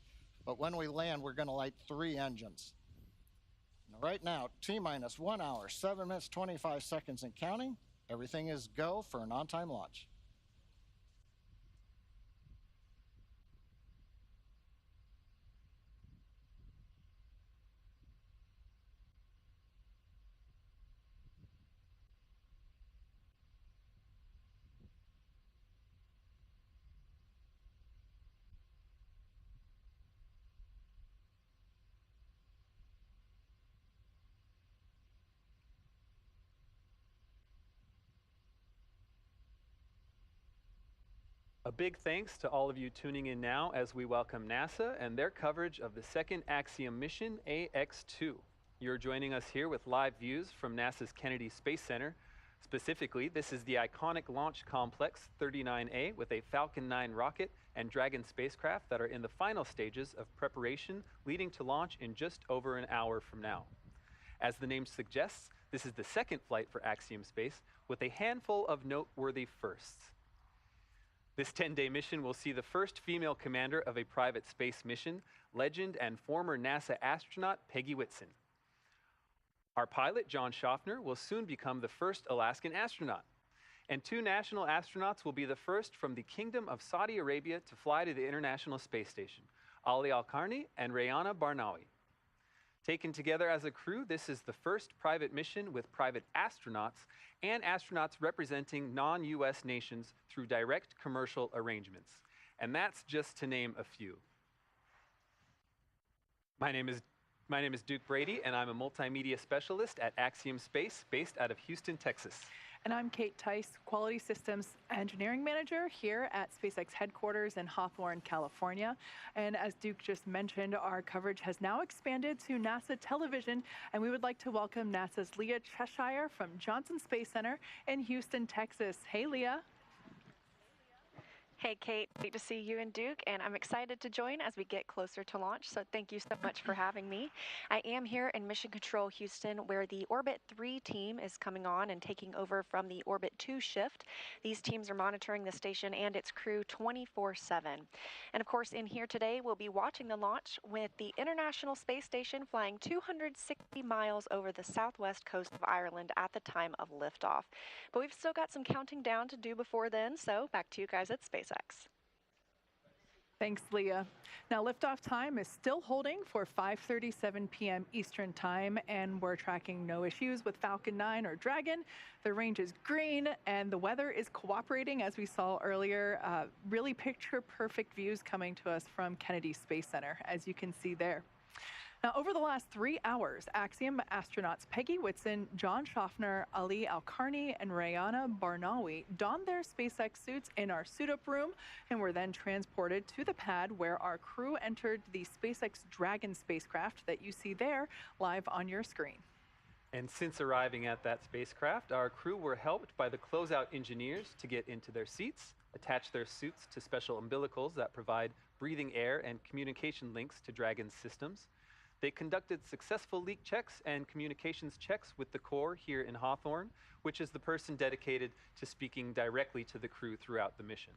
but when we land, we're going to light 3 engines. And right now, T-minus 1 hour, 7 minutes, 25 seconds and counting. Everything is go for an on-time launch. A big thanks to all of you tuning in now as we welcome NASA and their coverage of the second Axiom mission, AX2. You're joining us here with live views from NASA's Kennedy Space Center. Specifically, this is the iconic Launch Complex 39A with a Falcon 9 rocket and Dragon spacecraft that are in the final stages of preparation, leading to launch in just over an hour from now. As the name suggests, this is the second flight for Axiom Space with a handful of noteworthy firsts. This 10-day mission will see the first female commander of a private space mission, legend and former NASA astronaut Peggy Whitson. Our pilot, John Schaffner, will soon become the first Alaskan astronaut. And 2 national astronauts will be the first from the Kingdom of Saudi Arabia to fly to the International Space Station, Ali Al-Qarni and Rayana Barnawi. Taken together as a crew, this is the first private mission with private astronauts and astronauts representing non-US nations through direct commercial arrangements. And that's just to name a few. My name is Duke Brady, and I'm a multimedia specialist at Axiom Space, based out of Houston, Texas. And I'm Kate Tice, Quality Systems Engineering Manager here at SpaceX headquarters in Hawthorne, California. And as Duke just mentioned, our coverage has now expanded to NASA television, and we would like to welcome NASA's Leah Cheshire from Johnson Space Center in Houston, Texas. Hey, Leah. Hey, Kate, great to see you and Duke, and I'm excited to join as we get closer to launch, so thank you so much for having me. I am here in Mission Control Houston, where the Orbit 3 team is coming on and taking over from the Orbit 2 shift. These teams are monitoring the station and its crew 24/7. And of course, in here today, we'll be watching the launch with the International Space Station flying 260 miles over the southwest coast of Ireland at the time of liftoff. But we've still got some counting down to do before then, so back to you guys at SpaceX. Thanks, Leah. Now, liftoff time is still holding for 5:37 p.m. Eastern Time, and we're tracking no issues with Falcon 9 or Dragon. The range is green, and the weather is cooperating, as we saw earlier. Really picture-perfect views coming to us from Kennedy Space Center, as you can see there. Now, over the last 3 hours, Axiom astronauts Peggy Whitson, John Schaffner, Ali Al-Qarni, and Rayana Barnawi donned their SpaceX suits in our suit-up room and were then transported to the pad where our crew entered the SpaceX Dragon spacecraft that you see there live on your screen. And since arriving at that spacecraft, our crew were helped by the closeout engineers to get into their seats, attach their suits to special umbilicals that provide breathing air and communication links to Dragon's systems. They conducted successful leak checks and communications checks with the core here in Hawthorne, which is the person dedicated to speaking directly to the crew throughout the mission.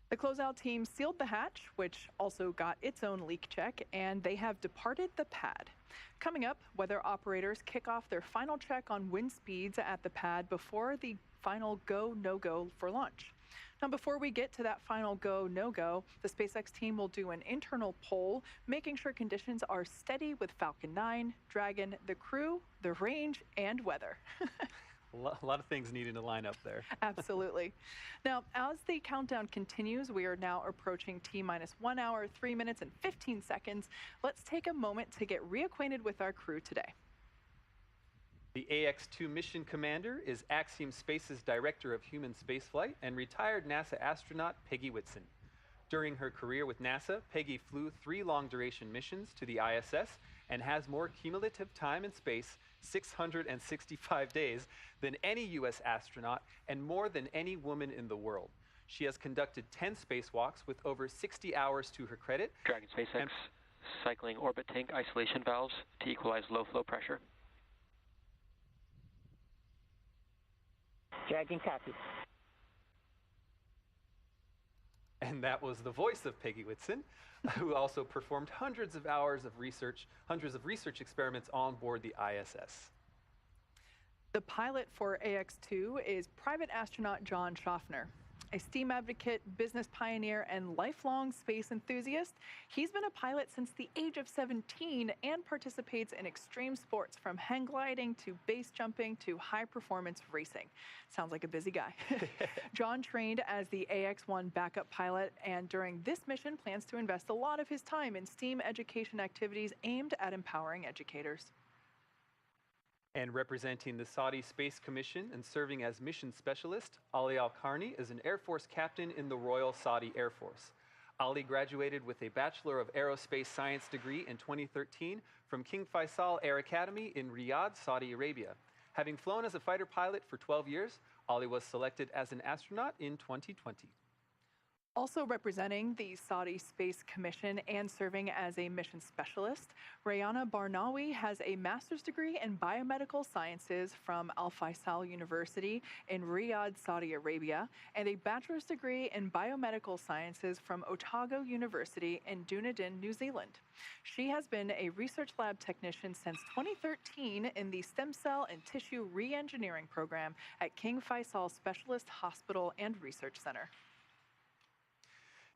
The closeout team sealed the hatch, which also got its own leak check, and they have departed the pad. Coming up, weather operators kick off their final check on wind speeds at the pad before the final go, no-go for launch. Now, before we get to that final go, no-go, the SpaceX team will do an internal poll, making sure conditions are steady with Falcon 9, Dragon, the crew, the range, and weather. A lot of things needing to line up there. Absolutely. Now, as the countdown continues, we are now approaching T-minus 1 hour, 3 minutes, and 15 seconds. Let's take a moment to get reacquainted with our crew today. The AX2 mission commander is Axiom Space's Director of Human Spaceflight and retired NASA astronaut Peggy Whitson. During her career with NASA, Peggy flew 3 long-duration missions to the ISS and has more cumulative time in space, 665 days, than any U.S. astronaut and more than any woman in the world. She has conducted 10 spacewalks with over 60 hours to her credit. Dragon SpaceX cycling orbit tank isolation valves to equalize low flow pressure. Dragon copy. And that was the voice of Peggy Whitson, who also performed hundreds of research experiments on board the ISS. The pilot for AX2 is private astronaut John Schaffner. A STEAM advocate, business pioneer, and lifelong space enthusiast, he's been a pilot since the age of 17 and participates in extreme sports from hang gliding to base jumping to high-performance racing. Sounds like a busy guy. John trained as the AX1 backup pilot, and during this mission plans to invest a lot of his time in STEAM education activities aimed at empowering educators. And representing the Saudi Space Commission and serving as mission specialist, Ali Al-Karni is an Air Force captain in the Royal Saudi Air Force. Ali graduated with a Bachelor of Aerospace Science degree in 2013 from King Faisal Air Academy in Riyadh, Saudi Arabia. Having flown as a fighter pilot for 12 years, Ali was selected as an astronaut in 2020. Also representing the Saudi Space Commission and serving as a mission specialist, Rayana Barnawi has a master's degree in biomedical sciences from Al Faisal University in Riyadh, Saudi Arabia, and a bachelor's degree in biomedical sciences from Otago University in Dunedin, New Zealand. She has been a research lab technician since 2013 in the Stem Cell and Tissue Reengineering program at King Faisal Specialist Hospital and Research Center.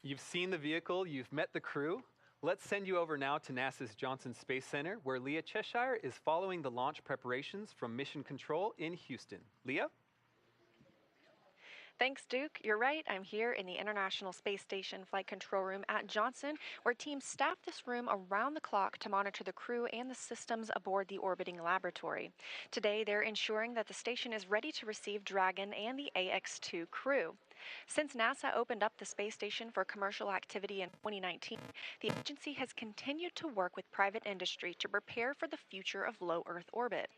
You've seen the vehicle, you've met the crew. Let's send you over now to NASA's Johnson Space Center, where Leah Cheshire is following the launch preparations from Mission Control in Houston. Leah? Thanks, Duke. You're right. I'm here in the International Space Station Flight Control Room at Johnson, where teams staff this room around the clock to monitor the crew and the systems aboard the orbiting laboratory. Today, they're ensuring that the station is ready to receive Dragon and the AX2 crew. Since NASA opened up the space station for commercial activity in 2019, the agency has continued to work with private industry to prepare for the future of low Earth orbit.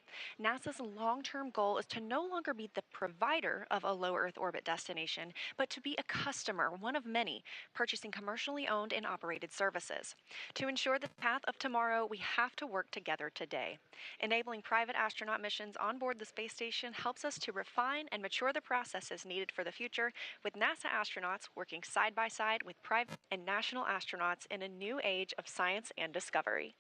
NASA's long-term goal is to no longer be the provider of a low Earth orbit destination, but to be a customer, one of many, purchasing commercially owned and operated services. To ensure the path of tomorrow, we have to work together today. Enabling private astronaut missions on board the space station helps us to refine and mature the processes needed for the future, with NASA astronauts working side by side with private and national astronauts in a new age of science and discovery.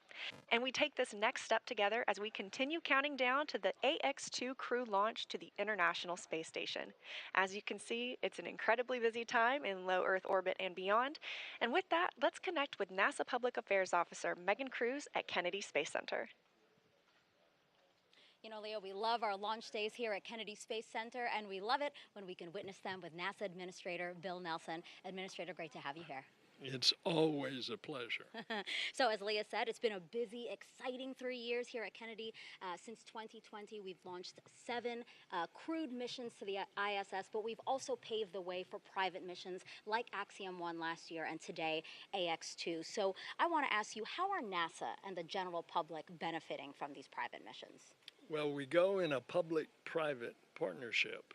And we take this next step together as we continue counting down to the AX2 crew launch to the International Space Station. As you can see, it's an incredibly busy time in low Earth orbit and beyond. And with that, let's connect with NASA Public Affairs Officer Megan Cruz at Kennedy Space Center. You know, Leo, we love our launch days here at Kennedy Space Center, and we love it when we can witness them with NASA Administrator Bill Nelson. Administrator, great to have you here. It's always a pleasure. So as Leah said, it's been a busy, exciting 3 years here at Kennedy. Since 2020, we've launched 7 crewed missions to the ISS, but we've also paved the way for private missions like Axiom 1 last year and today AX2. So I want to ask you, how are NASA and the general public benefiting from these private missions? Well, we go in a public-private partnership,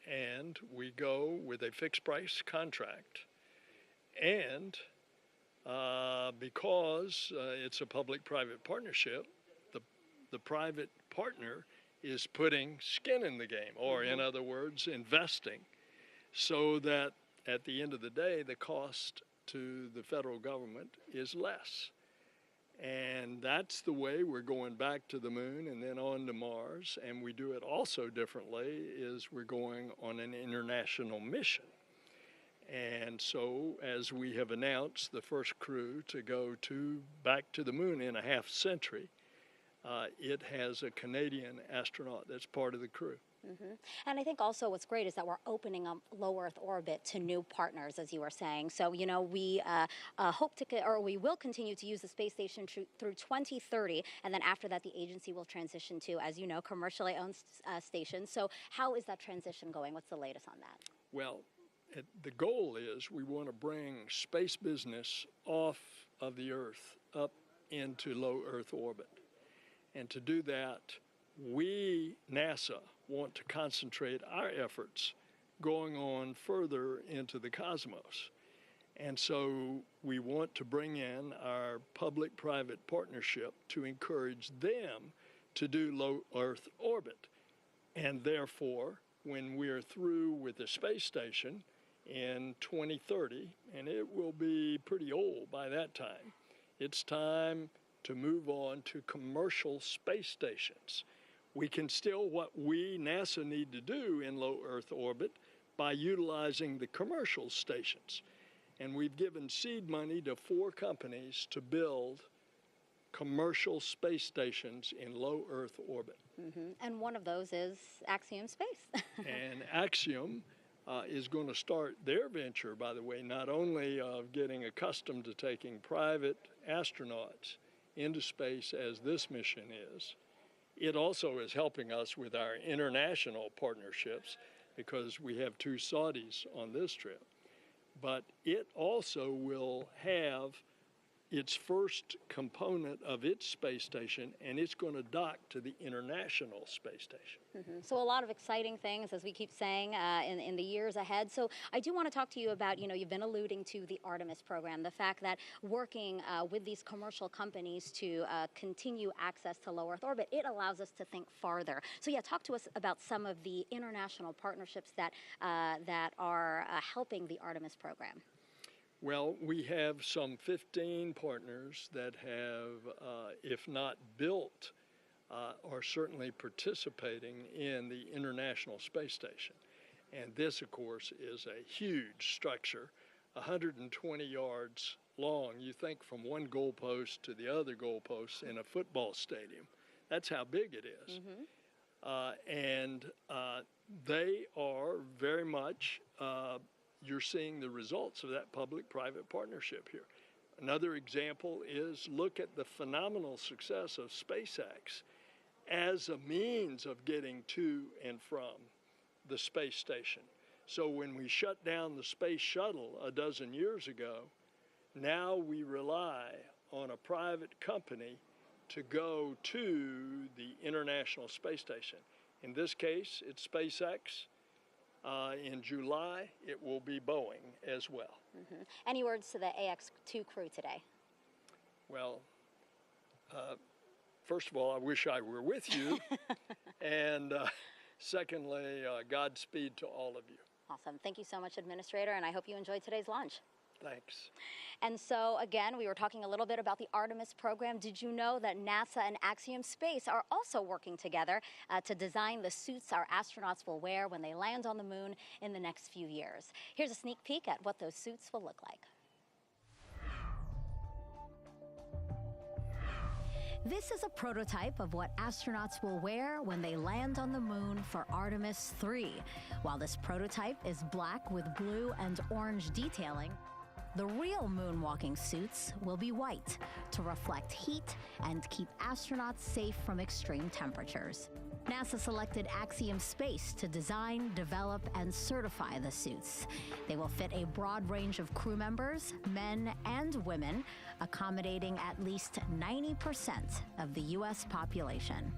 and we go with a fixed-price contract. And because it's a public-private partnership, the private partner is putting skin in the game, or in other words, investing, so that at the end of the day, the cost to the federal government is less. And that's the way we're going back to the moon and then on to Mars. And we do it also differently, is we're going on an international mission. And so, as we have announced, the first crew to go back to the moon in a half century, it has a Canadian astronaut that's part of the crew. Mm-hmm. And I think also what's great is that we're opening up low Earth orbit to new partners, as you were saying. So, you know, we we will continue to use the space station through 2030, and then after that, the agency will transition to, as you know, commercially owned stations. So, how is that transition going? What's the latest on that? Well, the goal is we want to bring space business off of the Earth up into low Earth orbit, and to do that, we, NASA, want to concentrate our efforts going on further into the cosmos. And so we want to bring in our public-private partnership to encourage them to do low Earth orbit. And therefore, when we're through with the space station in 2030, and it will be pretty old by that time. It's time to move on to commercial space stations. We can still what we, NASA, need to do in low Earth orbit by utilizing the commercial stations. And we've given seed money to 4 companies to build commercial space stations in low Earth orbit. And one of those is Axiom Space. And Axiom is going to start their venture, by the way, not only of getting accustomed to taking private astronauts into space as this mission is, it also is helping us with our international partnerships because we have 2 Saudis on this trip. But it also will have its first component of its space station, and it's going to dock to the International Space Station. So a lot of exciting things, as we keep saying, in the years ahead. So I do want to talk to you about, you've been alluding to the Artemis program, the fact that working with these commercial companies to continue access to low Earth orbit, it allows us to think farther. So yeah, talk to us about some of the international partnerships that, that are helping the Artemis program. Well, we have some 15 partners that have, if not built, are certainly participating in the International Space Station. And this, of course, is a huge structure, 120 yards long. You think from one goalpost to the other goalpost in a football stadium. That's how big it is. And they are very much you're seeing the results of that public-private partnership here. Another example is look at the phenomenal success of SpaceX as a means of getting to and from the space station. So when we shut down the space shuttle a dozen years ago, now we rely on a private company to go to the International Space Station. In this case, it's SpaceX. In July, it will be Boeing as well. Any words to the AX2 crew today? Well, first of all, I wish I were with you. And secondly, Godspeed to all of you. Awesome. Thank you so much, Administrator, and I hope you enjoyed today's launch. Thanks. And so, again, we were talking a little bit about the Artemis program. Did you know that NASA and Axiom Space are also working together to design the suits our astronauts will wear when they land on the moon in the next few years? Here's a sneak peek at what those suits will look like. This is a prototype of what astronauts will wear when they land on the moon for Artemis 3. While this prototype is black with blue and orange detailing, the real moonwalking suits will be white to reflect heat and keep astronauts safe from extreme temperatures. NASA selected Axiom Space to design, develop, and certify the suits. They will fit a broad range of crew members, men and women, accommodating at least 90% of the U.S. population.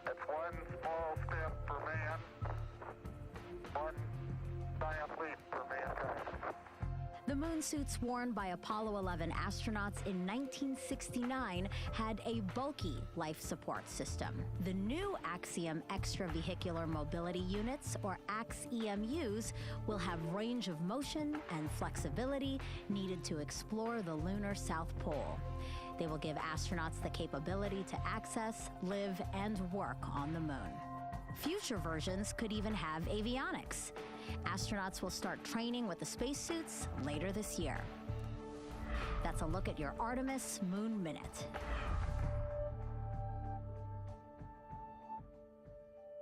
That's one small step for man, one giant leap for mankind. The moon suits worn by Apollo 11 astronauts in 1969 had a bulky life support system. The new Axiom Extravehicular Mobility Units, or AX-EMUs, will have range of motion and flexibility needed to explore the lunar South Pole. They will give astronauts the capability to access, live, and work on the moon. Future versions could even have avionics. Astronauts will start training with the spacesuits later this year. That's a look at your Artemis Moon Minute.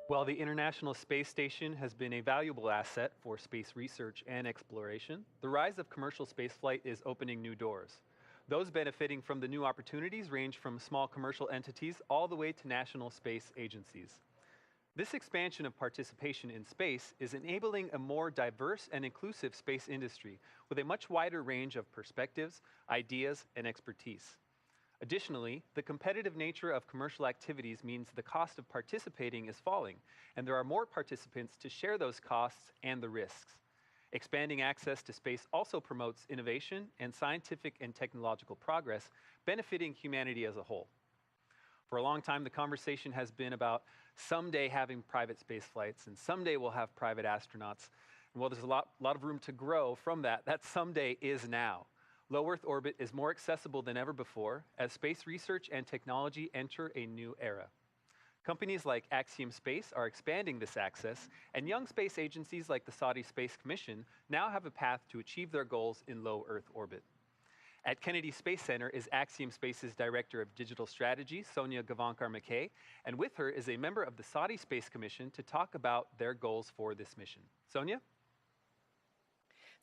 While the International Space Station has been a valuable asset for space research and exploration, the rise of commercial spaceflight is opening new doors. Those benefiting from the new opportunities range from small commercial entities all the way to national space agencies. This expansion of participation in space is enabling a more diverse and inclusive space industry with a much wider range of perspectives, ideas, and expertise. Additionally, the competitive nature of commercial activities means the cost of participating is falling, and there are more participants to share those costs and the risks. Expanding access to space also promotes innovation and scientific and technological progress, benefiting humanity as a whole. For a long time, the conversation has been about someday having private space flights, and someday we'll have private astronauts. And while there's a lot of room to grow from that someday is now. Low Earth orbit is more accessible than ever before as space research and technology enter a new era. Companies like Axiom Space are expanding this access, and young space agencies like the Saudi Space Commission now have a path to achieve their goals in low Earth orbit. At Kennedy Space Center is Axiom Space's Director of Digital Strategy, Sonia Gavankar-McKay, and with her is a member of the Saudi Space Commission to talk about their goals for this mission. Sonia?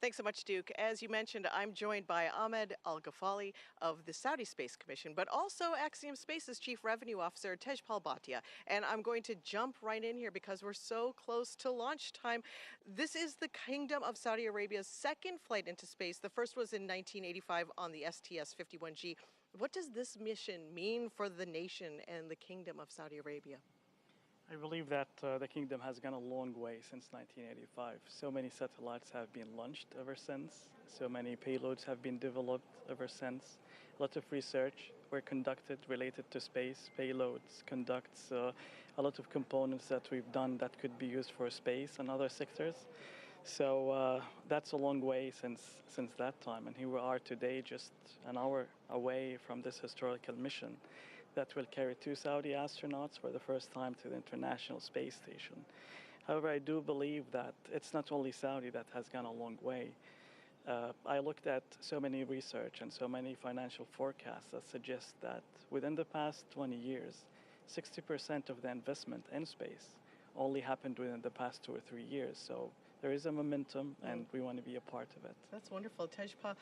Thanks so much, Duke. As you mentioned, I'm joined by Ahmed Al-Ghafali of the Saudi Space Commission, but also Axiom Space's Chief Revenue Officer, Tejpal Bhatia. And I'm going to jump right in here because we're so close to launch time. This is the Kingdom of Saudi Arabia's second flight into space. The first was in 1985 on the STS-51G. What does this mission mean for the nation and the Kingdom of Saudi Arabia? I believe that the kingdom has gone a long way since 1985. So many satellites have been launched ever since. So many payloads have been developed ever since. A lot of research were conducted related to space. Payloads conducts a lot of components that we've done that could be used for space and other sectors. So that's a long way since that time. And here we are today, just an hour away from this historical mission that will carry 2 Saudi astronauts for the first time to the International Space Station. However, I do believe that it's not only Saudi that has gone a long way. I looked at so many research and so many financial forecasts that suggest that within the past 20 years, 60% of the investment in space only happened within the past 2 or 3 years. So there is a momentum, and we want to be a part of it. That's wonderful. Tejpal,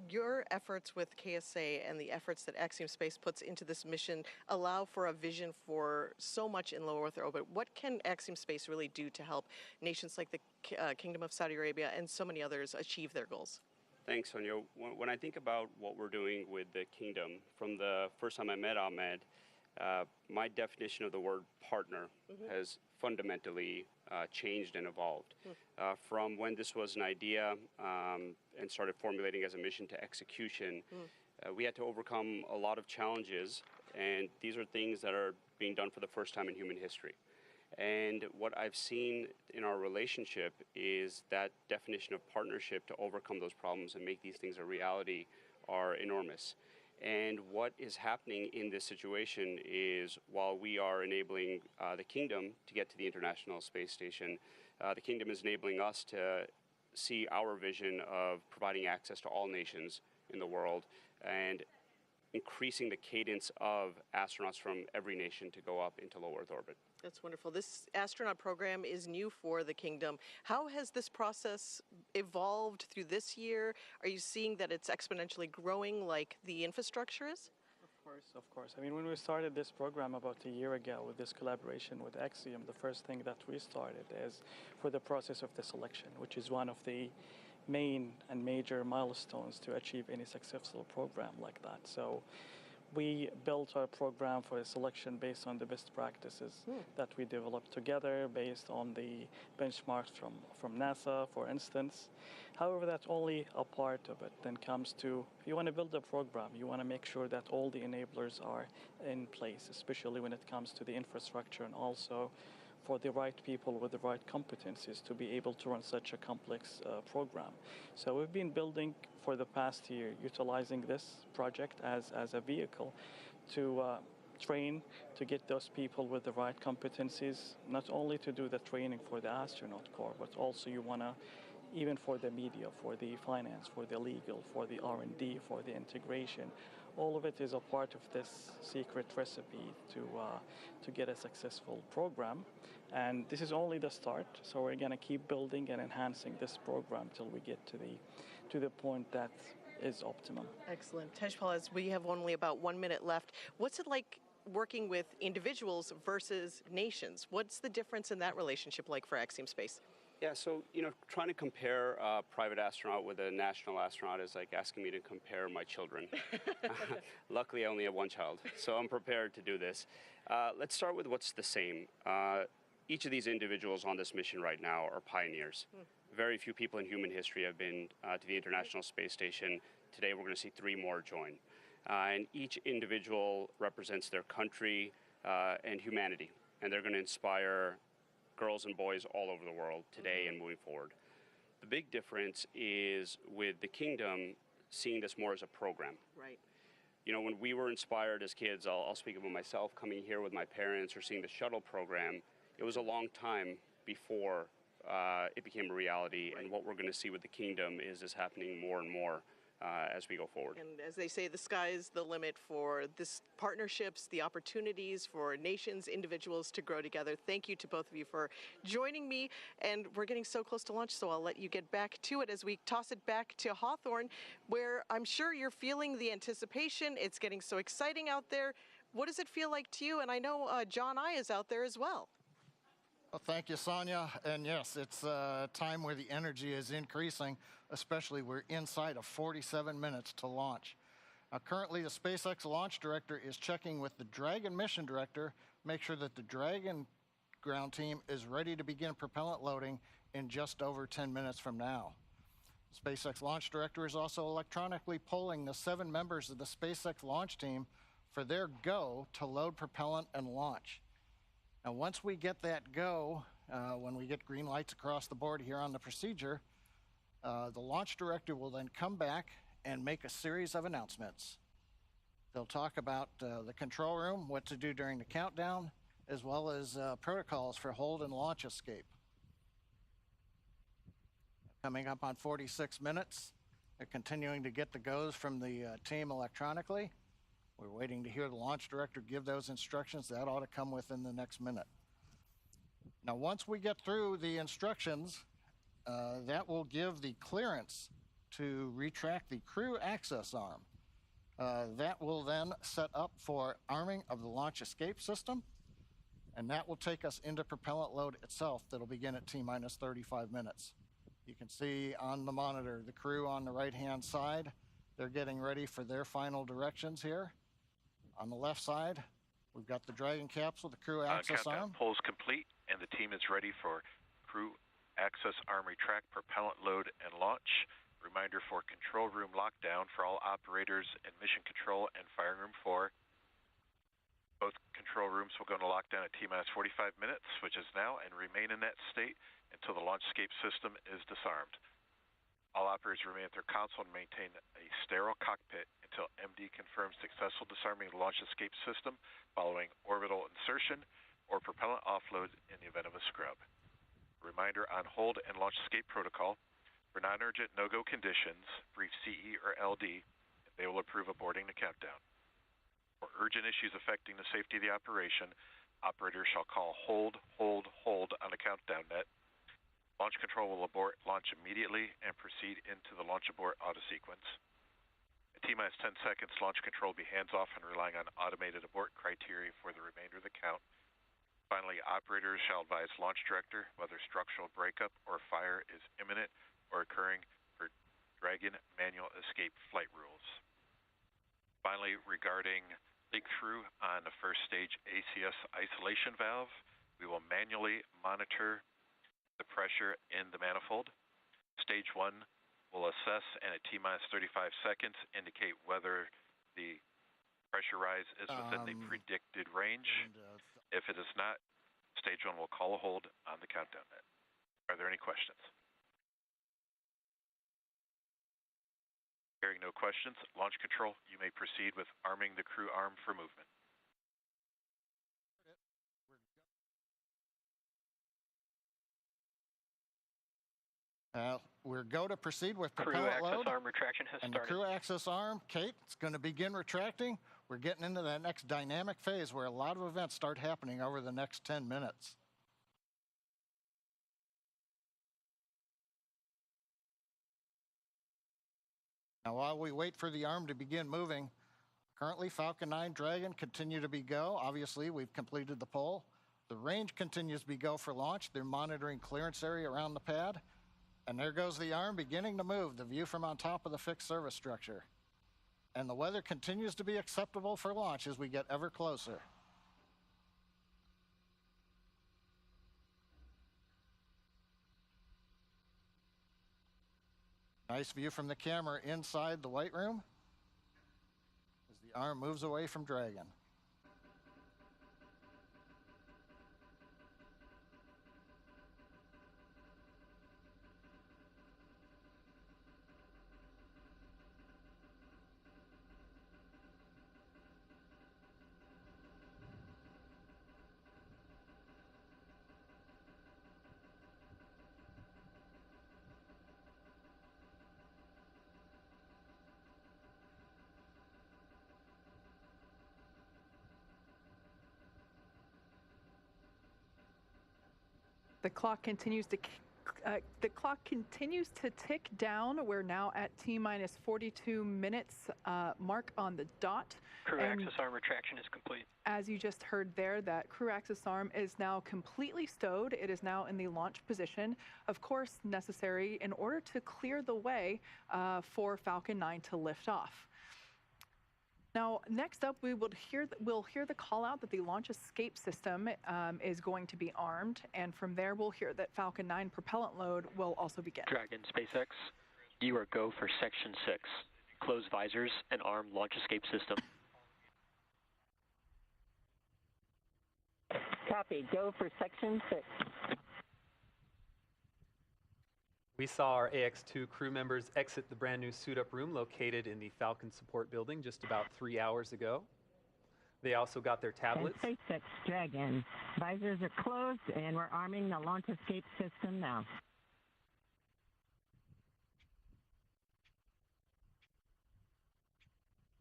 your efforts with KSA and the efforts that Axiom Space puts into this mission allow for a vision for so much in low Earth orbit. What can Axiom Space really do to help nations like the Kingdom of Saudi Arabia and so many others achieve their goals? Thanks, Sonia. When I think about what we're doing with the Kingdom, from the first time I met Ahmed, my definition of the word partner has fundamentally changed and evolved. From when this was an idea and started formulating as a mission to execution, we had to overcome a lot of challenges, and these are things that are being done for the first time in human history. And what I've seen in our relationship is that definition of partnership to overcome those problems and make these things a reality are enormous. And what is happening in this situation is, while we are enabling the Kingdom to get to the International Space Station, the Kingdom is enabling us to see our vision of providing access to all nations in the world and increasing the cadence of astronauts from every nation to go up into low Earth orbit. That's wonderful. This astronaut program is new for the Kingdom. How has this process evolved through this year? Are you seeing that it's exponentially growing like the infrastructure is? Of course. I mean, when we started this program about a year ago with this collaboration with Axiom, the first thing that we started is for the process of the selection, which is one of the main and major milestones to achieve any successful program like that. So we built our program for a selection based on the best practices that we developed together, based on the benchmarks from NASA, for instance. However, that's only a part of it. Then comes to, if you want to build a program, you want to make sure that all the enablers are in place, especially when it comes to the infrastructure, and also for the right people with the right competencies to be able to run such a complex program. So we've been building for the past year, utilizing this project as a vehicle to train, to get those people with the right competencies, not only to do the training for the astronaut corps, but also you want to, even for the media, for the finance, for the legal, for the R&D, for the integration. All of it is a part of this secret recipe to get a successful program. And this is only the start, so we're going to keep building and enhancing this program till we get to the point that is optimum. Excellent. Tejpal, as we have only about 1 minute left, what's it like working with individuals versus nations? What's the difference in that relationship like for Axiom Space? Yeah, so, trying to compare a private astronaut with a national astronaut is like asking me to compare my children. Luckily, I only have one child, so I'm prepared to do this. Let's start with what's the same. Each of these individuals on this mission right now are pioneers. Very few people in human history have been to the International Space Station. Today, we're going to see 3 more join. And each individual represents their country and humanity, and they're going to inspire girls and boys all over the world today and moving forward. The big difference is with the Kingdom seeing this more as a program. Right. You know, when we were inspired as kids, I'll speak about myself, coming here with my parents or seeing the shuttle program, it was a long time before it became a reality. Right. And what we're going to see with the Kingdom is this happening more and more as we go forward. And as they say, the sky's the limit for this partnerships, the opportunities for nations, individuals to grow together. Thank you to both of you for joining me. And we're getting so close to launch, so I'll let you get back to it as we toss it back to Hawthorne, where I'm sure you're feeling the anticipation. It's getting so exciting out there. What does it feel like to you? And I know John I is out there as well. Well, thank you, Sonia. And yes, it's a time where the energy is increasing, especially we're inside of 47 minutes to launch. Now, currently, the SpaceX launch director is checking with the Dragon mission director, make sure that the Dragon ground team is ready to begin propellant loading in just over 10 minutes from now. The SpaceX launch director is also electronically polling the 7 members of the SpaceX launch team for their go to load propellant and launch. Now, once we get that go, when we get green lights across the board here on the procedure, the launch director will then come back and make a series of announcements. They'll talk about the control room, what to do during the countdown, as well as protocols for hold and launch escape. Coming up on 46 minutes, they're continuing to get the goes from the team electronically. We're waiting to hear the launch director give those instructions. That ought to come within the next minute. Now, once we get through the instructions, that will give the clearance to retract the crew access arm. That will then set up for arming of the launch escape system, and that will take us into propellant load itself. That'll begin at T-minus 35 minutes. You can see on the monitor the crew on the right-hand side. They're getting ready for their final directions here. On the left side, we've got the Dragon capsule, the crew access arm. Polls complete, and the team is ready for crew access arm retract, propellant load, and launch. Reminder for control room lockdown for all operators in mission control and firing room 4. Both control rooms will go into lockdown at T-minus 45 minutes, which is now, and remain in that state until the launch escape system is disarmed. All operators remain at their console and maintain a sterile cockpit until MD confirms successful disarming of the launch escape system following orbital insertion or propellant offload in the event of a scrub. Reminder on hold and launch escape protocol. For non-urgent no-go conditions, brief CE or LD, they will approve aborting the countdown. For urgent issues affecting the safety of the operation, operators shall call hold, hold, hold on the countdown net. Launch control will abort launch immediately and proceed into the launch abort auto sequence. At T-minus 10 seconds, launch control will be hands-off and relying on automated abort criteria for the remainder of the count. Finally, operators shall advise launch director whether structural breakup or fire is imminent or occurring for Dragon manual escape flight rules. Finally, regarding leak-through on the first stage ACS isolation valve, we will manually monitor the pressure in the manifold. Stage 1 will assess and at T-minus 35 seconds indicate whether the pressure rise is within the predicted range. If it is not, Stage 1 will call a hold on the countdown net. Are there any questions? Hearing no questions, launch control, you may proceed with arming the crew arm for movement. We're go to proceed with propellant load. Crew access arm retraction has and started. The crew access arm, Kate, it's going to begin retracting. We're getting into that next dynamic phase where a lot of events start happening over the next 10 minutes. Now, while we wait for the arm to begin moving, currently Falcon 9 Dragon continue to be go. Obviously, we've completed the poll. The range continues to be go for launch. They're monitoring clearance area around the pad. And there goes the arm beginning to move, the view from on top of the fixed service structure. And the weather continues to be acceptable for launch as we get ever closer. Nice view from the camera inside the white room as the arm moves away from Dragon. The clock continues to tick down. We're now at T-minus 42 minutes mark on the dot. Crew axis arm retraction is complete. As you just heard there, that crew axis arm is now completely stowed. It is now in the launch position, of course necessary in order to clear the way for Falcon 9 to lift off. Now, next up, we'll hear the call out that the launch escape system is going to be armed, and from there, we'll hear that Falcon 9 propellant load will also begin. Dragon, SpaceX, you are go for Section 6. Close visors and arm launch escape system. Copy. Go for Section 6. We saw our AX2 crew members exit the brand new suit-up room located in the Falcon support building just about 3 hours ago. They also got their tablets. And SpaceX Dragon. Visors are closed, and we're arming the launch escape system now.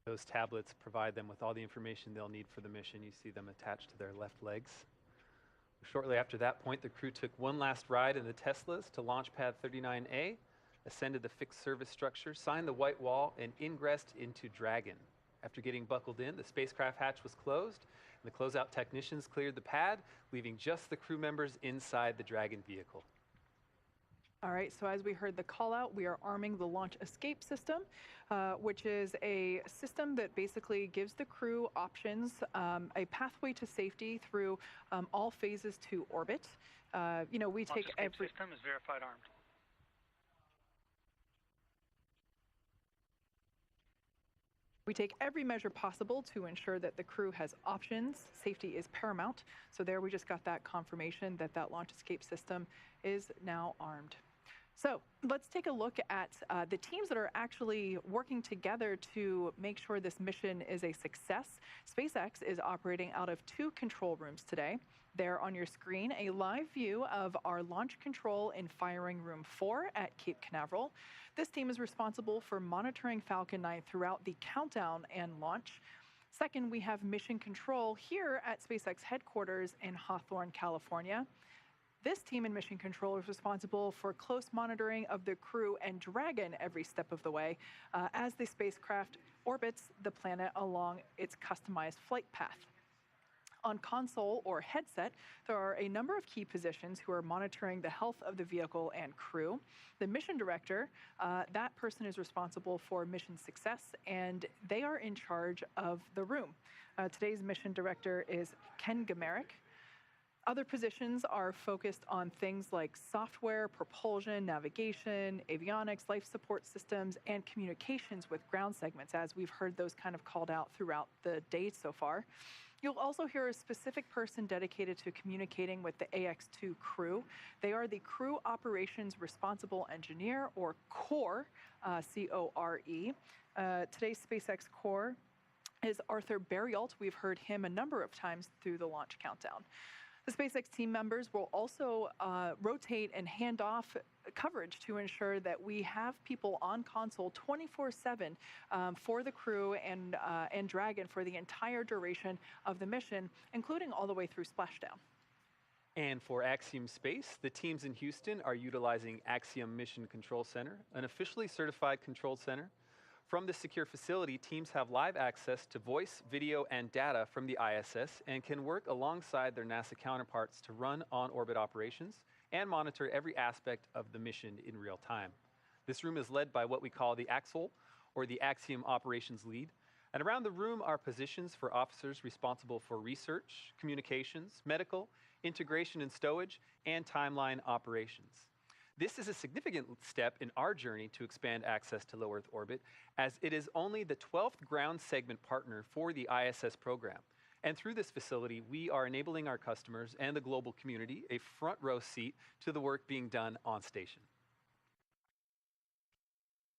Those tablets provide them with all the information they'll need for the mission. You see them attached to their left legs. Shortly after that point, the crew took one last ride in the Teslas to launch pad 39A, ascended the fixed service structure, signed the white wall, and ingressed into Dragon. After getting buckled in, the spacecraft hatch was closed, and the closeout technicians cleared the pad, leaving just the crew members inside the Dragon vehicle. All right, so as we heard the call out, we are arming the launch escape system, which is a system that basically gives the crew options, a pathway to safety through all phases to orbit. You know, we take every system is verified armed. We take every measure possible to ensure that the crew has options. Safety is paramount. So there we just got that confirmation that that launch escape system is now armed. So let's take a look at the teams that are actually working together to make sure this mission is a success. SpaceX is operating out of 2 control rooms today. There on your screen, a live view of our launch control in firing room 4 at Cape Canaveral. This team is responsible for monitoring Falcon 9 throughout the countdown and launch. Second, we have mission control here at SpaceX headquarters in Hawthorne, California. This team in mission control is responsible for close monitoring of the crew and Dragon every step of the way as the spacecraft orbits the planet along its customized flight path. On console or headset, there are a number of key positions who are monitoring the health of the vehicle and crew. The mission director, that person is responsible for mission success, and they are in charge of the room. Today's mission director is Ken Gamerick. Other positions are focused on things like software, propulsion, navigation, avionics, life support systems, and communications with ground segments, as we've heard those kind of called out throughout the day so far. You'll also hear a specific person dedicated to communicating with the AX2 crew. They are the Crew Operations Responsible Engineer, or CORE, C-O-R-E. Today's SpaceX CORE is Arthur Berrialt. We've heard him a number of times through the launch countdown. The SpaceX team members will also rotate and hand off coverage to ensure that we have people on console 24/7 for the crew and Dragon for the entire duration of the mission, including all the way through splashdown. And for Axiom Space, the teams in Houston are utilizing Axiom Mission Control Center, an officially certified control center. From this secure facility, teams have live access to voice, video, and data from the ISS and can work alongside their NASA counterparts to run on-orbit operations and monitor every aspect of the mission in real time. This room is led by what we call the AXOL, or the Axiom Operations Lead. And around the room are positions for officers responsible for research, communications, medical, integration and stowage, and timeline operations. This is a significant step in our journey to expand access to low Earth orbit, as it is only the 12th ground segment partner for the ISS program. And through this facility, we are enabling our customers and the global community a front row seat to the work being done on station.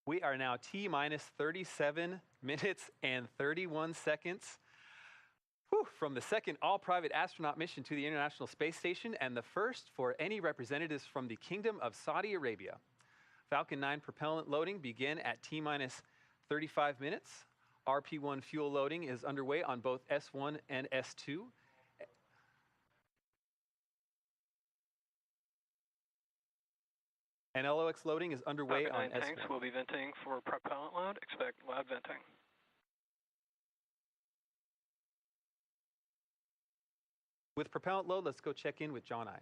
We are now T-minus 37 minutes and 31 seconds from the second all-private astronaut mission to the International Space Station, and the first for any representatives from the Kingdom of Saudi Arabia. Falcon 9 propellant loading began at T-minus 35 minutes. RP-1 fuel loading is underway on both S1 and S2. And LOX loading is underway Falcon on 9 tanks S1. will be venting for propellant load. Expect loud venting. With propellant load, let's go check in with John I.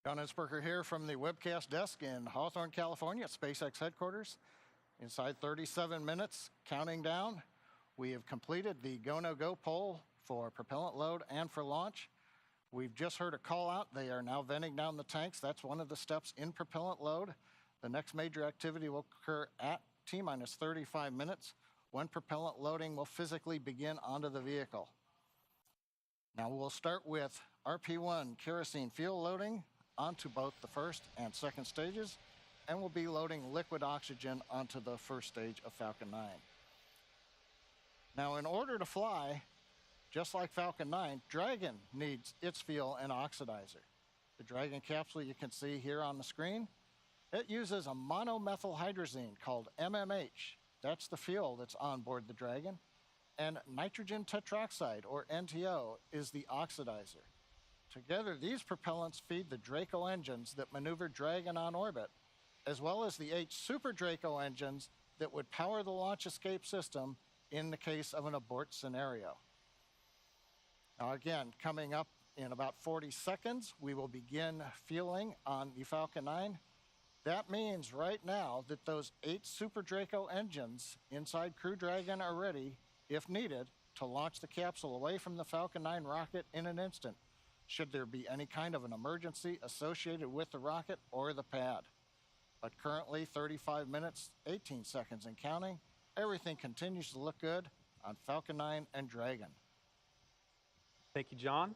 John Innsbrucker here from the webcast desk in Hawthorne, California at SpaceX headquarters. Inside 37 minutes, counting down, we have completed the go-no-go poll for propellant load and for launch. We've just heard a call out. They are now venting down the tanks. That's one of the steps in propellant load. The next major activity will occur at T-minus 35 minutes when propellant loading will physically begin onto the vehicle. Now we'll start with RP1 kerosene fuel loading onto both the first and second stages, and we'll be loading liquid oxygen onto the first stage of Falcon 9. Now, in order to fly, just like Falcon 9, Dragon needs its fuel and oxidizer. The Dragon capsule you can see here on the screen, it uses a monomethylhydrazine called MMH. That's the fuel that's on board the Dragon. And nitrogen tetroxide, or NTO, is the oxidizer. Together, these propellants feed the Draco engines that maneuver Dragon on orbit, as well as the 8 Super Draco engines that would power the launch escape system in the case of an abort scenario. Now again, coming up in about 40 seconds, we will begin fueling on the Falcon 9. That means right now that those 8 Super Draco engines inside Crew Dragon are ready, if needed, to launch the capsule away from the Falcon 9 rocket in an instant, should there be any kind of an emergency associated with the rocket or the pad. But currently, 35 minutes, 18 seconds and counting, everything continues to look good on Falcon 9 and Dragon. Thank you, John.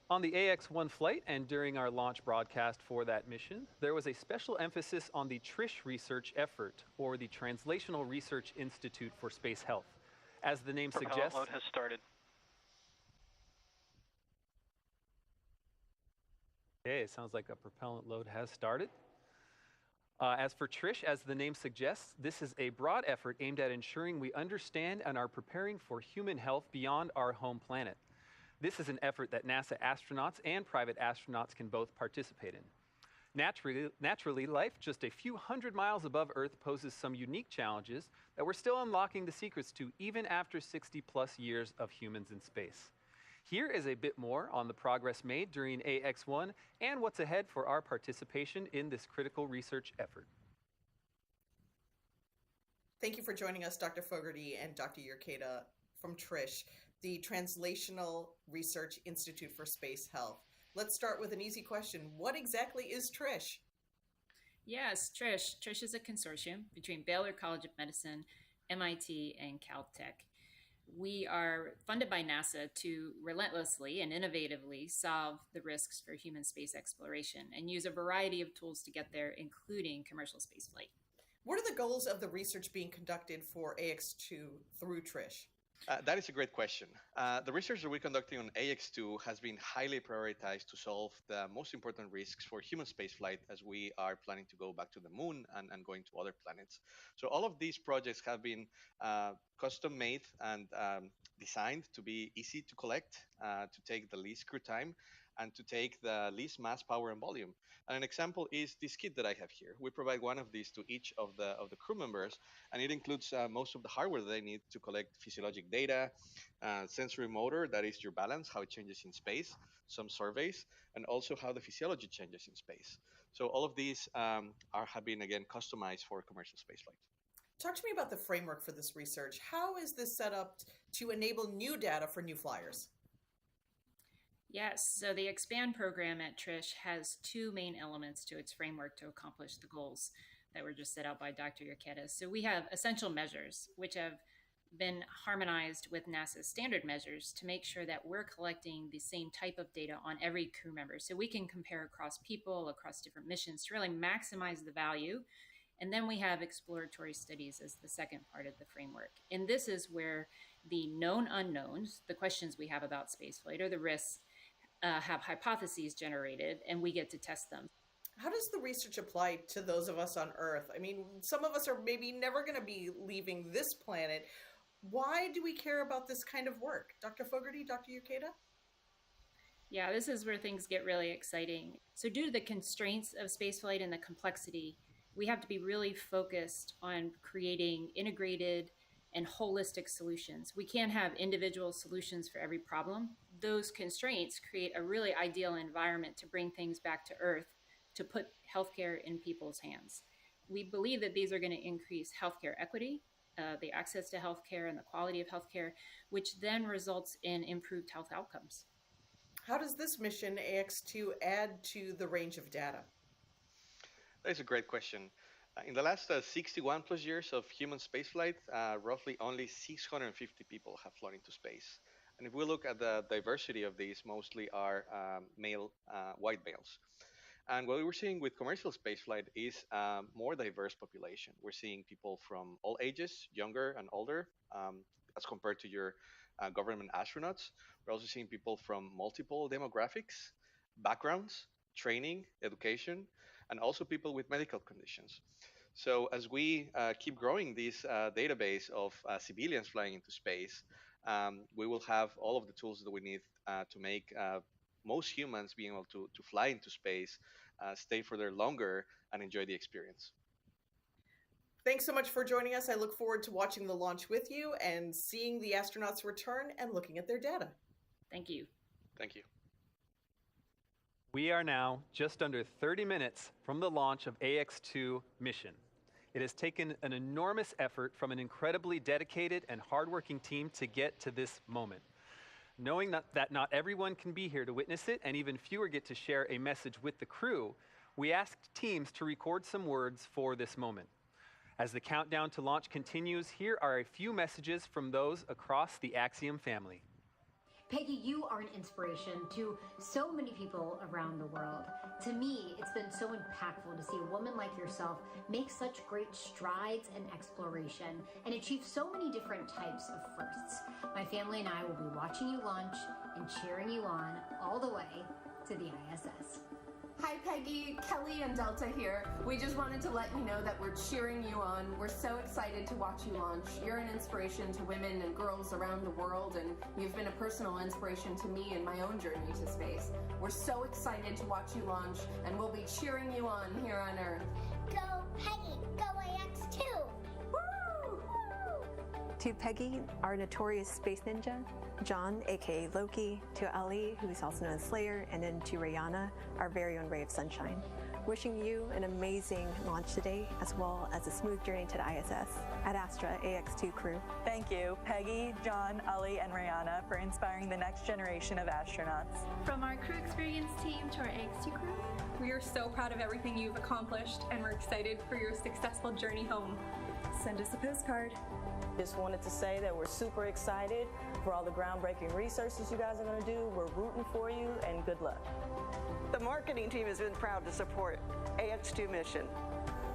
On the AX-1 flight and during our launch broadcast for that mission, there was a special emphasis on the TRISH research effort, or the Translational Research Institute for Space Health. As the name Propellant suggests, load has started. okay, it sounds like a propellant load has started. As for TRISH, as the name suggests, this is a broad effort aimed at ensuring we understand and are preparing for human health beyond our home planet. This is an effort that NASA astronauts and private astronauts can both participate in. Naturally, life just a few hundred miles above Earth poses some unique challenges that we're still unlocking the secrets to even after 60-plus years of humans in space. Here is a bit more on the progress made during AX-1 and what's ahead for our participation in this critical research effort. Thank you for joining us, Dr. Fogarty and Dr. Urqueta from TRISH, the Translational Research Institute for Space Health. Let's start with an easy question. What exactly is TRISH? Yes, TRISH. TRISH is a consortium between Baylor College of Medicine, MIT, and Caltech. We are funded by NASA to relentlessly and innovatively solve the risks for human space exploration and use a variety of tools to get there, including commercial spaceflight. What are the goals of the research being conducted for AX2 through TRISH? That is a great question. The research that we're conducting on AX2 has been highly prioritized to solve the most important risks for human spaceflight as we are planning to go back to the moon and going to other planets. So all of these projects have been custom made and designed to be easy to collect, to take the least crew time, and to take the least mass, power, and volume. And an example is this kit that I have here. We provide one of these to each of the crew members, and it includes most of the hardware that they need to collect physiologic data, sensory motor, that is your balance, how it changes in space, some surveys, and also how the physiology changes in space. So all of these have been, again, customized for commercial spaceflight. Talk to me about the framework for this research. How is this set up to enable new data for new flyers? Yes, so the EXPAND program at TRISH has two main elements to its framework to accomplish the goals that were just set out by Dr. Urqueta. So we have essential measures, which have been harmonized with NASA's standard measures to make sure that we're collecting the same type of data on every crew member. So we can compare across people, across different missions to really maximize the value. And then we have exploratory studies as the second part of the framework. And this is where the known unknowns, the questions we have about spaceflight or the risks, have hypotheses generated, and we get to test them. How does the research apply to those of us on Earth? I mean, some of us are maybe never going to be leaving this planet. Why do we care about this kind of work? Dr. Fogarty, Dr. Urqueta? Yeah, this is where things get really exciting. So due to the constraints of spaceflight and the complexity, we have to be really focused on creating integrated and holistic solutions. We can't have individual solutions for every problem. Those constraints create a really ideal environment to bring things back to Earth, to put healthcare in people's hands. We believe that these are going to increase healthcare equity, the access to healthcare and the quality of healthcare, which then results in improved health outcomes. How does this mission, AX2, add to the range of data? That's a great question. In the last 61 plus years of human spaceflight, roughly only 650 people have flown into space. And if we look at the diversity of these, mostly are male, white males. And what we're seeing with commercial spaceflight is a more diverse population. We're seeing people from all ages, younger and older, as compared to your government astronauts. We're also seeing people from multiple demographics, backgrounds, training, education, and also people with medical conditions. So as we keep growing this database of civilians flying into space, we will have all of the tools that we need to make most humans being able to fly into space, stay further longer, and enjoy the experience. Thanks so much for joining us. I look forward to watching the launch with you and seeing the astronauts return and looking at their data. Thank you. Thank you. We are now just under 30 minutes from the launch of AX2 mission. It has taken an enormous effort from an incredibly dedicated and hardworking team to get to this moment. Knowing that not everyone can be here to witness it, and even fewer get to share a message with the crew, we asked teams to record some words for this moment. As the countdown to launch continues, here are a few messages from those across the Axiom family. Peggy, you are an inspiration to so many people around the world. To me, it's been so impactful to see a woman like yourself make such great strides in exploration and achieve so many different types of firsts. My family and I will be watching you launch and cheering you on all the way to the ISS. Hi Peggy, Kelly and Delta here. We just wanted to let you know that we're cheering you on. We're so excited to watch you launch. You're an inspiration to women and girls around the world, and you've been a personal inspiration to me in my own journey to space. We're so excited to watch you launch, and we'll be cheering you on here on Earth. Go Peggy, go AX2! Woo! To Peggy, our notorious space ninja, John, aka Loki, to Ali, who is also known as Slayer, and then to Rihanna, our very own ray of sunshine. Wishing you an amazing launch today, as well as a smooth journey to the ISS. Ad Astra AX2 crew. Thank you, Peggy, John, Ali, and Rihanna, for inspiring the next generation of astronauts. From our crew experience team to our AX2 crew, we are so proud of everything you've accomplished, and we're excited for your successful journey home. Send us a postcard. Just wanted to say that we're super excited for all the groundbreaking researches you guys are going to do. We're rooting for you, and good luck. The marketing team has been proud to support AX2 mission.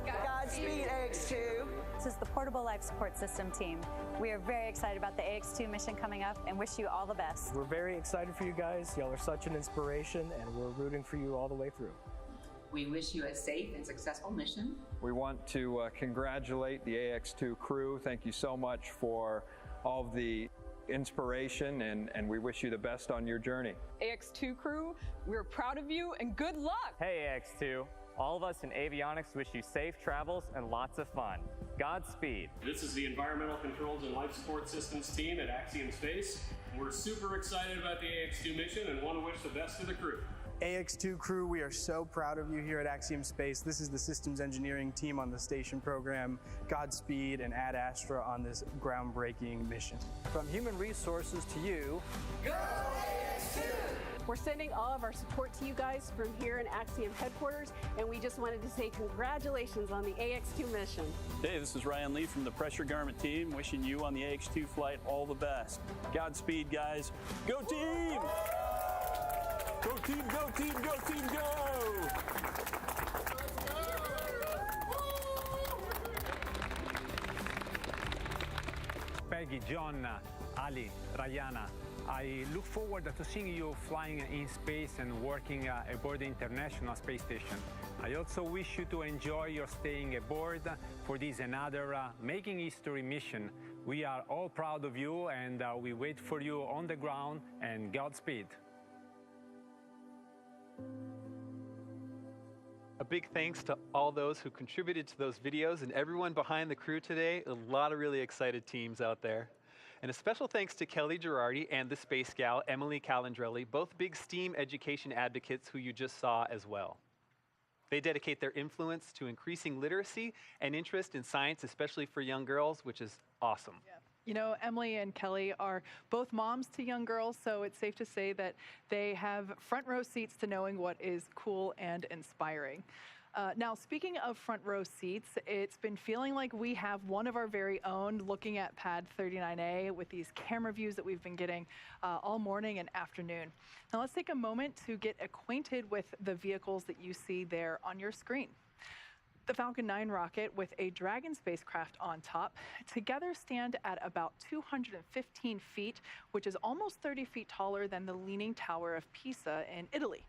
Godspeed, AX2. This is the Portable Life Support System team. We are very excited about the AX2 mission coming up and wish you all the best. We're very excited for you guys. Y'all are such an inspiration, and we're rooting for you all the way through. We wish you a safe and successful mission. We want to congratulate the AX2 crew. Thank you so much for all of the inspiration, and we wish you the best on your journey. AX2 crew, we're proud of you and good luck! Hey AX2, all of us in avionics wish you safe travels and lots of fun. Godspeed. This is the Environmental Controls and Life Support Systems team at Axiom Space. We're super excited about the AX2 mission and want to wish the best to the crew. AX2 crew, we are so proud of you here at Axiom Space. This is the systems engineering team on the station program. Godspeed and Ad Astra on this groundbreaking mission. From human resources to you, go AX2! We're sending all of our support to you guys from here in Axiom headquarters, and we just wanted to say congratulations on the AX2 mission. Hey, this is Ryan Lee from the Pressure Garment team, wishing you on the AX2 flight all the best. Godspeed, guys. Go team! Go team, go team, go team, go! Peggy, John, Ali, Rihanna, I look forward to seeing you flying in space and working aboard the International Space Station. I also wish you to enjoy your staying aboard for this another Making History mission. We are all proud of you, and we wait for you on the ground, and Godspeed. big thanks to all those who contributed to those videos and everyone behind the crew today. A lot of really excited teams out there. And a special thanks to Kelly Girardi and the Space Gal, Emily Calandrelli, both big STEAM education advocates who you just saw as well. They dedicate their influence to increasing literacy and interest in science, especially for young girls, which is awesome. Yeah. You know, Emily and Kelly are both moms to young girls, so it's safe to say that they have front row seats to knowing what is cool and inspiring. Now, speaking of front row seats, it's been feeling like we have one of our very own looking at Pad 39A with these camera views that we've been getting all morning and afternoon. Now, let's take a moment to get acquainted with the vehicles that you see there on your screen. The Falcon 9 rocket with a Dragon spacecraft on top together stand at about 215 feet, which is almost 30 feet taller than the Leaning Tower of Pisa in Italy.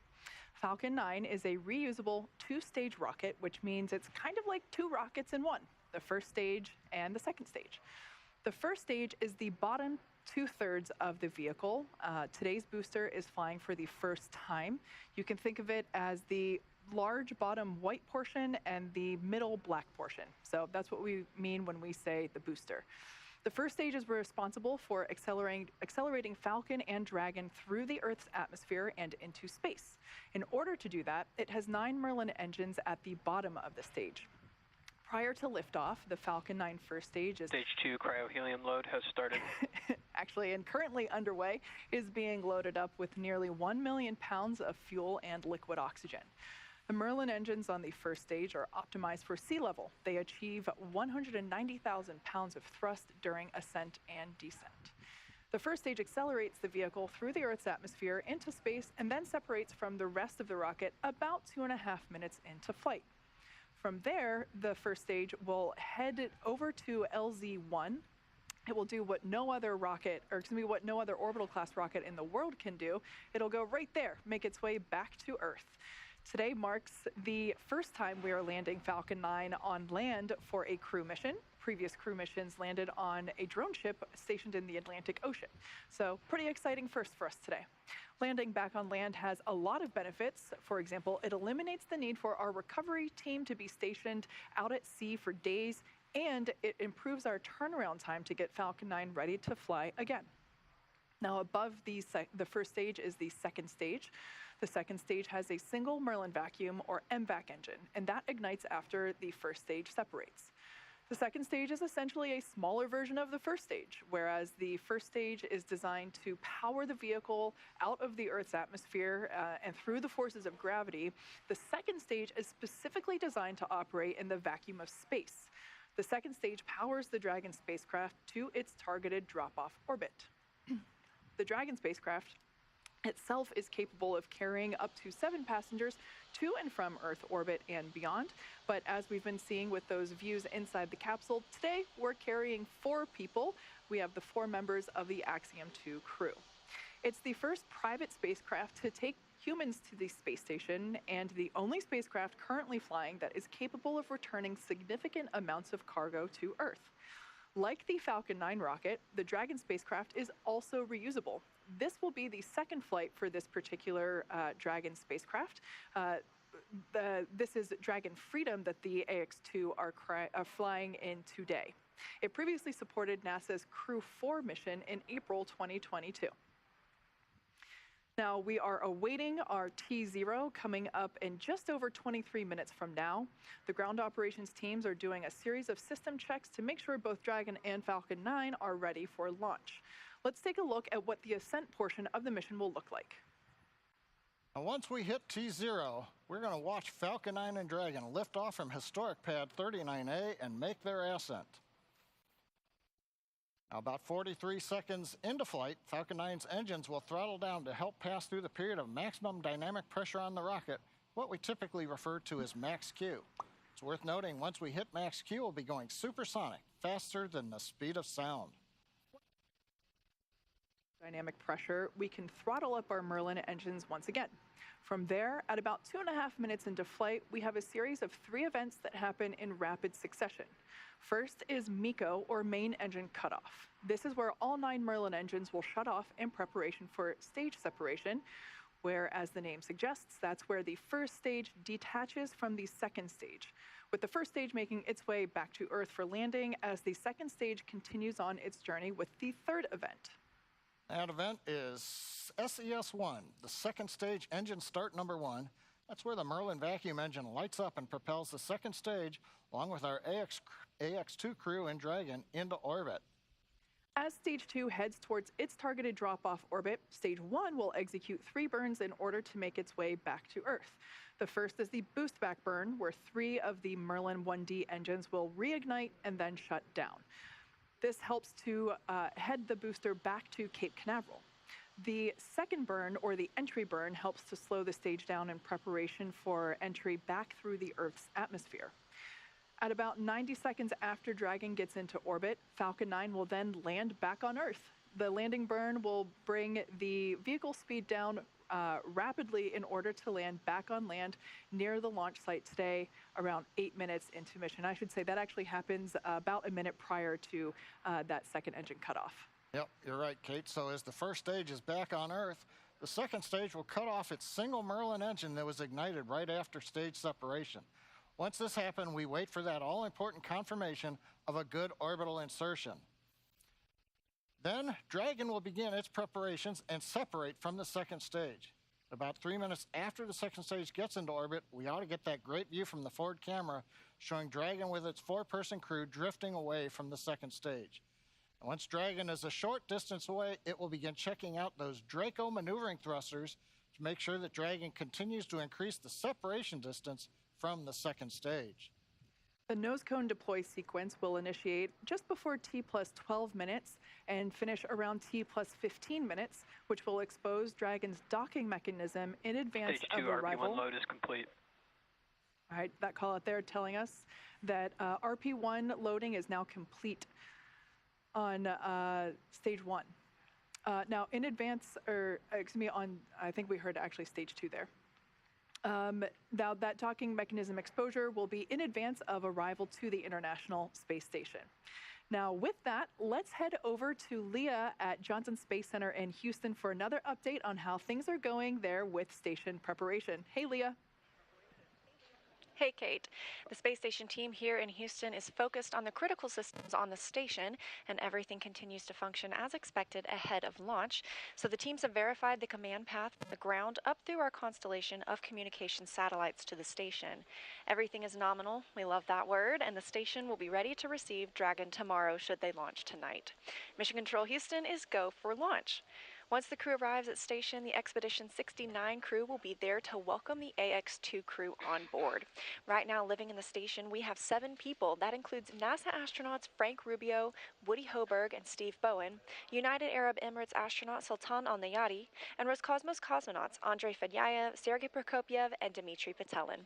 Falcon 9 is a reusable two-stage rocket, which means it's kind of like two rockets in one, the first stage and the second stage. The first stage is the bottom two-thirds of the vehicle. Today's booster is flying for the first time. You can think of it as the large bottom white portion and the middle black portion. So that's what we mean when we say the booster. The first stage is responsible for accelerating Falcon and Dragon through the Earth's atmosphere and into space. In order to do that, it has 9 Merlin engines at the bottom of the stage. Prior to liftoff, the Falcon 9 first stage is... Stage 2 cryohelium load has started. Actually, and currently underway, is being loaded up with nearly 1 million pounds of fuel and liquid oxygen. The Merlin engines on the first stage are optimized for sea level. They achieve 190,000 pounds of thrust during ascent and descent. The first stage accelerates the vehicle through the Earth's atmosphere into space and then separates from the rest of the rocket about 2.5 minutes into flight. From there, the first stage will head over to LZ-1. It will do what no other rocket, or excuse me, what no other orbital class rocket in the world can do. It'll go right there, make its way back to Earth. Today marks the first time we are landing Falcon 9 on land for a crew mission. Previous crew missions landed on a drone ship stationed in the Atlantic Ocean. So pretty exciting first for us today. Landing back on land has a lot of benefits. For example, it eliminates the need for our recovery team to be stationed out at sea for days, and it improves our turnaround time to get Falcon 9 ready to fly again. Now above the first stage is the second stage. The second stage has a single Merlin vacuum or MVAC engine, and that ignites after the first stage separates. The second stage is essentially a smaller version of the first stage, whereas the first stage is designed to power the vehicle out of the Earth's atmosphere and through the forces of gravity. The second stage is specifically designed to operate in the vacuum of space. The second stage powers the Dragon spacecraft to its targeted drop-off orbit. The Dragon spacecraft itself is capable of carrying up to 7 passengers to and from Earth orbit and beyond. But as we've been seeing with those views inside the capsule, today we're carrying 4 people. We have the 4 members of the Axiom 2 crew. It's the first private spacecraft to take humans to the space station and the only spacecraft currently flying that is capable of returning significant amounts of cargo to Earth. Like the Falcon 9 rocket, the Dragon spacecraft is also reusable. This will be the second flight for this particular Dragon spacecraft. This is Dragon Freedom that the AX-2 are flying in today. It previously supported NASA's Crew 4 mission in April 2022. Now, we are awaiting our T0 coming up in just over 23 minutes from now. The ground operations teams are doing a series of system checks to make sure both Dragon and Falcon 9 are ready for launch. Let's take a look at what the ascent portion of the mission will look like. Now, once we hit T0, we're going to watch Falcon 9 and Dragon lift off from historic Pad 39A and make their ascent. Now, about 43 seconds into flight, Falcon 9's engines will throttle down to help pass through the period of maximum dynamic pressure on the rocket, what we typically refer to as max Q. It's worth noting, once we hit max Q, we'll be going supersonic, faster than the speed of sound. Dynamic pressure, we can throttle up our Merlin engines once again. From there, at about 2.5 minutes into flight, we have a series of 3 events that happen in rapid succession. First is MECO, or main engine cutoff. This is where all 9 Merlin engines will shut off in preparation for stage separation. where, as the name suggests, that's where the first stage detaches from the second stage, with the first stage making its way back to Earth for landing as the second stage continues on its journey with the third event. That event is SES-1, the second stage engine start number 1. That's where the Merlin vacuum engine lights up and propels the second stage, along with our AX2 crew and Dragon, into orbit. As Stage 2 heads towards its targeted drop-off orbit, Stage 1 will execute 3 burns in order to make its way back to Earth. The first is the boost back burn, where 3 of the Merlin 1D engines will reignite and then shut down. This helps to head the booster back to Cape Canaveral. The second burn, or the entry burn, helps to slow the stage down in preparation for entry back through the Earth's atmosphere. At about 90 seconds after Dragon gets into orbit, Falcon 9 will then land back on Earth. The landing burn will bring the vehicle speed down rapidly in order to land back on land near the launch site today, around 8 minutes into mission. I should say that actually happens about a minute prior to that second engine cutoff. Yep, you're right, Kate. So as the first stage is back on Earth, the second stage will cut off its single Merlin engine that was ignited right after stage separation. Once this happens, we wait for that all-important confirmation of a good orbital insertion. Then, Dragon will begin its preparations and separate from the second stage. About 3 minutes after the second stage gets into orbit, we ought to get that great view from the forward camera showing Dragon with its 4-person crew drifting away from the second stage. And once Dragon is a short distance away, it will begin checking out those Draco maneuvering thrusters to make sure that Dragon continues to increase the separation distance from the second stage. The nose cone deploy sequence will initiate just before T plus 12 minutes and finish around T plus 15 minutes, which will expose Dragon's docking mechanism in advance Stage 2 of arrival. RP1 load is complete. All right, that call out there telling us that RP1 loading is now complete on Stage 1. Now, in advance, or excuse me, I think we heard actually Stage 2 there. Now, that docking mechanism exposure will be in advance of arrival to the International Space Station. Now, with that, let's head over to Leah at Johnson Space Center in Houston for another update on how things are going there with station preparation. Hey, Leah. Hey, Kate. The space station team here in Houston is focused on the critical systems on the station, and everything continues to function as expected ahead of launch. So the teams have verified the command path from the ground up through our constellation of communication satellites to the station. Everything is nominal. We love that word, and the station will be ready to receive Dragon tomorrow should they launch tonight. Mission Control Houston is go for launch. Once the crew arrives at station, the Expedition 69 crew will be there to welcome the AX2 crew on board. Right now, living in the station, we have 7 people. That includes NASA astronauts Frank Rubio, Woody Hoburg, and Steve Bowen, United Arab Emirates astronaut Sultan Al-Nayati, and Roscosmos cosmonauts Andrei Fedyayev, Sergei Prokopyev, and Dmitry Petelin.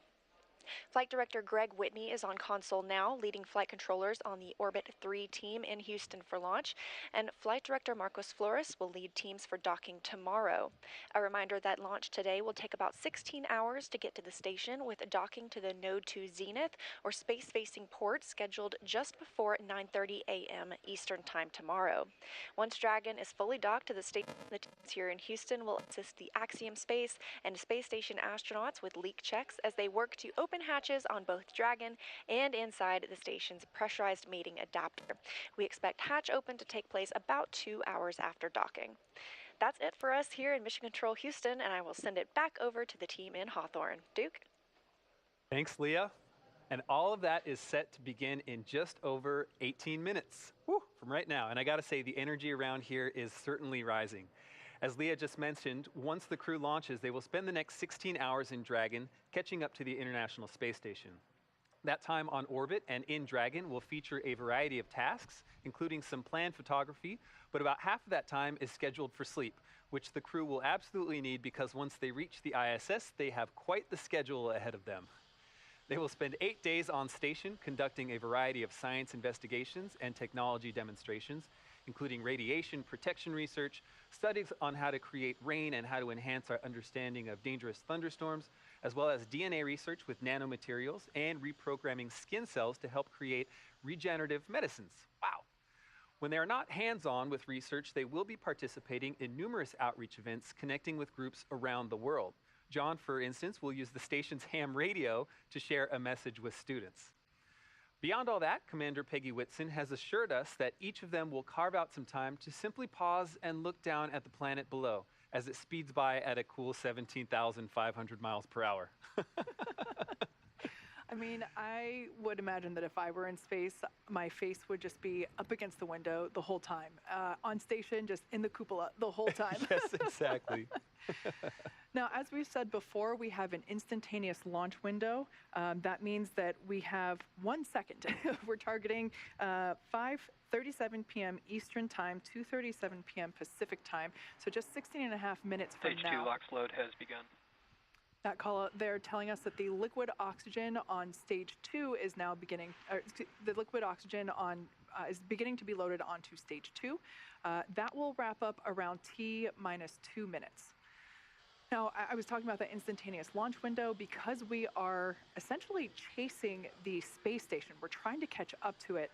Flight Director Greg Whitney is on console now, leading flight controllers on the Orbit 3 team in Houston for launch, and Flight Director Marcos Flores will lead teams for docking tomorrow. A reminder that launch today will take about 16 hours to get to the station, with docking to the Node 2 Zenith or space-facing port scheduled just before 9:30 a.m. Eastern Time tomorrow. Once Dragon is fully docked to the station, the teams here in Houston will assist the Axiom Space and Space Station astronauts with leak checks as they work to open hatches on both Dragon and inside the station's pressurized mating adapter. We expect hatch open to take place about 2 hours after docking. That's it for us here in Mission Control Houston, and I will send it back over to the team in Hawthorne. Duke? Thanks, Leah. And all of that is set to begin in just over 18 minutes from right now. And I got to say, the energy around here is certainly rising. As Leah just mentioned, once the crew launches, they will spend the next 16 hours in Dragon, catching up to the International Space Station. That time on orbit and in Dragon will feature a variety of tasks, including some planned photography, but about half of that time is scheduled for sleep, which the crew will absolutely need because once they reach the ISS, they have quite the schedule ahead of them. They will spend 8 days on station conducting a variety of science investigations and technology demonstrations, including radiation protection research, studies on how to create rain and how to enhance our understanding of dangerous thunderstorms, as well as DNA research with nanomaterials and reprogramming skin cells to help create regenerative medicines. Wow. When they are not hands-on with research, they will be participating in numerous outreach events connecting with groups around the world. John, for instance, will use the station's ham radio to share a message with students. Beyond all that, Commander Peggy Whitson has assured us that each of them will carve out some time to simply pause and look down at the planet below as it speeds by at a cool 17,500 miles per hour. I mean, I would imagine that if I were in space, my face would just be up against the window the whole time. On station, just in the cupola the whole time. Yes, exactly. Now, as we've said before, we have an instantaneous launch window. That means that we have 1 second. We're targeting 5:37 p.m. Eastern Time, 2:37 p.m. Pacific Time. So just 16.5 minutes from Stage now. 2 LOX load has begun. That call out, they're telling us that the liquid oxygen on stage 2 is now beginning, the liquid oxygen on is beginning to be loaded onto stage 2. That will wrap up around T minus 2 minutes. Now, I was talking about the instantaneous launch window because we are essentially chasing the space station. We're trying to catch up to it.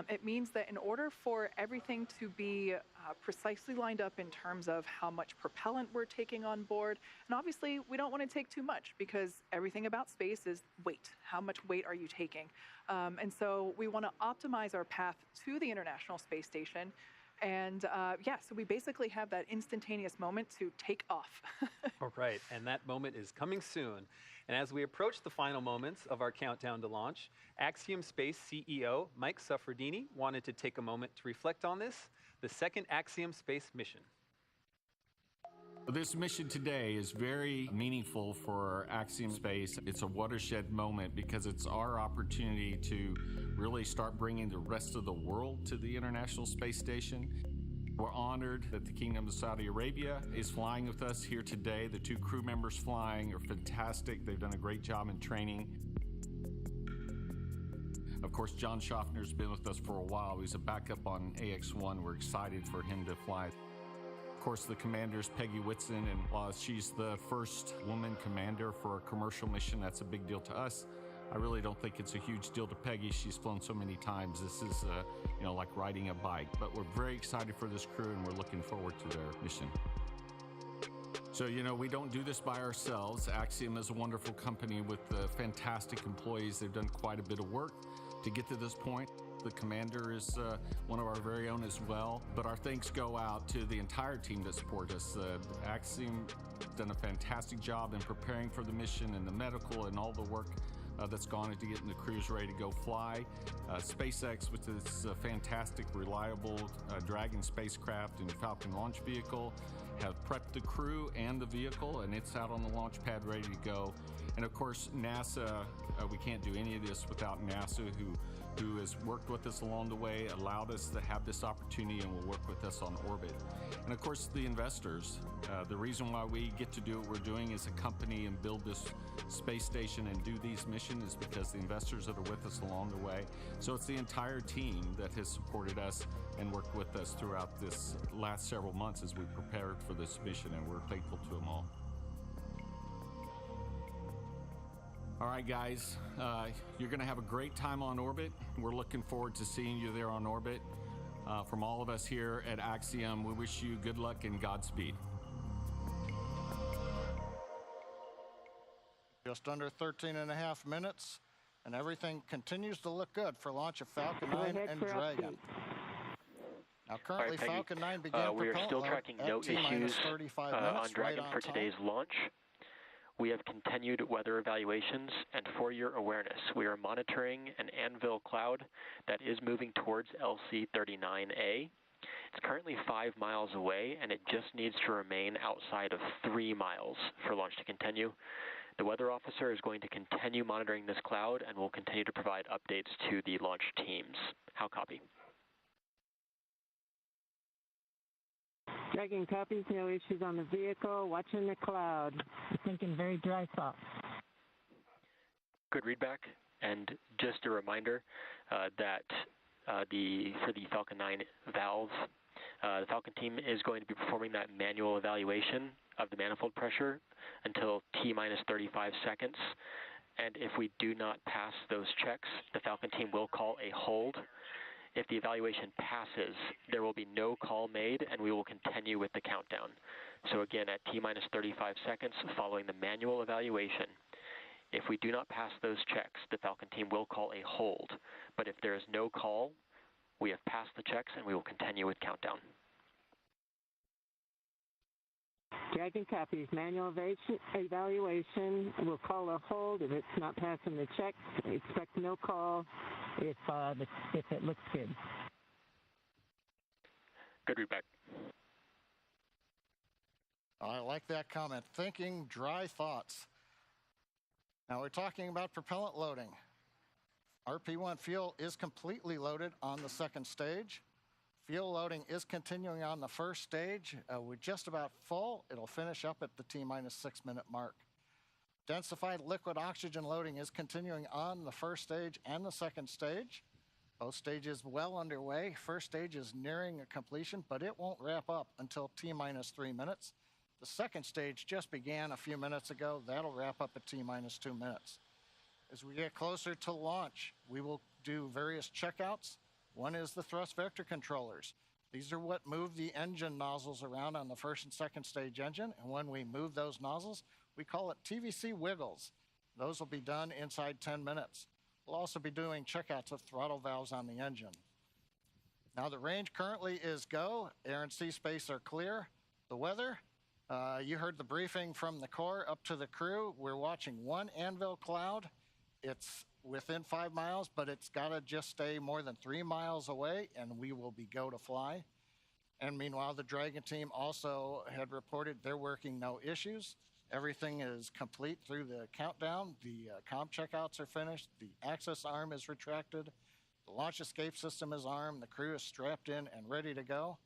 It means that in order for everything to be precisely lined up in terms of how much propellant we're taking on board, and obviously we don't want to take too much because everything about space is weight. How much weight are you taking? And so we want to optimize our path to the International Space Station. And yeah, so we basically have that instantaneous moment to take off. All right, and that moment is coming soon. And as we approach the final moments of our countdown to launch, Axiom Space CEO Mike Suffredini wanted to take a moment to reflect on this, the second Axiom Space mission. This mission today is very meaningful for Axiom Space. It's a watershed moment because it's our opportunity to really start bringing the rest of the world to the International Space Station. We're honored that the Kingdom of Saudi Arabia is flying with us here today. The 2 crew members flying are fantastic. They've done a great job in training. Of course, John Schaffner's been with us for a while. He's a backup on AX-1. We're excited for him to fly. Of course, the commander's Peggy Whitson, and while she's the first woman commander for a commercial mission, that's a big deal to us. I really don't think it's a huge deal to Peggy. She's flown so many times. This is, like riding a bike. But we're very excited for this crew, and we're looking forward to their mission. So, we don't do this by ourselves. Axiom is a wonderful company with fantastic employees. They've done quite a bit of work to get to this point. The commander is one of our very own as well, but our thanks go out to the entire team that support us. Axiom done a fantastic job in preparing for the mission and the medical and all the work that's gone into getting the crews ready to go fly. SpaceX, with its fantastic, reliable Dragon spacecraft and Falcon launch vehicle, have prepped the crew and the vehicle, and it's out on the launch pad ready to go. And of course, NASA, we can't do any of this without NASA, who has worked with us along the way, allowed us to have this opportunity, and will work with us on orbit. And of course, the investors. The reason why we get to do what we're doing as a company and build this space station and do these missions is because the investors that are with us along the way. So it's the entire team that has supported us and worked with us throughout this last several months as we prepared for this mission, and we're thankful to them all. All right, guys, you're going to have a great time on orbit. We're looking forward to seeing you there on orbit. From all of us here at Axiom, we wish you good luck and Godspeed. Just under 13.5 minutes, and everything continues to look good for launch of Falcon 9 and Dragon. Now, currently, Peggy, Falcon 9 began we are still tracking no issues on Dragon for today's launch. We have continued weather evaluations, and for your awareness, we are monitoring an anvil cloud that is moving towards LC-39A. It's currently 5 miles away, and it just needs to remain outside of 3 miles for launch to continue. The weather officer is going to continue monitoring this cloud and will continue to provide updates to the launch teams. How copy? Dragon copies, no issues on the vehicle, watching the cloud. Thinking very dry spot. Good readback, and just a reminder that for the Falcon 9 valve, the Falcon team is going to be performing that manual evaluation of the manifold pressure until T-minus 35 seconds. And if we do not pass those checks, the Falcon team will call a hold. If the evaluation passes, there will be no call made, and we will continue with the countdown. So again, at T-minus 35 seconds following the manual evaluation, if we do not pass those checks, the Falcon team will call a hold. But if there is no call, we have passed the checks, and we will continue with countdown. Dragon copies. Manual evaluation. We'll call a hold if it's not passing the checks. Expect no call if it looks good. Good readback. I like that comment. Thinking dry thoughts. Now we're talking about propellant loading. RP1 fuel is completely loaded on the second stage. Fuel loading is continuing on the first stage. We're just about full. It'll finish up at the T-minus 6 minute mark. Densified liquid oxygen loading is continuing on the first stage and the second stage. Both stages well underway. First stage is nearing a completion, but it won't wrap up until T-minus 3 minutes. The second stage just began a few minutes ago. That'll wrap up at T-minus 2 minutes. As we get closer to launch, we will do various checkouts. One is the thrust vector controllers. These are what move the engine nozzles around on the first and second stage engine. And when we move those nozzles, we call it TVC wiggles. Those will be done inside 10 minutes. We'll also be doing checkouts of throttle valves on the engine. Now the range currently is go. Air and sea space are clear. The weather, you heard the briefing from the Corps up to the crew. We're watching one anvil cloud. It's within 5 miles, but it's got to just stay more than 3 miles away, and we will be go to fly. And meanwhile, the Dragon team also had reported they're working no issues. Everything is complete through the countdown. The comm checkouts are finished. The access arm is retracted. The launch escape system is armed. The crew is strapped in and ready to go.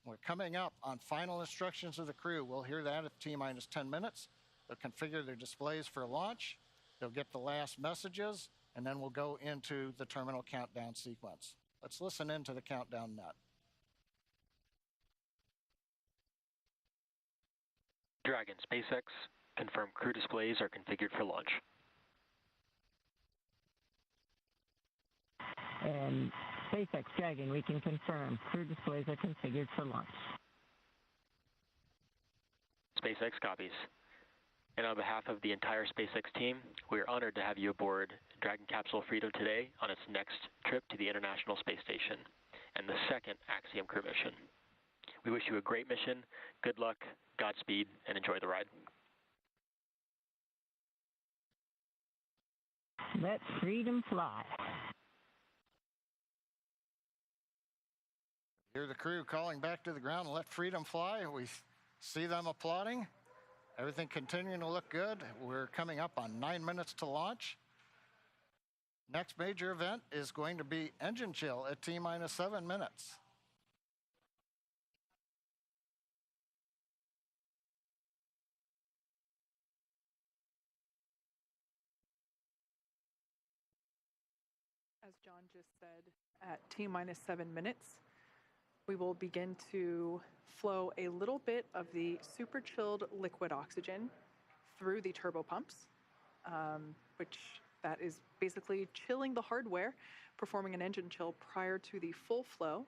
We're coming up on final instructions of the crew. We'll hear that at T-minus 10 minutes. They'll configure their displays for launch. They'll get the last messages, and then we'll go into the terminal countdown sequence. Let's listen into the countdown net. Dragon, SpaceX, confirm crew displays are configured for launch. And SpaceX, Dragon, we can confirm crew displays are configured for launch. SpaceX copies. And on behalf of the entire SpaceX team, we are honored to have you aboard Dragon Capsule Freedom today on its next trip to the International Space Station and the second Axiom crew mission. We wish you a great mission, good luck, Godspeed, and enjoy the ride. Let freedom fly. Hear the crew calling back to the ground, let freedom fly. We see them applauding. Everything continuing to look good. We're coming up on 9 minutes to launch. Next major event is going to be engine chill at T-minus 7 minutes. As John just said, at T-minus 7 minutes, we will begin to flow a little bit of the super chilled liquid oxygen through the turbo pumps, which that is basically chilling the hardware, performing an engine chill prior to the full flow.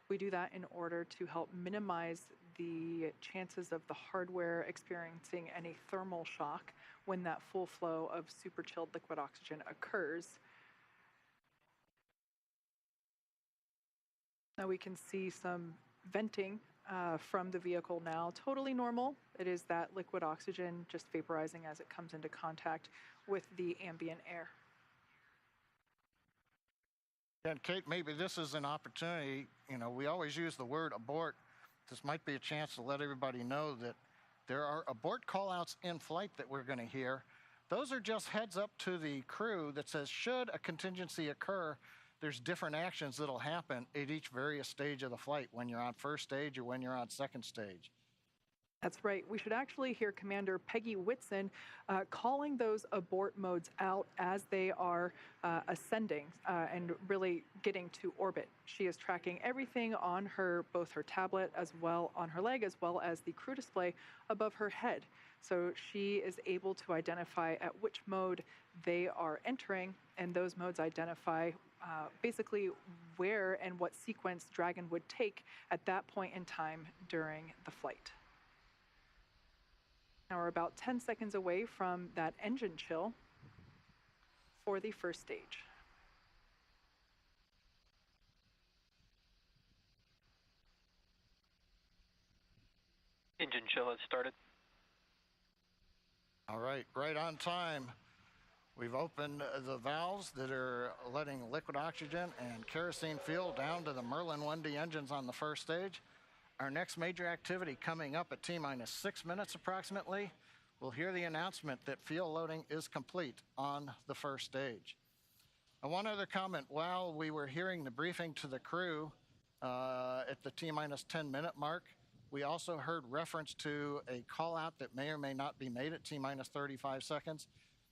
We do that in order to help minimize the chances of the hardware experiencing any thermal shock when that full flow of super chilled liquid oxygen occurs. Now we can see some venting from the vehicle now, totally normal. It is that liquid oxygen just vaporizing as it comes into contact with the ambient air. And Kate, maybe this is an opportunity, we always use the word abort. This might be a chance to let everybody know that there are abort callouts in flight that we're going to hear. Those are just heads up to the crew that says, should a contingency occur, there's different actions that'll happen at each various stage of the flight when you're on first stage or when you're on second stage. That's right. We should actually hear Commander Peggy Whitson calling those abort modes out as they are ascending and really getting to orbit. She is tracking everything on both her tablet as well on her leg, as well as the crew display above her head. So she is able to identify at which mode they are entering, and those modes identify basically where and what sequence Dragon would take at that point in time during the flight. Now we're about 10 seconds away from that engine chill for the first stage. Engine chill has started. All right on time. We've opened the valves that are letting liquid oxygen and kerosene fuel down to the Merlin 1D engines on the first stage. Our next major activity coming up at T-minus 6 minutes approximately, we'll hear the announcement that fuel loading is complete on the first stage. And one other comment, while we were hearing the briefing to the crew at the T-minus 10 minute mark, we also heard reference to a call out that may or may not be made at T-minus 35 seconds.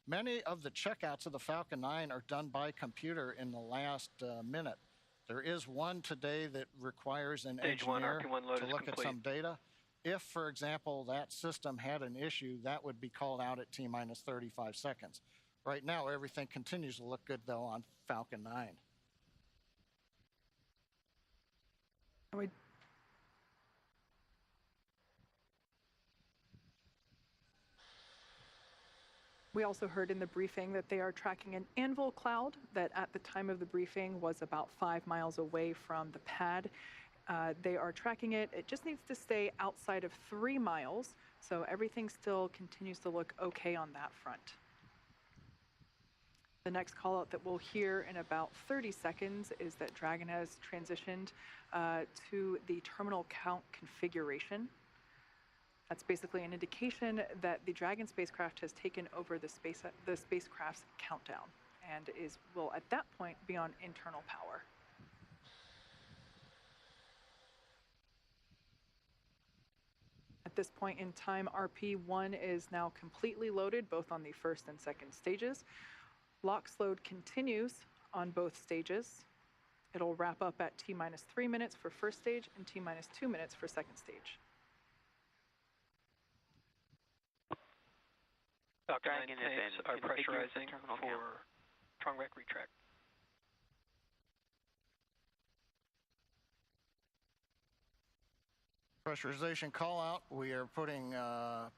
Many of the checkouts of the Falcon 9 are done by computer in the last minute. There is one today that requires an engineer to look at some data. If, for example, that system had an issue, that would be called out at T-minus 35 seconds. Right now, everything continues to look good, though, on Falcon 9. We also heard in the briefing that they are tracking an anvil cloud that at the time of the briefing was about 5 miles away from the pad. They are tracking it. It just needs to stay outside of 3 miles, so everything still continues to look okay on that front. The next call out that we'll hear in about 30 seconds is that Dragon has transitioned to the terminal count configuration. That's basically an indication that the Dragon spacecraft has taken over the spacecraft's countdown and will at that point be on internal power. At this point in time, RP1 is now completely loaded, both on the first and second stages. LOX load continues on both stages. It'll wrap up at T-minus 3 minutes for first stage and T-minus 2 minutes for second stage. Falcon 9 tanks are pressurizing for strongback retract. Pressurization call out. We are putting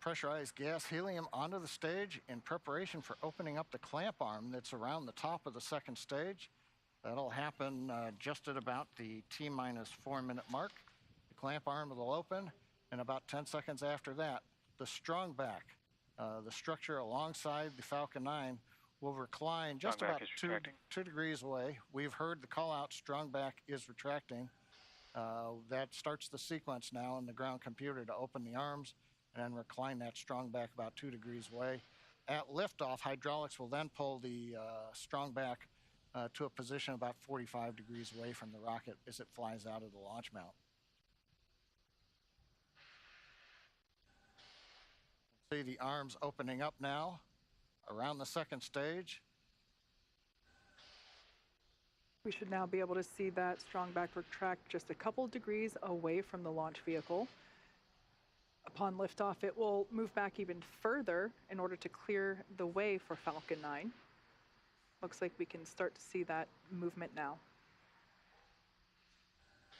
pressurized gas helium onto the stage in preparation for opening up the clamp arm that's around the top of the second stage. That'll happen just at about the T-minus 4 minute mark. The clamp arm will open, and about 10 seconds after that, the strongback, the structure alongside the Falcon 9, will recline just about 2 degrees away. We've heard the call out, strongback is retracting. That starts the sequence now in the ground computer to open the arms and then recline that strongback about 2 degrees away. At liftoff, hydraulics will then pull the strongback to a position about 45 degrees away from the rocket as it flies out of the launch mount. See the arms opening up now around the second stage. We should now be able to see that strongback retract just a couple degrees away from the launch vehicle. Upon liftoff, it will move back even further in order to clear the way for Falcon 9. Looks like we can start to see that movement now.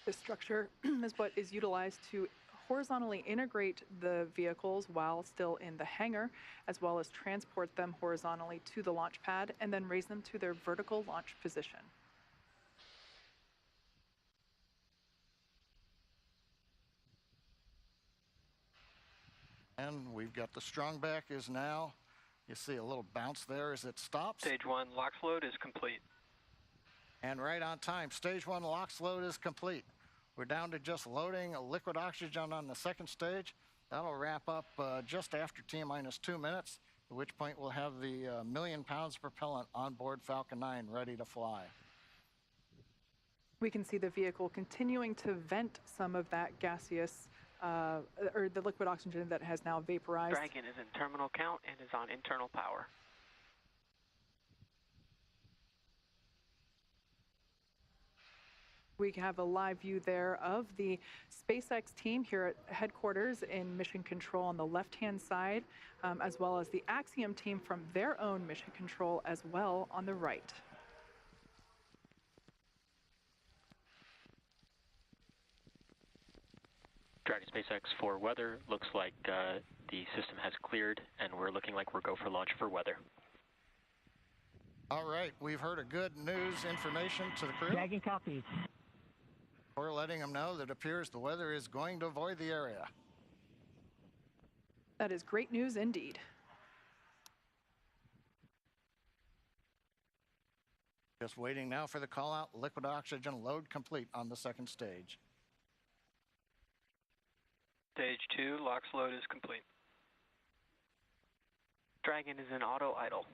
This structure is what is utilized to horizontally integrate the vehicles while still in the hangar, as well as transport them horizontally to the launch pad and then raise them to their vertical launch position. And we've got the strongback is now, you see a little bounce there as it stops. Stage 1 LOX load is complete. And right on time, stage 1 LOX load is complete. We're down to just loading a liquid oxygen on the second stage. That'll wrap up just after T-minus 2 minutes, at which point we'll have the 1 million pounds of propellant on board Falcon 9 ready to fly. We can see the vehicle continuing to vent some of that gaseous or the liquid oxygen that has now vaporized. Dragon is in terminal count and is on internal power. We have a live view there of the SpaceX team here at headquarters in Mission Control on the left-hand side, as well as the Axiom team from their own Mission Control as well on the right. Dragon SpaceX for weather. Looks like the system has cleared, and we're looking like we're go for launch for weather. All right, we've heard a good news information to the crew. Dragon copies. We're letting them know that it appears the weather is going to avoid the area. That is great news indeed. Just waiting now for the call out. Liquid oxygen load complete on the second stage. Stage 2, LOX load is complete. Dragon is in auto idle.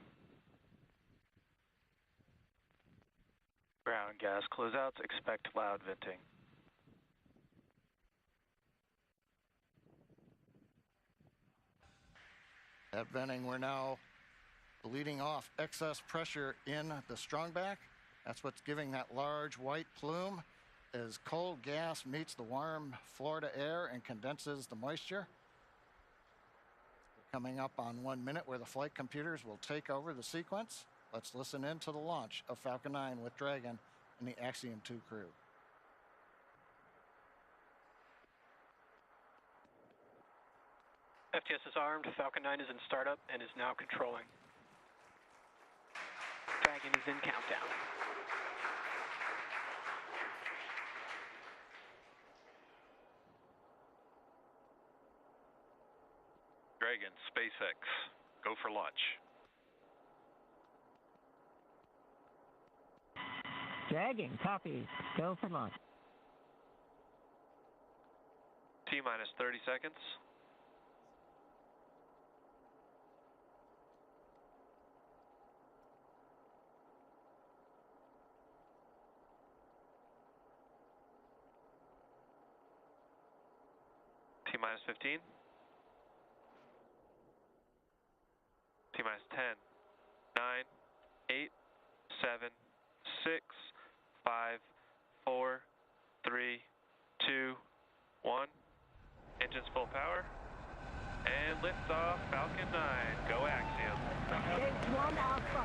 Ground gas closeouts, expect loud venting. At venting, we're now bleeding off excess pressure in the strongback. That's what's giving that large white plume as cold gas meets the warm Florida air and condenses the moisture. We're coming up on 1 minute where the flight computers will take over the sequence. Let's listen in to the launch of Falcon 9 with Dragon and the Axiom 2 crew. FTS is armed, Falcon 9 is in startup and is now controlling. Dragon is in countdown. Dragon, SpaceX, go for launch. Dragon, copies. Go for launch. T-minus 30 seconds. T-minus 15. T-minus 10, 9, 8, 7, 6, 5, 4, 3, 2, 1. Engines full power. And liftoff, Falcon 9. Go Axiom. Stage 1 Alpha.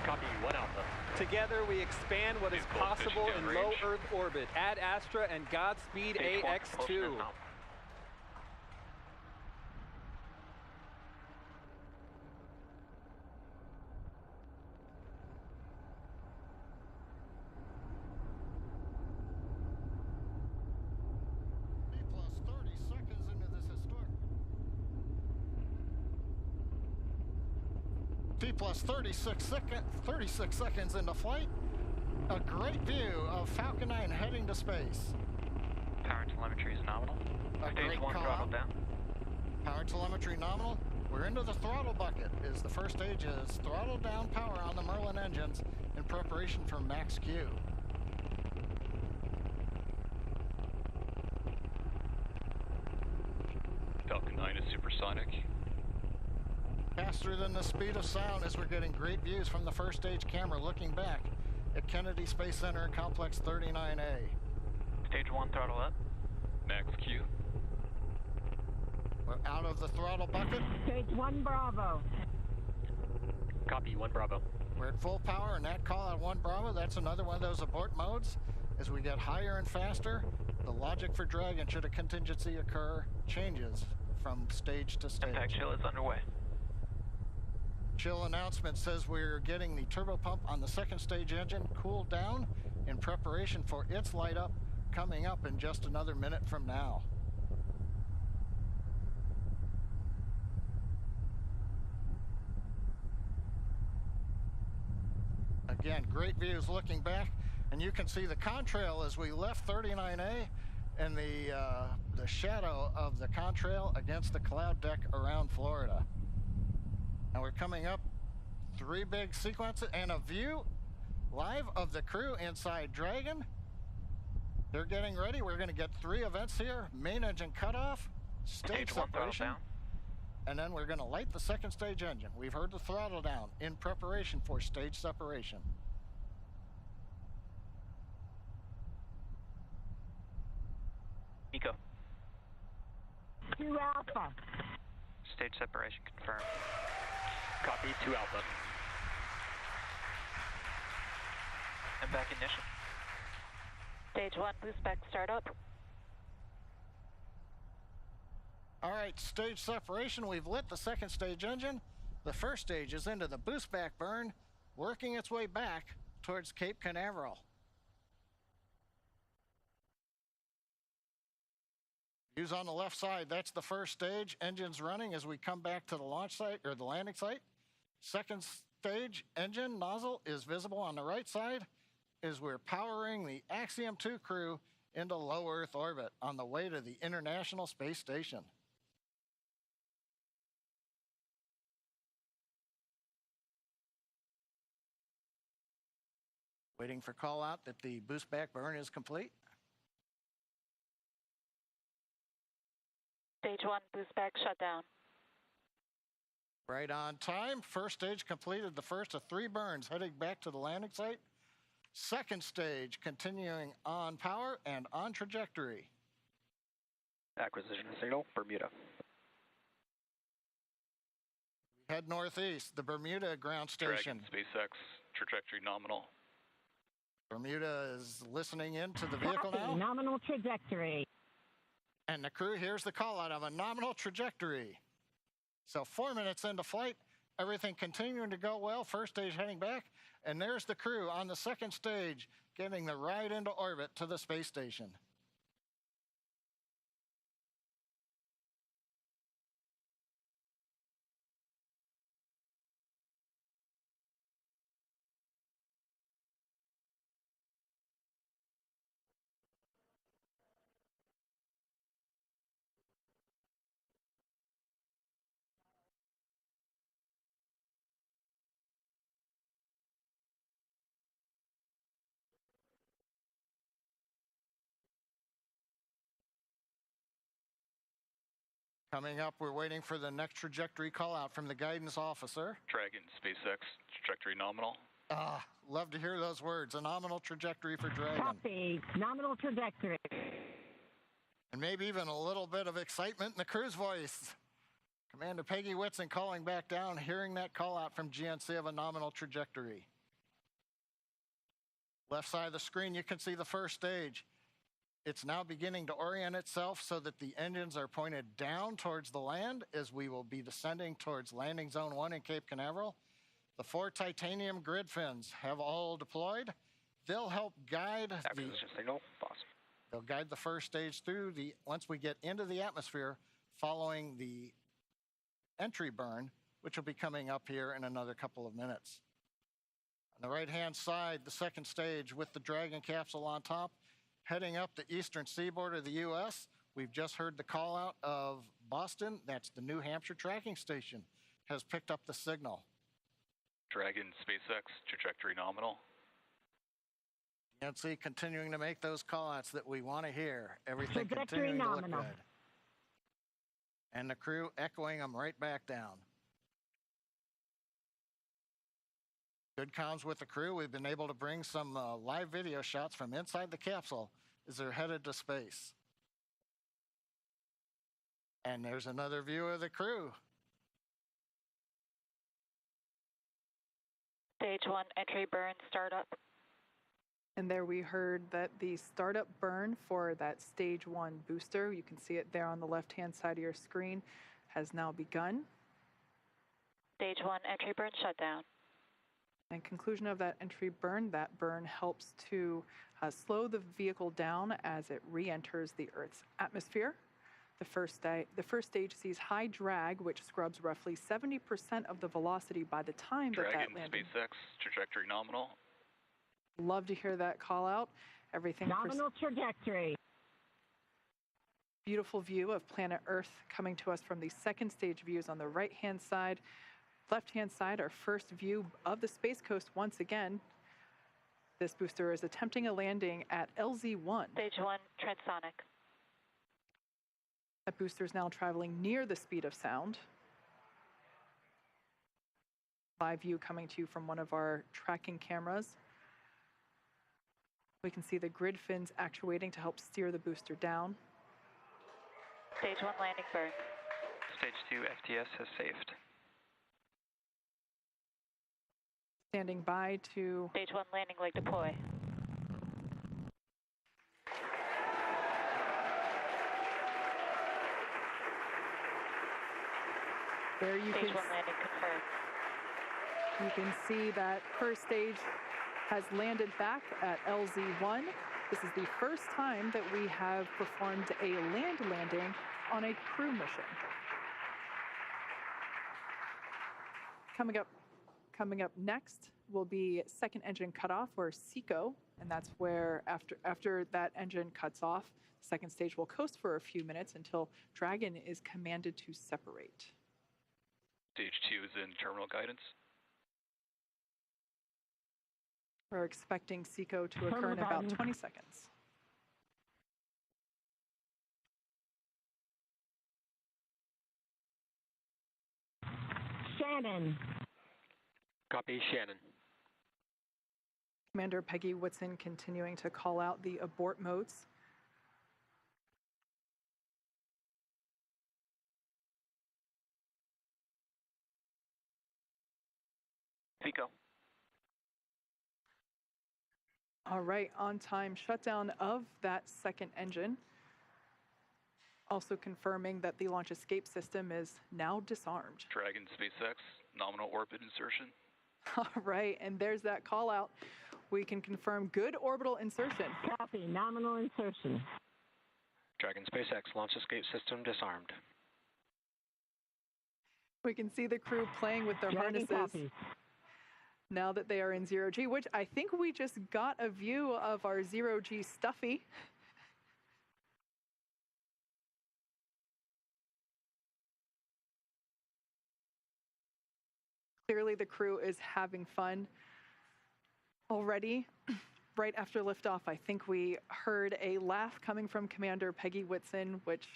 Copy 1 Alpha. Together we expand what is possible in low Earth orbit. Ad Astra and Godspeed AX2. Plus 36 seconds into flight. A great view of Falcon 9 heading to space. Power telemetry is nominal. Stage 1 throttle down. Power telemetry nominal. We're into the throttle bucket. The first stage is throttle down power on the Merlin engines in preparation for max Q. Falcon 9 is supersonic. Faster than the speed of sound as we're getting great views from the first stage camera looking back at Kennedy Space Center Complex 39A. Stage 1 throttle up. Max Q. We're out of the throttle bucket. Stage 1 Bravo. Copy 1 Bravo. We're at full power and that call out 1 Bravo, that's another one of those abort modes. As we get higher and faster, the logic for Dragon should a contingency occur changes from stage to stage. Impact chill is underway. Chill announcement says we're getting the turbo pump on the second stage engine cooled down in preparation for its light up coming up in just another minute from now. Again, great views looking back, and you can see the contrail as we left 39A and the shadow of the contrail against the cloud deck around Florida. Now we're coming up 3 big sequences and a view live of the crew inside Dragon They're getting ready. We're going to get 3 events here. Main engine cutoff, stage separation, and then we're going to light the second stage engine. We've heard the throttle down in preparation for stage separation. Nico. 2 Alpha. Stage separation confirmed. Copy, 2 Alpha. And back ignition. Stage 1, boost back startup. All right, stage separation. We've lit the second stage engine. The first stage is into the boost back burn, working its way back towards Cape Canaveral. Views on the left side, that's the first stage. Engines running as we come back to the launch site, or the landing site. Second stage engine nozzle is visible on the right side as we're powering the Axiom 2 crew into low Earth orbit on the way to the International Space Station. Waiting for call out that the boost back burn is complete. Stage 1, boost back shutdown. Right on time. First stage completed the first of 3 burns heading back to the landing site. Second stage continuing on power and on trajectory. Acquisition signal, Bermuda. Head northeast, the Bermuda ground station. Dragon, SpaceX, trajectory nominal. Bermuda is listening into the vehicle Copy, now. nominal trajectory. And the crew hears the call out of a nominal trajectory. So 4 minutes into flight, everything continuing to go well. First stage heading back. And there's the crew on the second stage getting the ride into orbit to the space station. Coming up, we're waiting for the next trajectory call out from the guidance officer. Dragon, SpaceX, trajectory nominal. Love to hear those words. A nominal trajectory for Dragon. Copy, nominal trajectory. And maybe even a little bit of excitement in the crew's voice. Commander Peggy Whitson calling back down, hearing that call out from GNC of a nominal trajectory. Left side of the screen, you can see the first stage. It's now beginning to orient itself so that the engines are pointed down towards the land as we will be descending towards landing zone 1 in Cape Canaveral. The 4 titanium grid fins have all deployed. They'll help guide Acquisition signal, boss. They'll guide the first stage through once we get into the atmosphere following the entry burn, which will be coming up here in another couple of minutes. On the right-hand side, the second stage with the Dragon capsule on top, heading up the eastern seaboard of the U.S. We've just heard the call out of Boston. That's the New Hampshire tracking station, has picked up the signal. Dragon, SpaceX, trajectory nominal. GNC continuing to make those call outs that we want to hear. Everything Trajectory continuing nominal. to look good. And the crew echoing them right back down. Good comms with the crew. We've been able to bring some live video shots from inside the capsule as they're headed to space. And there's another view of the crew. Stage 1, entry burn, startup. And there we heard that the startup burn for that stage 1 booster, you can see it there on the left-hand side of your screen, has now begun. Stage 1, entry burn, shutdown. And conclusion of that entry burn, that burn helps to slow the vehicle down as it re-enters the Earth's atmosphere. The first stage sees high drag, which scrubs roughly 70% of the velocity by the time Dragon, that landing. SpaceX, trajectory nominal. Love to hear that call out. Everything. Nominal trajectory. Beautiful view of planet Earth coming to us from the second stage views on the right-hand side. Left-hand side, our first view of the Space Coast once again. This booster is attempting a landing at LZ1. Stage 1, transonic. That booster is now traveling near the speed of sound. Live view coming to you from one of our tracking cameras. We can see the grid fins actuating to help steer the booster down. Stage 1 landing burn. Stage 2 FTS has saved. Standing by to... Stage 1 landing leg deploy. There you Stage can... 1 landing confirmed. You can see that first stage has landed back at LZ1. This is the first time that we have performed a land landing on a crew mission. Coming up next will be second engine cutoff, or SECO, and that's where after that engine cuts off, the second stage will coast for a few minutes until Dragon is commanded to separate. Stage 2 is in terminal guidance. We're expecting SECO to occur in about 20 seconds. Shannon. Copy, Shannon. Commander Peggy Whitson continuing to call out the abort modes. SECO. All right, on time shutdown of that second engine. Also confirming that the launch escape system is now disarmed. Dragon SpaceX, nominal orbit insertion. All right, and there's that call out. We can confirm good orbital insertion. Copy, nominal insertion. Dragon SpaceX, launch escape system disarmed. We can see the crew playing with their harnesses. Copy. Now that they are in 0G, which I think we just got a view of our 0G Stuffy. Clearly the crew is having fun already. Right after liftoff, I think we heard a laugh coming from Commander Peggy Whitson, which,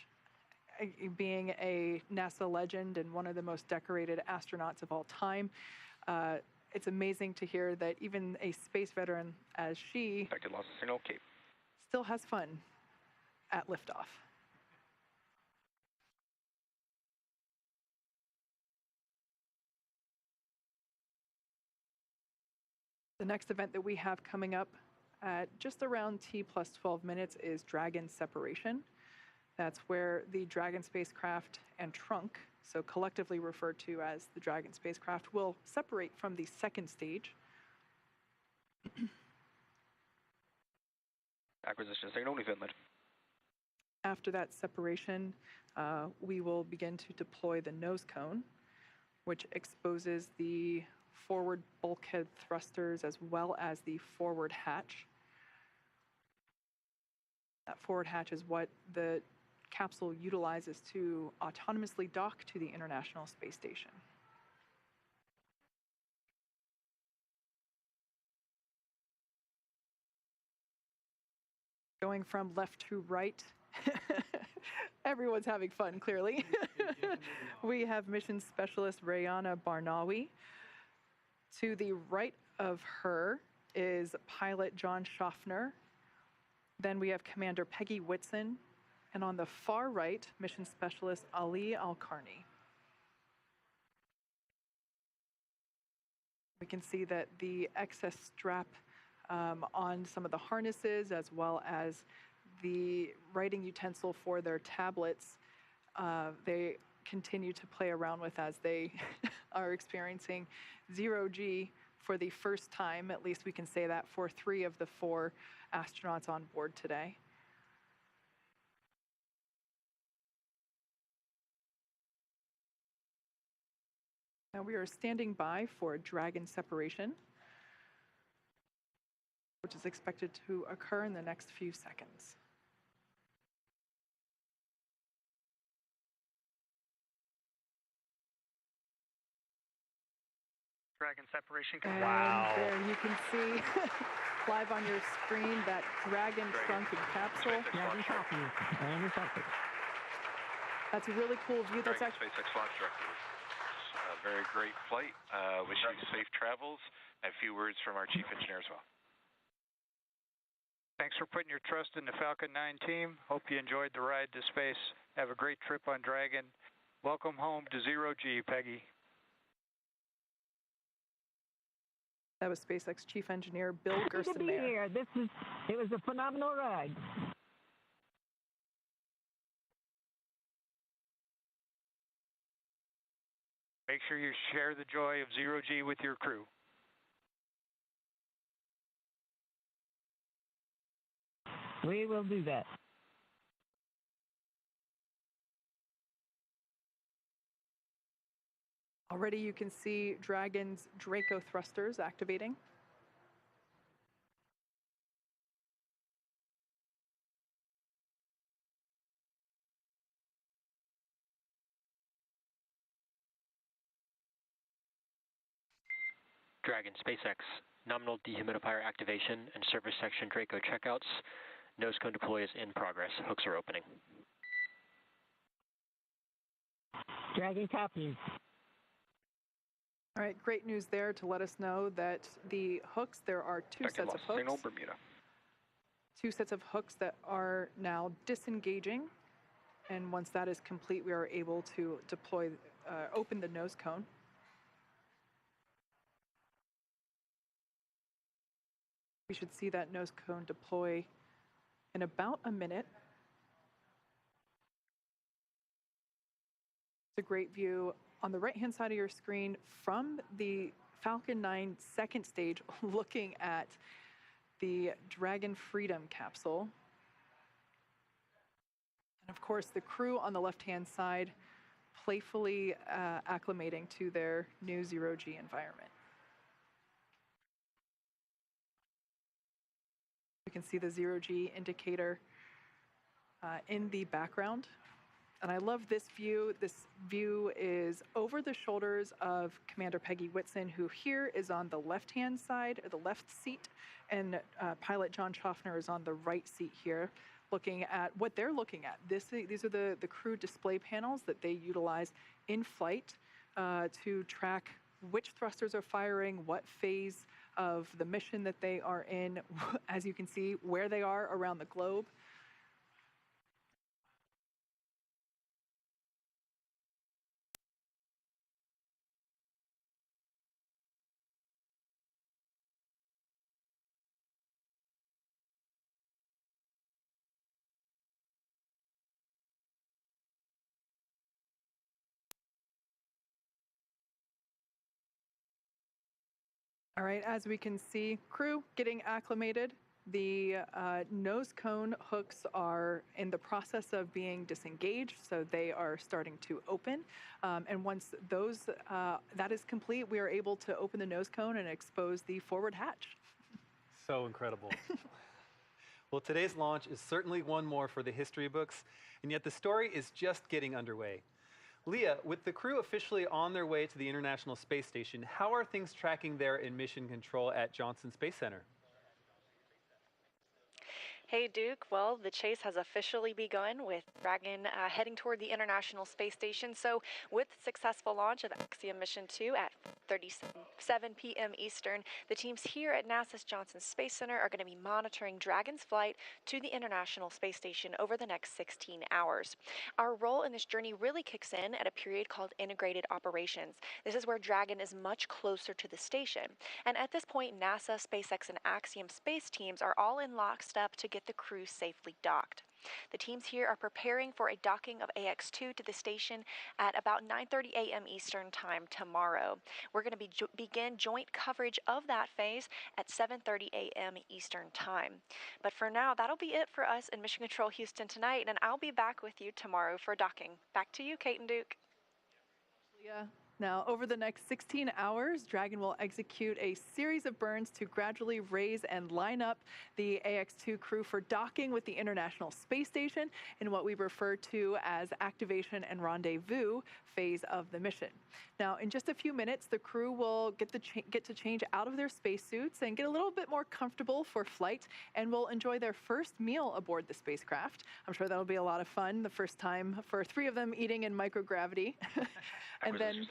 being a NASA legend and one of the most decorated astronauts of all time, it's amazing to hear that even a space veteran as she still has fun at liftoff. The next event that we have coming up at just around T+12 minutes is Dragon separation. That's where the Dragon spacecraft and trunk, so collectively referred to as the Dragon spacecraft, will separate from the second stage. Acquisition signal, Finland. After that separation, we will begin to deploy the nose cone, which exposes the forward bulkhead thrusters as well as the forward hatch. That forward hatch is what the capsule utilizes to autonomously dock to the International Space Station. Going from left to right, everyone's having fun, clearly. We have mission specialist Rayana Barnawi. To the right of her is pilot John Schaffner. Then we have Commander Peggy Whitson. And on the far right, mission specialist Ali Al-Karni. We can see that the excess strap on some of the harnesses, as well as the writing utensil for their tablets, they continue to play around with as they are experiencing 0G for the first time. At least we can say that for 3 of the 4 astronauts on board today. Now we are standing by for Dragon separation, which is expected to occur in the next few seconds. Dragon separation. And there you can see live on your screen that Dragon shrunken capsule. Dragon copy. Dragon copy. That's a really cool view. That's Dragon SpaceX launch director. A very great flight. Wish you safe travels. And a few words from our chief engineer as well. Thanks for putting your trust in the Falcon 9 team. Hope you enjoyed the ride to space. Have a great trip on Dragon. Welcome home to Zero G, Peggy. That was SpaceX Chief Engineer Bill Gerstenmaier. Good to be here. It was a phenomenal ride. Make sure you share the joy of Zero G with your crew. We will do that. Already you can see Dragon's Draco thrusters activating. Dragon SpaceX, nominal dehumidifier activation and service section Draco checkouts. Nose cone deploy is in progress. Hooks are opening. Dragon copies. All right, great news there to let us know that the hooks, there are two sets of hooks. Signal, Bermuda. Two sets of hooks that are now disengaging. And once that is complete, we are able to deploy, open the nose cone. We should see that nose cone deploy in about a minute. It's a great view on the right-hand side of your screen from the Falcon 9 second stage, looking at the Dragon Freedom capsule. And of course, the crew on the left-hand side playfully acclimating to their new zero-G environment. You can see the zero-G indicator in the background. And I love this view. This view is over the shoulders of Commander Peggy Whitson, who here is on the left-hand side, or the left seat, and pilot John Schaffner is on the right seat here, looking at what they're looking at. These are the crew display panels that they utilize in flight to track which thrusters are firing, what phase of the mission that they are in, as you can see, where they are around the globe. All right, as we can see, crew getting acclimated. The nose cone hooks are in the process of being disengaged, so they are starting to open. And once that is complete, we are able to open the nose cone and expose the forward hatch. So incredible. Well, today's launch is certainly one more for the history books, and yet the story is just getting underway. Leah, with the crew officially on their way to the International Space Station, how are things tracking there in mission control at Johnson Space Center? Hey, Duke. Well, the chase has officially begun with Dragon heading toward the International Space Station. So with successful launch of Axiom Mission 2 at 7 p.m. Eastern, the teams here at NASA's Johnson Space Center are going to be monitoring Dragon's flight to the International Space Station over the next 16 hours. Our role in this journey really kicks in at a period called Integrated Operations. This is where Dragon is much closer to the station. And at this point, NASA, SpaceX, and Axiom space teams are all in lockstep to get the crew safely docked. The teams here are preparing for a docking of AX-2 to the station at about 9:30 a.m. Eastern Time tomorrow. We're going to begin joint coverage of that phase at 7:30 a.m. Eastern Time. But for now, that'll be it for us in Mission Control Houston tonight, and I'll be back with you tomorrow for docking. Back to you, Kate and Duke. Leah, Now, over the next 16 hours, Dragon will execute a series of burns to gradually raise and line up the AX-2 crew for docking with the International Space Station in what we refer to as activation and rendezvous phase of the mission. Now, in just a few minutes, the crew will get to change out of their spacesuits and get a little bit more comfortable for flight, and will enjoy their first meal aboard the spacecraft. I'm sure that'll be a lot of fun, the first time for 3 of them eating in microgravity. And then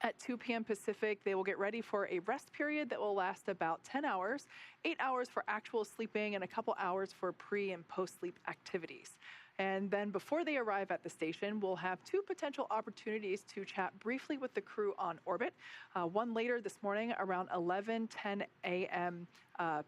at 2 p.m. Pacific, they will get ready for a rest period that will last about 10 hours, 8 hours for actual sleeping, and a couple hours for pre- and post-sleep activities. And then before they arrive at the station, we'll have 2 potential opportunities to chat briefly with the crew on orbit. One later this morning around 11:10 a.m.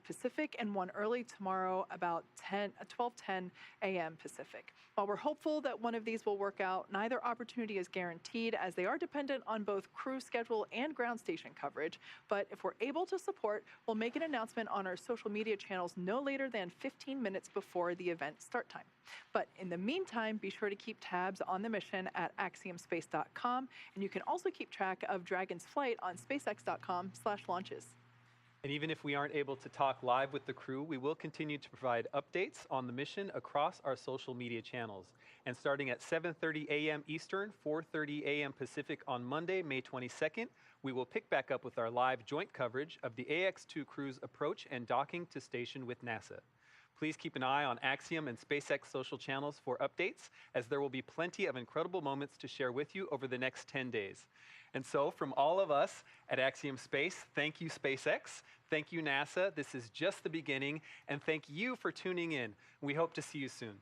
Pacific, and one early tomorrow about 12:10 a.m. Pacific. While we're hopeful that one of these will work out, neither opportunity is guaranteed, as they are dependent on both crew schedule and ground station coverage. But if we're able to support, we'll make an announcement on our social media channels no later than 15 minutes before the event start time. But in the meantime, be sure to keep tabs on the mission at axiomspace.com, and you can also keep track of Dragon's flight on spacex.com/launches. And even if we aren't able to talk live with the crew, we will continue to provide updates on the mission across our social media channels. And starting at 7:30 a.m. Eastern, 4:30 a.m. Pacific on Monday, May 22nd, we will pick back up with our live joint coverage of the AX-2 crew's approach and docking to station with NASA. Please keep an eye on Axiom and SpaceX social channels for updates, as there will be plenty of incredible moments to share with you over the next 10 days. And so, from all of us at Axiom Space, thank you, SpaceX. Thank you, NASA. This is just the beginning. And thank you for tuning in. We hope to see you soon.